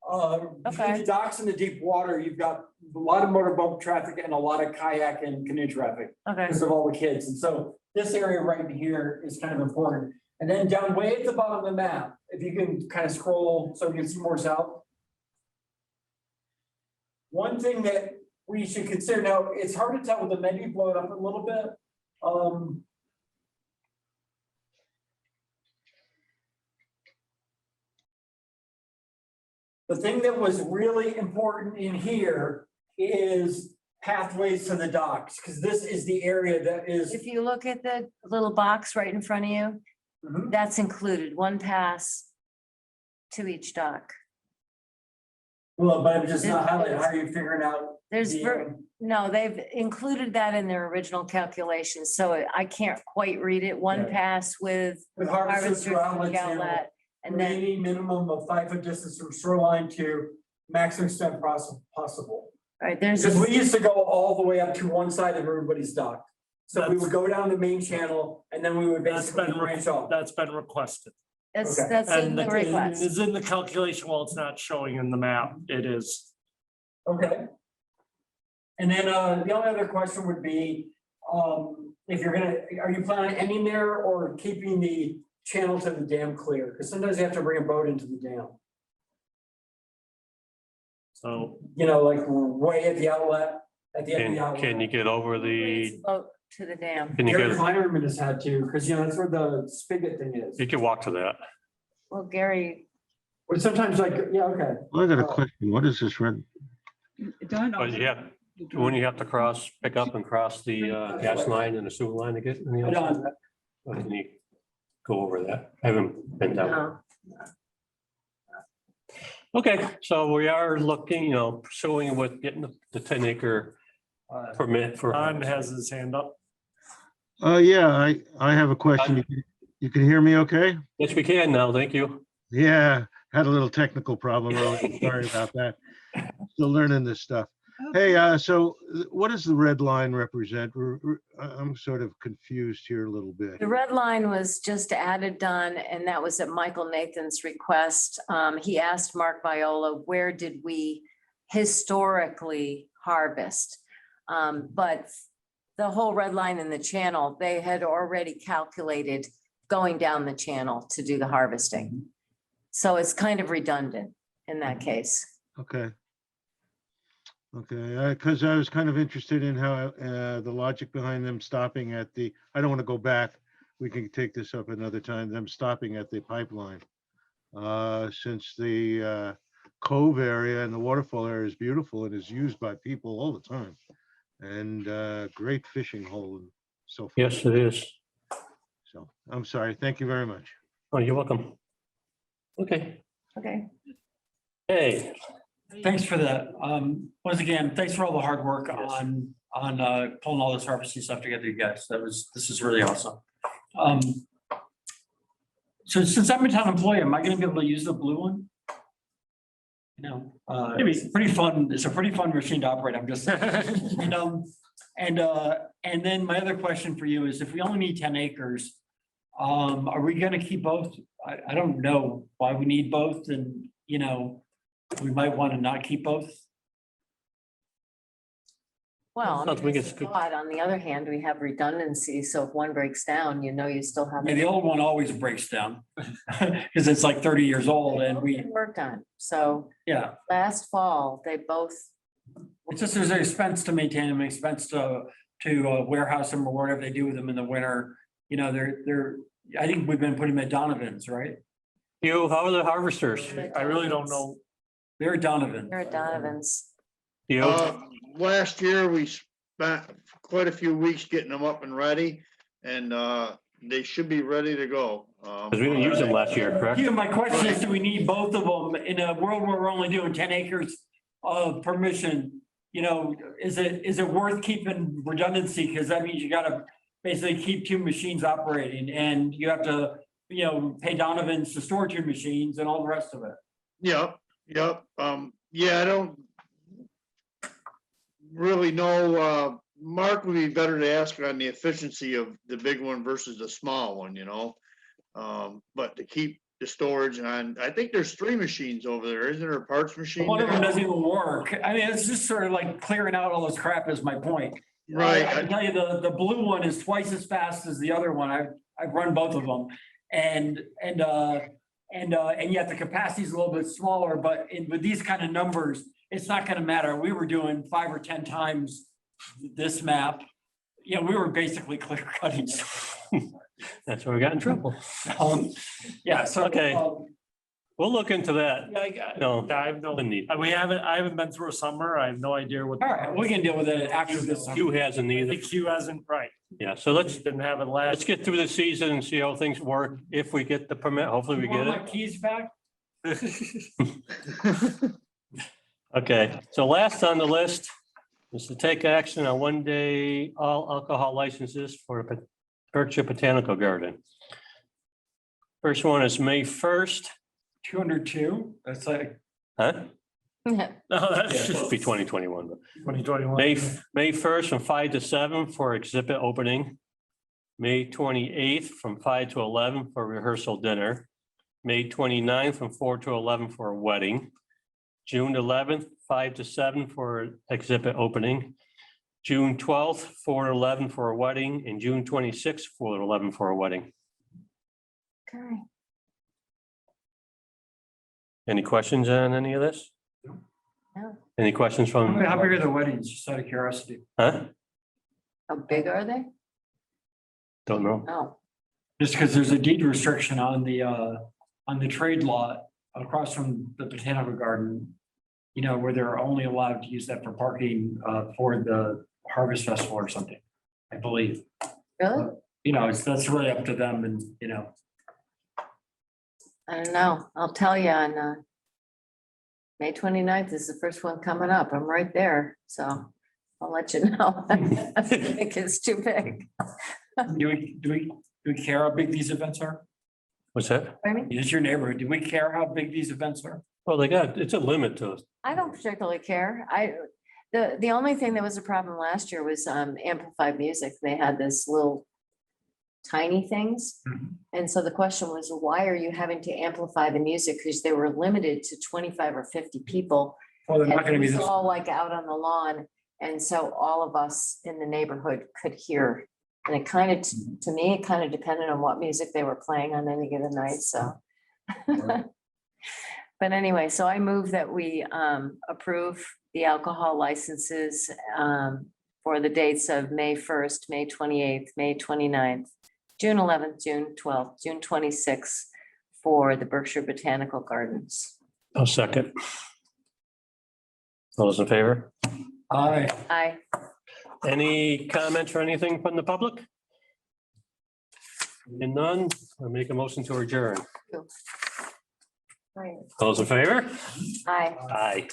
Between the docks and the deep water, you've got a lot of motorboat traffic and a lot of kayak and canoe traffic. Okay. Because of all the kids. And so this area right here is kind of important. And then down way at the bottom of the map, if you can kind of scroll so you can see more south. One thing that we should consider now, it's hard to tell with the menu, blow it up a little bit. The thing that was really important in here is pathways to the docks, because this is the area that is. If you look at the little box right in front of you, that's included, one pass to each dock. Well, but I'm just not highlighting, how are you figuring out? There's, the, no, they've included that in their original calculations, so I can't quite read it. One Yeah. pass with With harvesters harvesters through and outlet channel, outlet, and then, remaining minimum of 5-foot distance from shoreline to maximum extent possible. right, there's, Because a- we used to go all the way up to one side of everybody's dock. So we would go down the main channel and then we would That's basically been, branch off. that's been requested. that's, Okay. that's in And the request. it's in the calculation, while it's not showing in the map, it is. Okay. And then the only other question would be, if you're gonna, are you planning on ending there or keeping the channel to the dam clear? Because sometimes you have to bring a boat into the dam. So You know, like way at the outlet, at the end of the outlet. Can you get over the, Boat to the dam. can you Gary get, Kleinerman has had to, because you know, that's where the spigot thing is. you can walk to that. Well, Gary, But sometimes like, yeah, okay. I got a question. What is this red? But yeah, when you have to cross, pick up and cross the gas line and the sewer line to get in the I other side. don't- Or can you go over that? I haven't been down. no, Okay, so we are looking, pursuing with getting the 10-acre permit for. Don has his hand up. Yeah, I have a question. You can hear me okay? Yes, we can now. Thank you. Yeah, had a little technical problem earlier. Sorry about that. Still learning this stuff. Hey, so what does the red line represent? I'm sort of confused here a little bit. the red line was just added, Don, and that was at Michael Nathan's request. He asked Mark Viola, where did we historically harvest? But the whole red line in the channel, they had already calculated going down the channel to do the harvesting. So it's kind of redundant in that case. Okay. Okay, because I was kind of interested in how the logic behind them stopping at the, I don't want to go back. We can take this up another time, them stopping at the pipeline. Since the cove area and the waterfall area is beautiful and is used by people all the time. And great fishing hole and so forth. Yes, it is. So I'm sorry. Thank you very much. Oh, you're welcome. Okay. Okay. Hey, Thanks for that. Once again, thanks for all the hard work on pulling all this harvesting stuff together, you guys. This is really awesome. So since I'm a town employee, am I gonna be able to use the blue one? No, it's pretty fun. It's a pretty fun machine to operate. I'm just, and then my other question for you is if we only need 10 acres, are we gonna keep both? I don't know why we need both and, we might want to not keep both. Well, I Sounds mean, like it's it's a good. thought. On the other hand, we have redundancy, so if one breaks down, you still have. Yeah, the old one always breaks down because it's like 30 years old and we, Worked on, so yeah. last fall, they both, It's just there's an expense to maintain them, expense to warehouse them or whatever they do with them in the winter. They're, I think we've been putting them at Donovan's, right? how are the harvesters? I really don't know. They're at Donovan. they're at Donovan's. Last year, we spent quite a few weeks getting them up and ready, and they should be ready to go. Because we didn't use them last year, correct? Yeah, my question is, do we need both of them in a world where we're only doing 10 acres of permission? Is it worth keeping redundancy? Because that means you gotta basically keep two machines operating and you have to, pay Donovan's to store two machines and all the rest of it. Yep. Yeah, I don't really know. Mark would be better to ask on the efficiency of the big one versus the small one, but to keep the storage on, I think there's 3 machines over there. Isn't there a parts machine? One of them there? doesn't even work. I mean, it's just sort of like clearing out all this crap is my point. Right. I can tell you the blue one is twice as fast as the other one. I've run both of them. And yet the capacity is a little bit smaller, but with these kind of numbers, it's not gonna matter. We were doing 5 or 10 times this map. We were basically clear cutting. That's where we got in trouble. Yeah, so. Okay. We'll look into that. No, I have no, need. I haven't been through a summer. I have no idea what. All right, we can deal with it after this. Q hasn't I either. think Q hasn't, right. Yeah, so let's Didn't have it let's last. get through the season and see how things work. If we get the permit, hopefully we You want get my it. keys back? Okay, so last on the list is to take action on one-day all alcohol licenses for the Berkshire Botanical Garden. First one is May 1st. 202, that's like, Huh? No, that should be 2021. but 2021. May 1st from 5 to 7 for exhibit opening. May 28th from 5 to 11 for rehearsal dinner. May 29th from 4 to 11 for a wedding. June 11th, 5 to 7 for exhibit opening. June 12th, 4 to 11 for a wedding, and June 26th, 4 to 11 for a wedding. Okay. Any questions on any of this? No. Any questions from? how big are the weddings, just out of curiosity? Huh? How big are they? Don't know. Oh, Just because there's a deed restriction on the trade lot across from the Botanical Garden, you know, where they're only allowed to use that for parking for the Harvest Festival or something, I believe. really? You know, that's really up to them and, you know. I don't know. I'll tell you on May 29th is the first one coming up. I'm right there, so I'll let you know. I think it's too big. Do we care how big these events are? What's that? Pardon me? It's your neighborhood. Do we care how big these events are? Well, it's a limit to it. I don't particularly care. The only thing that was a problem last year was amplified music. They had this little tiny things. And so the question was, why are you having to amplify the music? Because they were limited to 25 or 50 people. Well, they're not And gonna it be was this. all like out on the lawn. And so all of us in the neighborhood could hear. And it kind of, to me, it kind of depended on what music they were playing on any given night, so. But anyway, so I move that we approve the alcohol licenses for the dates of May 1st, May 28th, May 29th, June 11th, June 12th, June 26th for the Berkshire Botanical Gardens. I'll second. All those in favor? Aye. Aye. Any comments or anything from the public? And none, I'll make a motion to adjourn. Aye. All those in favor? Aye. Aye.